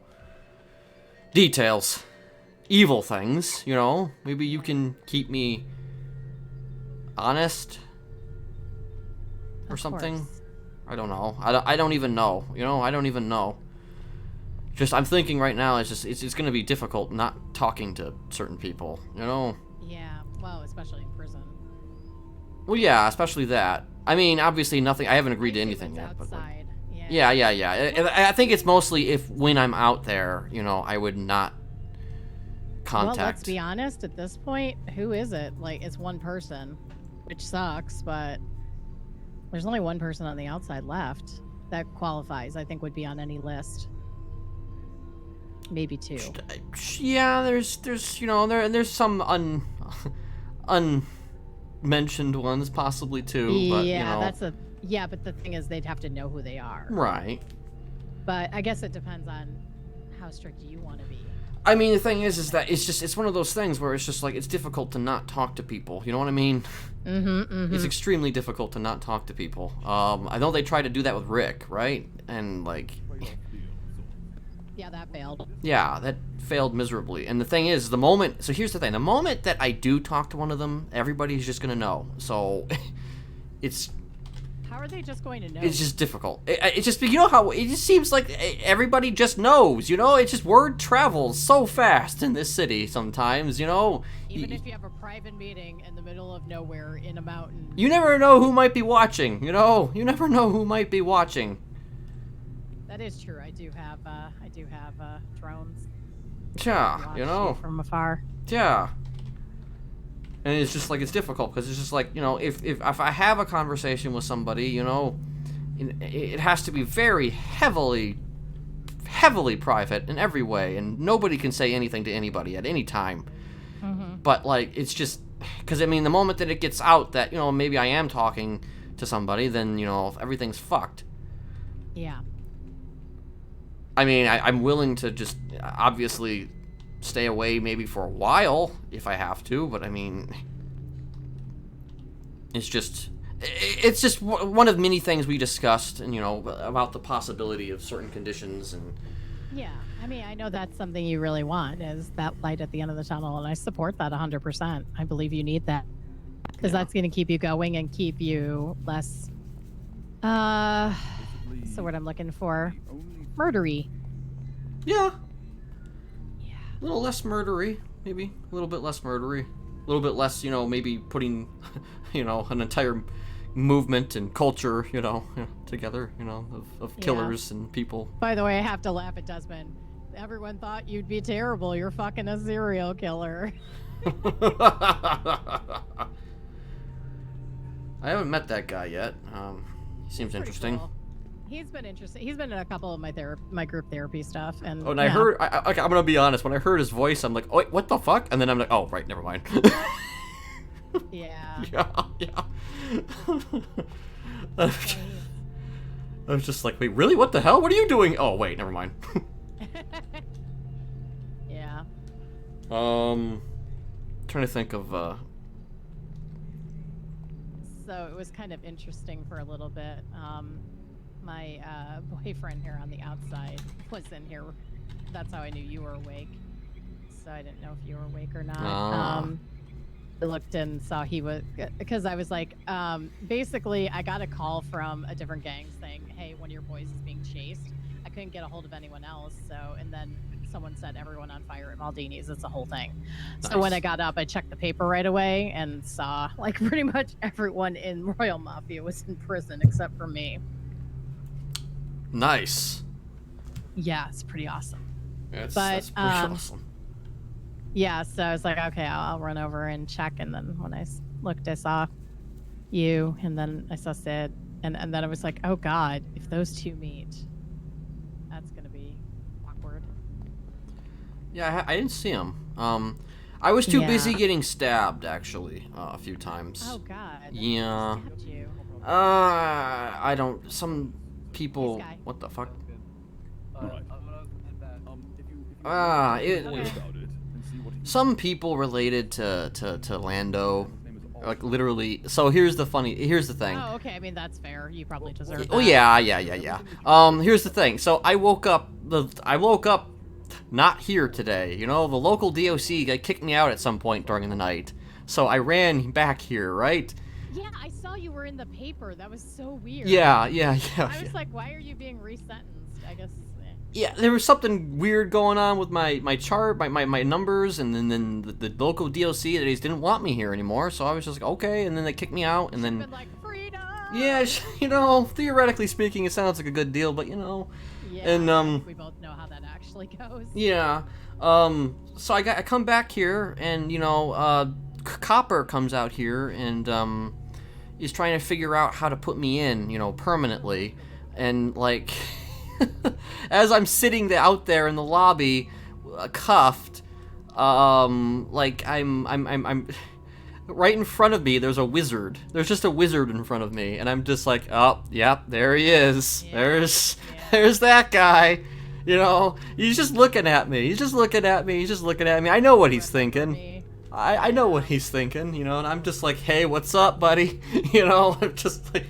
Details. Evil things, you know. Maybe you can keep me honest or something. Course. I don't know. I don't even know. You know, I don't even know. Just, I'm thinking right now, it's going to be difficult not talking to certain people, you know? Yeah, well, especially in prison. Well, yeah, especially that. I mean, obviously nothing, I haven't agreed to anything yet. But like, yeah. I think it's mostly when I'm out there, you know, I would not contact. Well, let's be honest, at this point, who is it? Like, it's one person, which sucks, but there's only one person on the outside left that qualifies, I think would be on any list. Maybe two. Yeah, there's you know, there's some unmentioned ones possibly too, but yeah, you know. but the thing is they'd have to know who they are. Right. But I guess it depends on how strict you want to be. I mean, the thing is that it's one of those things where it's just like it's difficult to not talk to people. You know what I mean? It's extremely difficult to not talk to people. I know they tried to do that with Rick, right? And like, yeah, that failed. Yeah, that failed miserably. And the thing is, so here's the thing: the moment that I do talk to one of them, everybody's just gonna know. So it's. How are they just going to know? It's just difficult. It's just, you know how it just seems like everybody just knows, you know? It's just word travels so fast in this city sometimes, you know? Even if you have a private meeting in the middle of nowhere in a mountain. You never know who might be watching, you know? You never know who might be watching. That is true. I do have drones. Yeah, you know? From afar. Yeah. And it's just like, it's difficult because it's just like, you know, if I have a conversation with somebody, you know, it has to be very heavily private in every way, and nobody can say anything to anybody at any time. But like, it's just because, I mean, the moment that it gets out that, you know, maybe I am talking to somebody, then, you know, everything's fucked. Yeah. I mean, I'm willing to just obviously stay away maybe for a while if I have to, but I mean, it's just one of many things we discussed, and, you know, about the possibility of certain conditions. And yeah, I mean, I know that's something you really want, is that light at the end of the tunnel, and I support that 100%. I believe you need that, because that's going to keep you going and keep you less, what's the word I'm looking for? Murdery. Yeah. A little less murdery, maybe. A little bit less murdery. A little bit less, you know, maybe putting, you know, an entire movement and culture, you know, together, you know, of killers and people. By the way, I have to laugh at Desmond. Everyone thought you'd be terrible. You're fucking a serial killer. I haven't met that guy yet. He seems interesting. Cool. He's been interesting. He's been in a couple of my group therapy stuff, and oh, and I heard. I'm gonna be honest. When I heard his voice, I'm like, "Oh, wait, what the fuck?" And then I'm like, "Oh, right, never mind." Yeah. Yeah. I was just like, "Wait, really? What the hell? What are you doing?" Oh, wait, never mind. Yeah. Trying to think of. So it was kind of interesting for a little bit. My boyfriend here on the outside was in here. That's how I knew you were awake. So I didn't know if you were awake or not. I looked and saw he was, because I was like, basically I got a call from a different gang saying, hey, one of your boys is being chased. I couldn't get a hold of anyone else. So, and then someone set everyone on fire at Maldini's. It's a whole thing. Nice. So when I got up, I checked the paper right away and saw like pretty much everyone in Royal Mafia was in prison except for me. Nice. Yeah, it's pretty awesome. Yeah, that's pretty awesome. Yeah, so I was like, okay, I'll run over and check. And then when I looked, I saw you, and then I saw Sid, and then I was like, oh God, if those two meet, that's gonna be awkward. Yeah, I didn't see him. I was too busy getting stabbed, actually, a few times. Oh God. Yeah. Who stabbed you? I don't. Some people. What the fuck? Some people related to Lando, like literally. So here's the thing. Oh, okay. I mean, that's fair. You probably deserve that. Oh yeah. Here's the thing. So I woke up not here today. You know, the local DOC kicked me out at some point during the night. So I ran back here, right? Yeah, I saw you were in the paper. That was so weird. Yeah. I was like, why are you being resentenced? I guess. Yeah, there was something weird going on with my chart, my numbers, and then the local DOC that they didn't want me here anymore. So I was just like, okay, and then they kicked me out, and then. Been like, freedom! Yeah, you know, theoretically speaking, it sounds like a good deal, but you know. Yeah. And we both know how that actually goes. Yeah. So I come back here, and you know, Copper comes out here, and is trying to figure out how to put me in, you know, permanently, and like. As I'm sitting out there in the lobby, cuffed, like I'm right in front of me. There's a wizard. There's just a wizard in front of me, and I'm just like, oh, yep, there he is. Yeah. There's that guy. You know, he's just looking at me. He's just looking at me. I know what he's thinking. I know what he's thinking. You know, and I'm just like, hey, what's up, buddy? You know, I'm just like.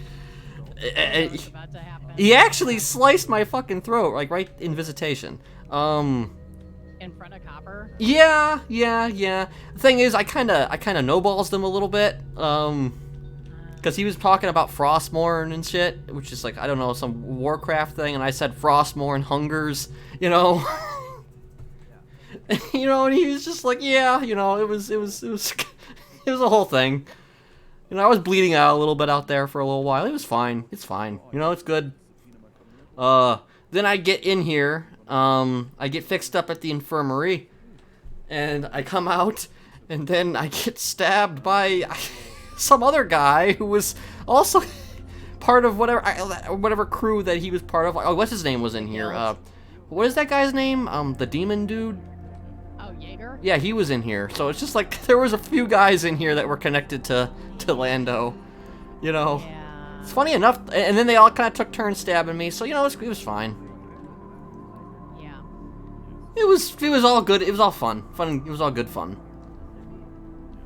He actually sliced my fucking throat, like right in visitation. In front of Copper? Yeah. The thing is, I kinda no-balls them a little bit. Because he was talking about Frostmourne and shit, which is like, I don't know, some Warcraft thing, and I said Frostmourne hungers, you know. You know, and he was just like, yeah, you know, it was a whole thing. You know, I was bleeding out a little bit out there for a little while. It was fine. It's fine. You know, it's good. Then I get in here. I get fixed up at the infirmary. And I come out. And then I get stabbed by some other guy who was also part of whatever crew that he was part of. Oh, what's his name was in here? What is that guy's name? The demon dude? Oh, Jaeger? Yeah, he was in here. So it's just like there was a few guys in here that were connected to Lando. You know, it's funny enough. And then they all kind of took turns stabbing me. So you know, it was fine. Yeah. It was all good. It was all fun. It was all good fun.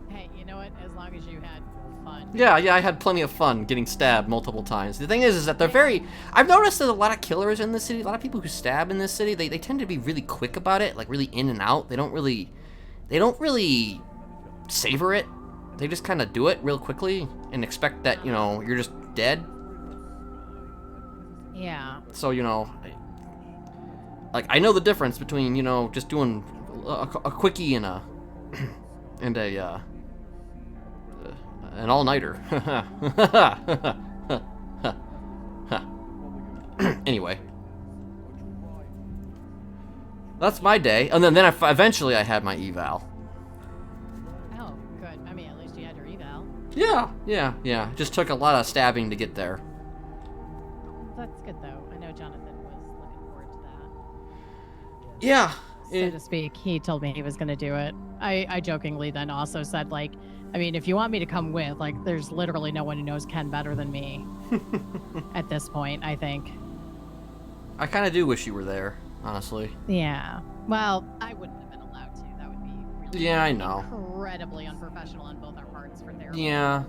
Hey, you know what? As long as you had fun. Yeah, I had plenty of fun getting stabbed multiple times. The thing is that they're very... I've noticed there's a lot of killers in this city. A lot of people who stab in this city, they tend to be really quick about it, like really in and out. They don't really savor it. They just kind of do it real quickly and expect that, you know, you're just dead. Yeah. So, you know, like, I know the difference between, you know, just doing a quickie and an all-nighter. Anyway. That's my day. And then eventually I had my eval. Oh, good. I mean, at least you had your eval. Yeah. Just took a lot of stabbing to get there. That's good, though. I know Jonathan was looking forward to that. Yeah. So to speak, he told me he was going to do it. I jokingly then also said, like, I mean, if you want me to come with, like, there's literally no one who knows Ken better than me at this point, I think. I kind of do wish you were there, honestly. Yeah. Well, I wouldn't have been allowed to. That would be really Yeah, I know. Incredibly unprofessional on both our parts for therapy. Yeah.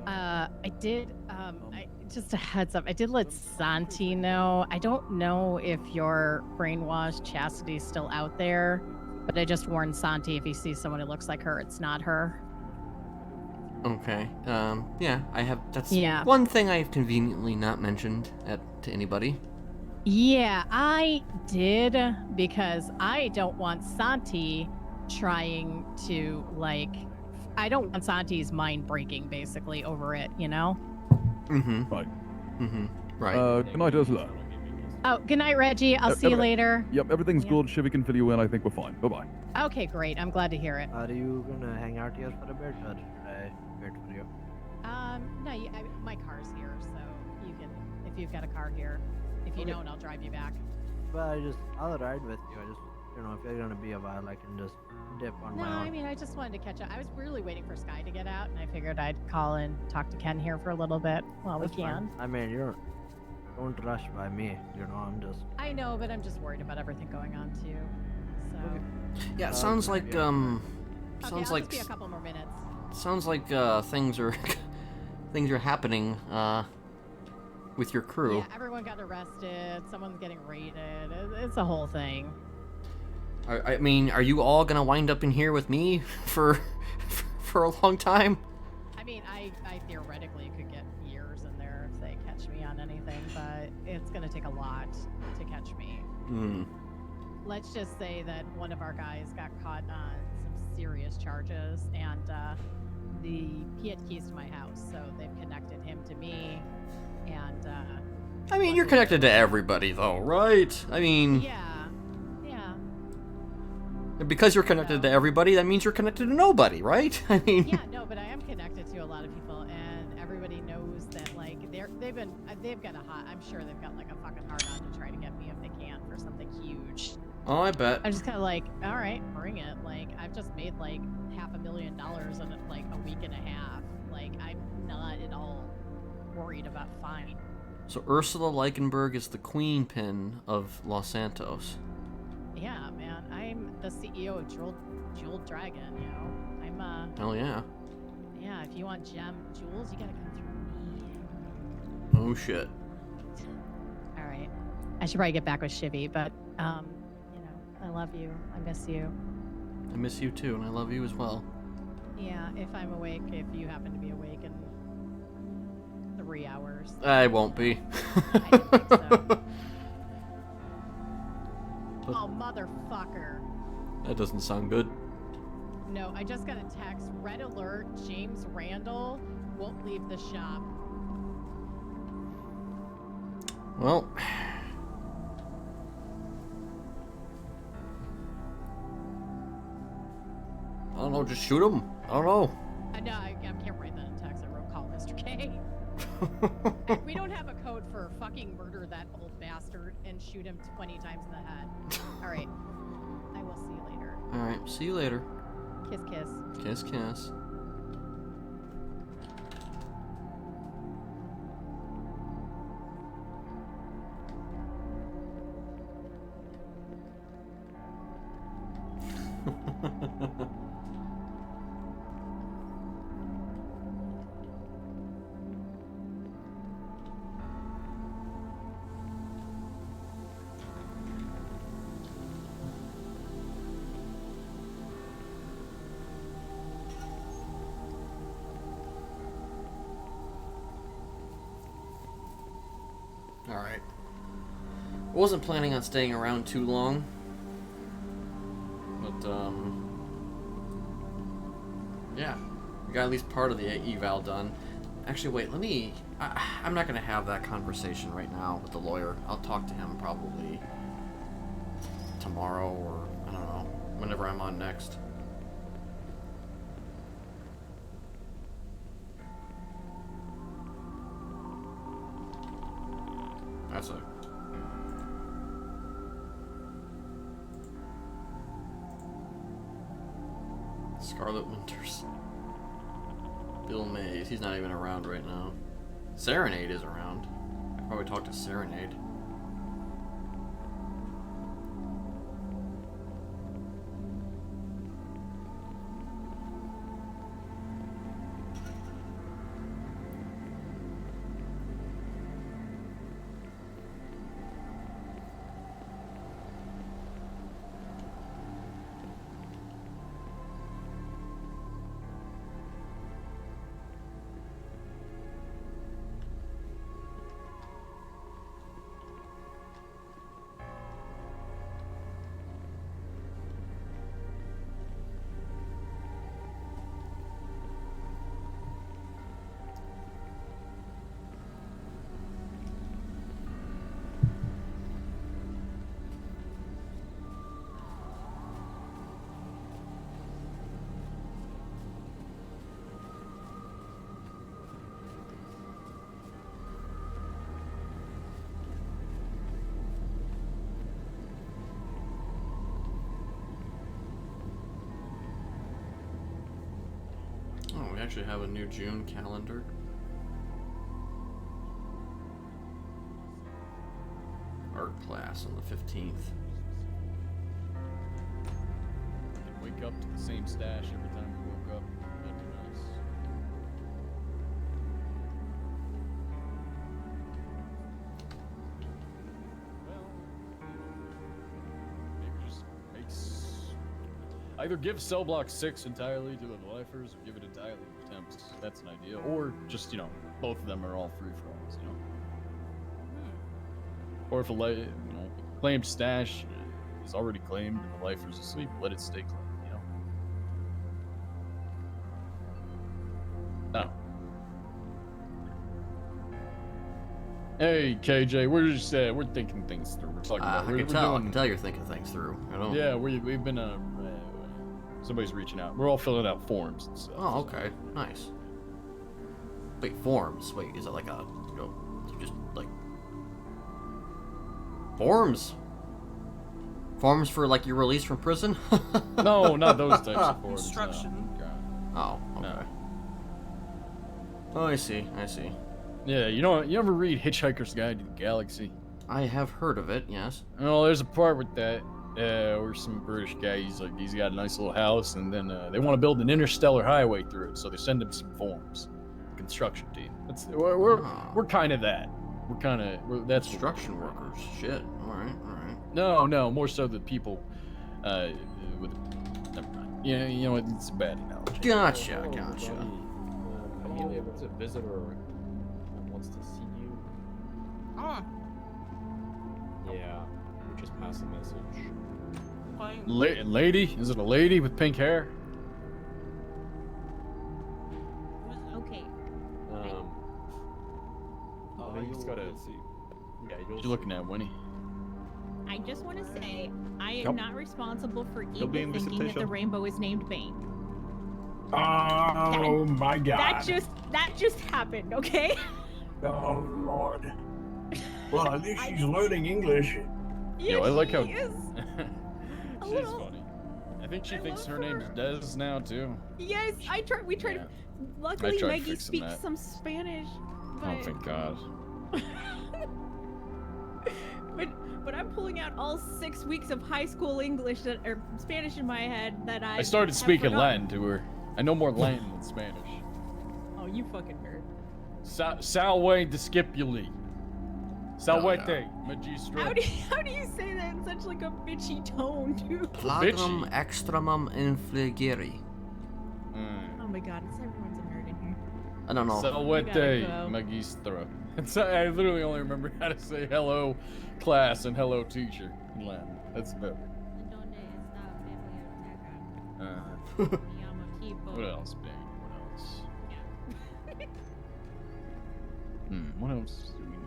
I did, just a heads up, I did let Santi know. I don't know if your brainwashed Chastity's still out there, but I just warned Santi if he sees someone who looks like her, it's not her. Okay. Yeah, I have. That's Yeah. one thing I've conveniently not mentioned to anybody. Yeah, I did, because I don't want Santi trying to, like, I don't want Santi's mind breaking, basically, over it, you know? Right. Right. Good night, Ursula. Oh, good night, Reggie. I'll see you later. Yep, everything's good. Chivy can fill you in. I think we're fine. Bye-bye. Okay, great. I'm glad to hear it. Are you gonna hang out here for a bit, or should I wait for you? No, my car's here, so you can, if you've got a car here. If you don't, I'll drive you back. Well, I'll ride with you. You know, if you're gonna be a while, I can just dip on No, my own. I mean, I just wanted to catch up. I was really waiting for Sky to get out, and I figured I'd call and talk to Ken here for a little bit while we That's fine. can. I mean, don't rush by me. You know, I'm just. I know, but I'm just worried about everything going on too. So. Yeah, it sounds like sounds I'll like just be a couple more minutes. sounds like things are things are happening with your crew. Yeah, everyone got arrested. Someone's getting raided. It's a whole thing. I mean, are you all gonna wind up in here with me for a long time? I mean, I theoretically could get years in there if they catch me on anything, but it's gonna take a lot to catch me. Let's just say that one of our guys got caught on some serious charges, and he had keys to my house, so they've connected him to me, and I mean, you're connected to everybody, though, right? I mean, yeah. Because you're connected to everybody, that means you're connected to nobody, right? I mean. Yeah, no, but I am connected to a lot of people, and everybody knows that, like, they've got I'm sure they've got like a fucking hard on to try to get me if they can for something huge. Oh, I bet. I'm just kind of like, all right, bring it. Like, I've just made like $500,000 in like a week and a half. Like, I'm not at all worried about fine. So Ursula Leichenberg is the queen pin of Los Santos. Yeah, man, I'm the CEO of Jeweled Dragon, you know. I'm Hell yeah. Yeah, if you want jewels, you gotta come through me. Oh shit. All right. I should probably get back with Shivy, but you know, I love you. I miss you. I miss you too, and I love you as well. Yeah, if I'm awake, if you happen to be awake in 3 hours. I won't be. I don't think so. Oh, motherfucker. That doesn't sound good. No, I just got a text. Red alert, James Randall won't leave the shop. Well. I don't know, just shoot him. I don't know. No, I can't write that in text. I wrote call Mr. K. We don't have a code for fucking murder that old bastard and shoot him 20 times in the head. All right. I will see you later. All right, see you later. Kiss, kiss. Kiss, kiss. Alright. I wasn't planning on staying around too long. But, yeah. We got at least part of the eval done. Actually, wait, let me... I'm not going to have that conversation right now with the lawyer. I'll talk to him probably tomorrow or, I don't know, whenever I'm on next. That's it. Scarlet Winters. Bill Mays. He's not even around right now. Serenade is around. I could probably talk to Serenade. Oh, we actually have a new June calendar. Art class on the 15th. Wake up to the same stash every time we woke up. That'd be nice. Maybe just makes... Either give cell block 6 entirely to the lifers, or give it entirely to temps. That's an idea. Or just, you know, both of them are all free-for-alls, you know. Or if a claimed stash is already claimed and the lifer's asleep, let it stay claimed, you know. No. Hey, KJ, we're thinking things through. We're talking about. I can tell you're thinking things through. I don't. Yeah, we've been somebody's reaching out. We're all filling out forms and stuff. Oh, okay, nice. Wait, forms. Wait, is it like a just like forms? Forms for like your release from prison? No, not those types of forms. Instruction. No. Oh, okay. No. Oh, I see. Yeah, you ever read Hitchhiker's Guide to the Galaxy? I have heard of it, yes. Well, there's a part with that where some British guy, he's got a nice little house, and then they want to build an interstellar highway through it, so they send him some forms. Construction team. We're kind of that. That's construction workers. Shit. All right. No, more so the people. With never mind. Yeah, you know it's a bad analogy. Gotcha. Amelia, what's a visitor wants to see you? Oh. Yeah, we just passed a message. Lady? Is it a lady with pink hair? Okay. You just gotta see. Yeah, you're looking at Winnie. I just want to say I am not responsible for evil thinking that the rainbow is named Bane. Oh my god. That just happened, okay? Oh lord. Well, at least she's learning English. Yo, I like how She is. she's funny. I think she thinks her name's Des now too. Yes, we tried. Yeah. Luckily, tried Maggie fixing speaks that. some Spanish. But, Oh, thank God. but I'm pulling out all 6 weeks of high school English or Spanish in my head that I. I started have speaking forgotten. Latin to her. I know more Latin than Spanish. Oh, you fucking nerd. Salve discipuli. Salvete, magistra. How do you say that in such like a bitchy tone, dude? Flagram extremum infligere. Oh my god, it's everyone's a nerd in here. I don't know. Salvete, magistra. I literally only remember how to say hello, class, and hello, teacher in Latin. That's about it. What else, babe? What else? What else do we need?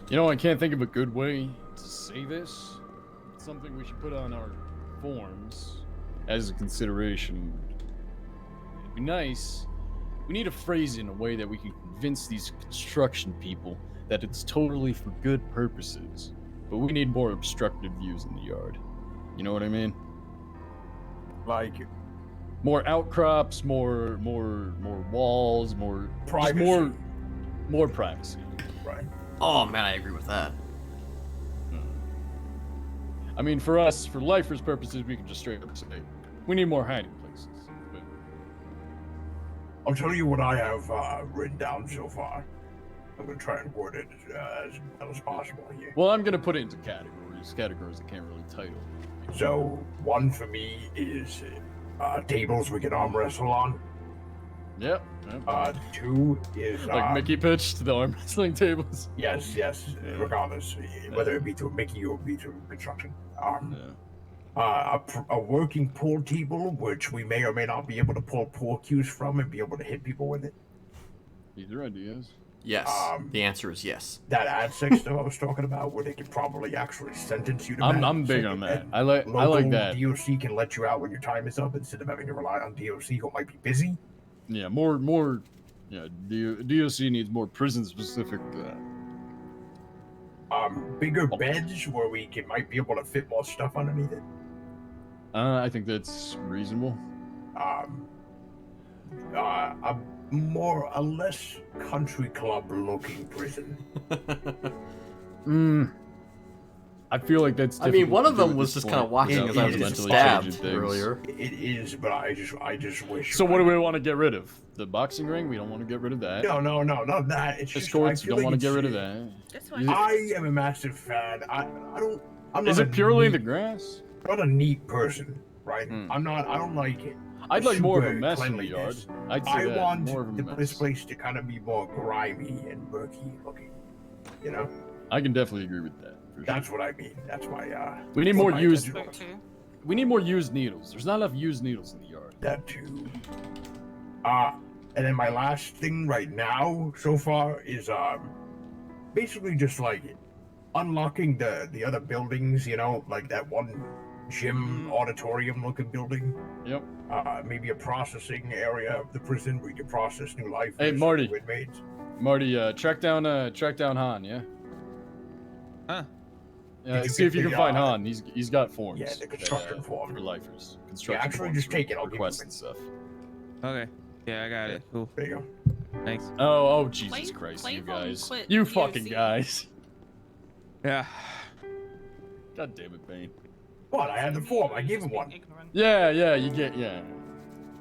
You know, I can't think of a good way to say this. It's something we should put on our forms as a consideration. It'd be nice. We need to phrase it in a way that we can convince these construction people that it's totally for good purposes. But we need more obstructive views in the yard. You know what I mean? Like more outcrops, more walls, more privacy. just more privacy. Right. Oh man, I agree with that. I mean, for us, for lifers' purposes, we can just straight up say we need more hiding places. But I'll tell you what I have written down so far. I'm gonna try and word it as well as possible here. well, I'm gonna put it into categories I can't really title. So one for me is tables we can arm wrestle on. Yep. 2 is Like Mickey pitched the arm wrestling tables. Yes, regardless, whether it be to a Mickey or be to construction. A working pool table, which we may or may not be able to pull pool cues from and be able to hit people with it. Either ideas. Yes. The answer is yes. That ad system I was talking about, where they could probably actually sentence you to I'm big on that. I like that. DOC can let you out when your time is up instead of having to rely on DOC who might be busy. Yeah, more. Yeah, DOC needs more prison-specific. Bigger beds where might be able to fit more stuff underneath it. I think that's reasonable. A less country club looking prison. I feel like that's. I mean, one of them was just kind of watching as I was getting stabbed earlier. It is, but I just wish. So what do we want to get rid of? The boxing ring? We don't want to get rid of that. No, not that. It's just escorts. We don't want to get rid of that. I am a massive fan. I'm Is not it purely the grass? I'm not a neat person, right? I don't like it. I'd like more of a super mess in the yard. cleanliness. I'd say I that, want more of a this mess. place to kind of be more grimy and murky looking. You know? I can definitely agree with that. That's what I mean. That's my We need more my used. intention. We need more used needles. There's not enough used needles in the yard. That too. And then my last thing right now so far is basically just like unlocking the other buildings, you know, like that one gym auditorium looking building. Yep. Maybe a processing area of the prison where you can process new life. Hey, Marty. Inmates. Marty, track down Han, yeah? Huh? Yeah, see if you can find Han. He's got forms. Yeah, the construction form. For lifers. Construction actually, forms just for take it. I'll give you requests it. and stuff. Okay. Yeah, I got it. Cool. There you go. Thanks. Oh, Jesus Christ, you guys. You fucking guys. Yeah. God damn it, Bane. What? I had the form. I gave him one. Yeah, you get, yeah.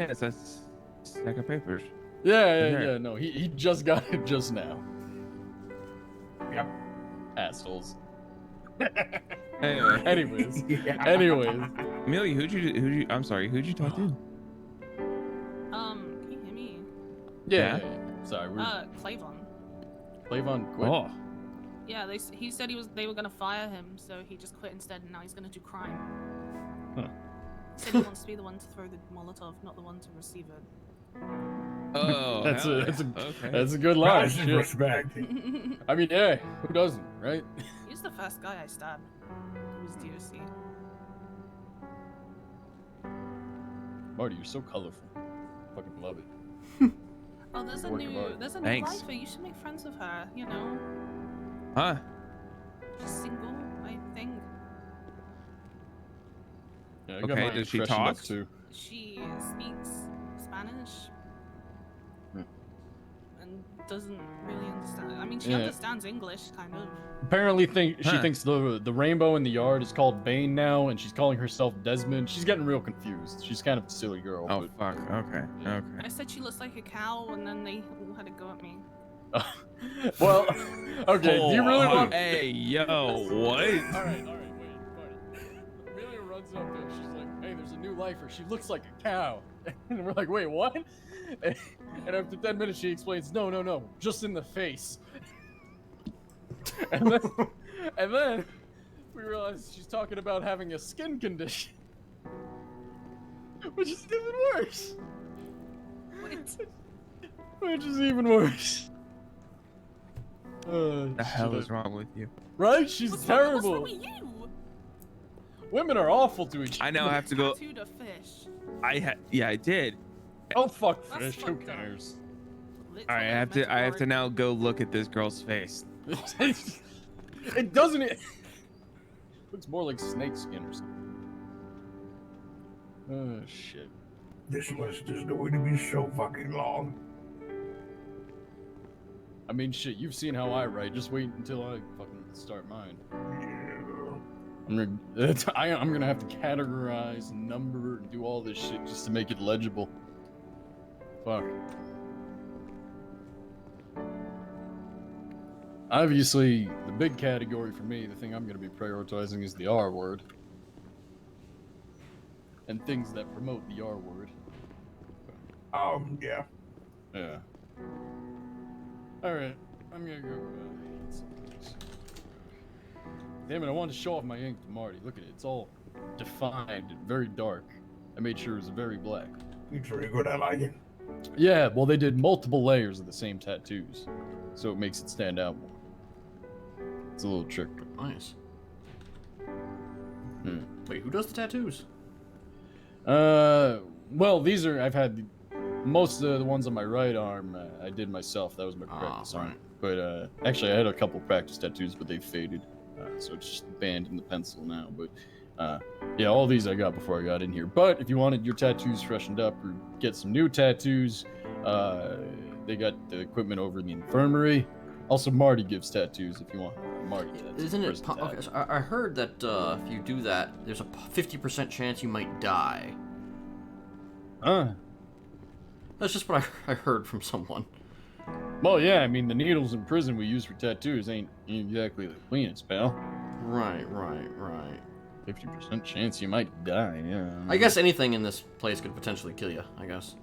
Yeah, it's a stack of papers. Yeah, no, he just got it just now. Yep. Assholes. Anyway. Anyways. Amelia, who'd you I'm sorry, who'd you talk to? Can you hear me? Yeah. Sorry, Clavon. Clavon quit. Oh. Yeah, he said they were gonna fire him, so he just quit instead, and now he's gonna do crime. Huh. He said he wants to be the one to throw the Molotov, not the one to receive it. Oh, that's hell a yeah. that's a Okay. that's a good line. Massive Shit. respect. I mean, yeah, who doesn't, right? He's the first guy I stabbed. Who was DOC. Marty, you're so colorful. Fucking love it. Oh, there's a Work of new art. Thanks. lifer. You should make friends with her. You know, Huh? she's single, I think. Yeah, I got Okay, mine does she freshened up, talk? too. She speaks Spanish. Hmm. And doesn't really understand. I mean, she Yeah. understands English, kind of. Apparently, she Huh. thinks the rainbow in the yard is called Bane now, and she's calling herself Desmond. She's getting real confused. She's kind of a silly girl. Oh, but... fuck. Okay. Okay. I said she looks like a cow, and then they all had to go at me. Well, okay. Do you really want? Hey, yo, what? All right, wait. Amelia runs up there. She's like, "Hey, there's a new lifer. She looks like a cow." And we're like, "Wait, what?" And after 10 minutes, she explains, "No, just in the face." And then we realize she's talking about having a skin condition, which is even worse. Which is even worse. The hell is wrong with you? Right? She's terrible. What's wrong with you? Women are awful to each other. I now have to go. Tattooed a fish. Yeah, I did. Oh fuck That's fish. Who fucked up. cares? All right, I have to now go look at this girl's face. It doesn't. It looks more like snake skin or something. Oh shit. This list is going to be so fucking long. I mean, shit. You've seen how I write. Just wait until I fucking start mine. I'm gonna have to categorize, number, and do all this shit just to make it legible. Fuck. Obviously, the big category for me, the thing I'm going to be prioritizing is the R word. And things that promote the R word. Yeah. Yeah. Alright, I'm going to go eat some. Damn it, I wanted to show off my ink to Marty. Look at it, it's all defined and very dark. I made sure it was very black. It's very good, I like it. Yeah, well, they did multiple layers of the same tattoos, so it makes it stand out more. It's a little trick. Nice. Wait, who does the tattoos? Well, these are, I've had, most of the ones on my right arm, I did myself. That was my practice arm. But, actually, I had a couple practice tattoos, but they faded. So it's just banned in the pencil now. But, yeah, all these I got before I got in here. But if you wanted your tattoos freshened up or get some new tattoos, they got the equipment over in the infirmary. Also, Marty gives tattoos if you want Marty tattoos. Isn't it? Okay, so I heard that if you do that, there's a 50% chance you might die. That's just what I heard from someone. Well, yeah, I mean, the needles in prison we use for tattoos ain't exactly the cleanest, pal. Right. 50% chance you might die, yeah. I guess anything in this place could potentially kill you, I guess.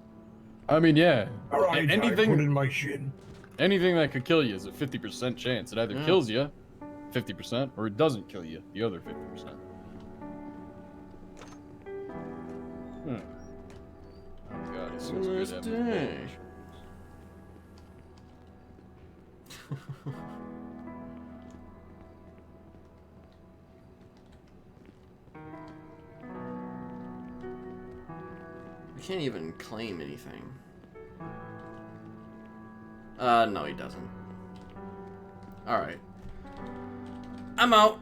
I mean, yeah. Alright, I put in my shin. Anything that could kill you is a 50% chance. It either kills you, 50%, or it doesn't kill you, the other 50%. Oh god, it's such good evidence. We can't even claim anything. No, he doesn't. Alright. I'm out.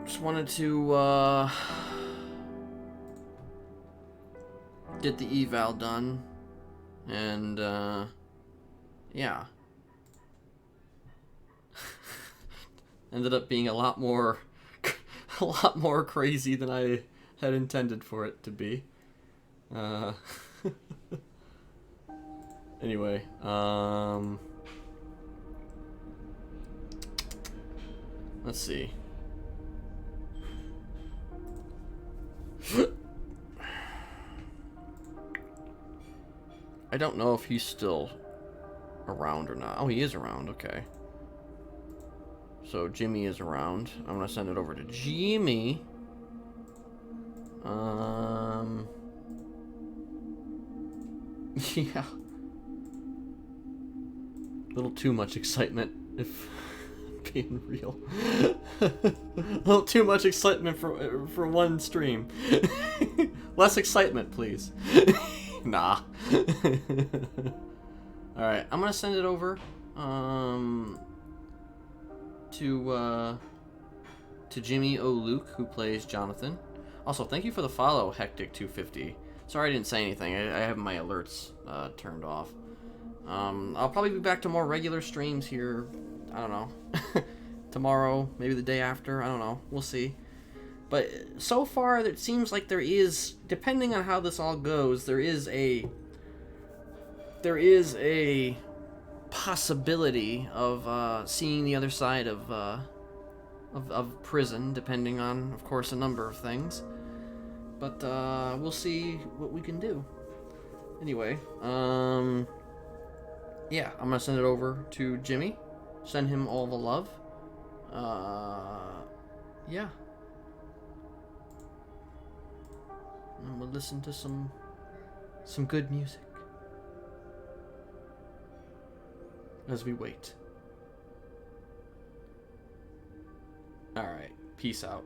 Just wanted to, get the eval done. And, yeah. Ended up being a lot more crazy than I had intended for it to be. Anyway, let's see. I don't know if he's still around or not. Oh, he is around. Okay. So Jimmy is around. I'm gonna send it over to Jimmy. Yeah. A little too much excitement, if being real. A little too much excitement for one stream. Less excitement, please. Nah. Alright, I'm gonna send it over to Jimmy O. Luke, who plays Jonathan. Also, thank you for the follow, Hectic250. Sorry I didn't say anything. I have my alerts turned off. I'll probably be back to more regular streams here. I don't know. Tomorrow, maybe the day after. I don't know. We'll see. But so far, it seems like there is, depending on how this all goes, there is a possibility of seeing the other side of prison, depending on, of course, a number of things. But we'll see what we can do. Anyway, yeah, I'm gonna send it over to Jimmy. Send him all the love. Yeah. And we'll listen to some good music as we wait. All right, peace out.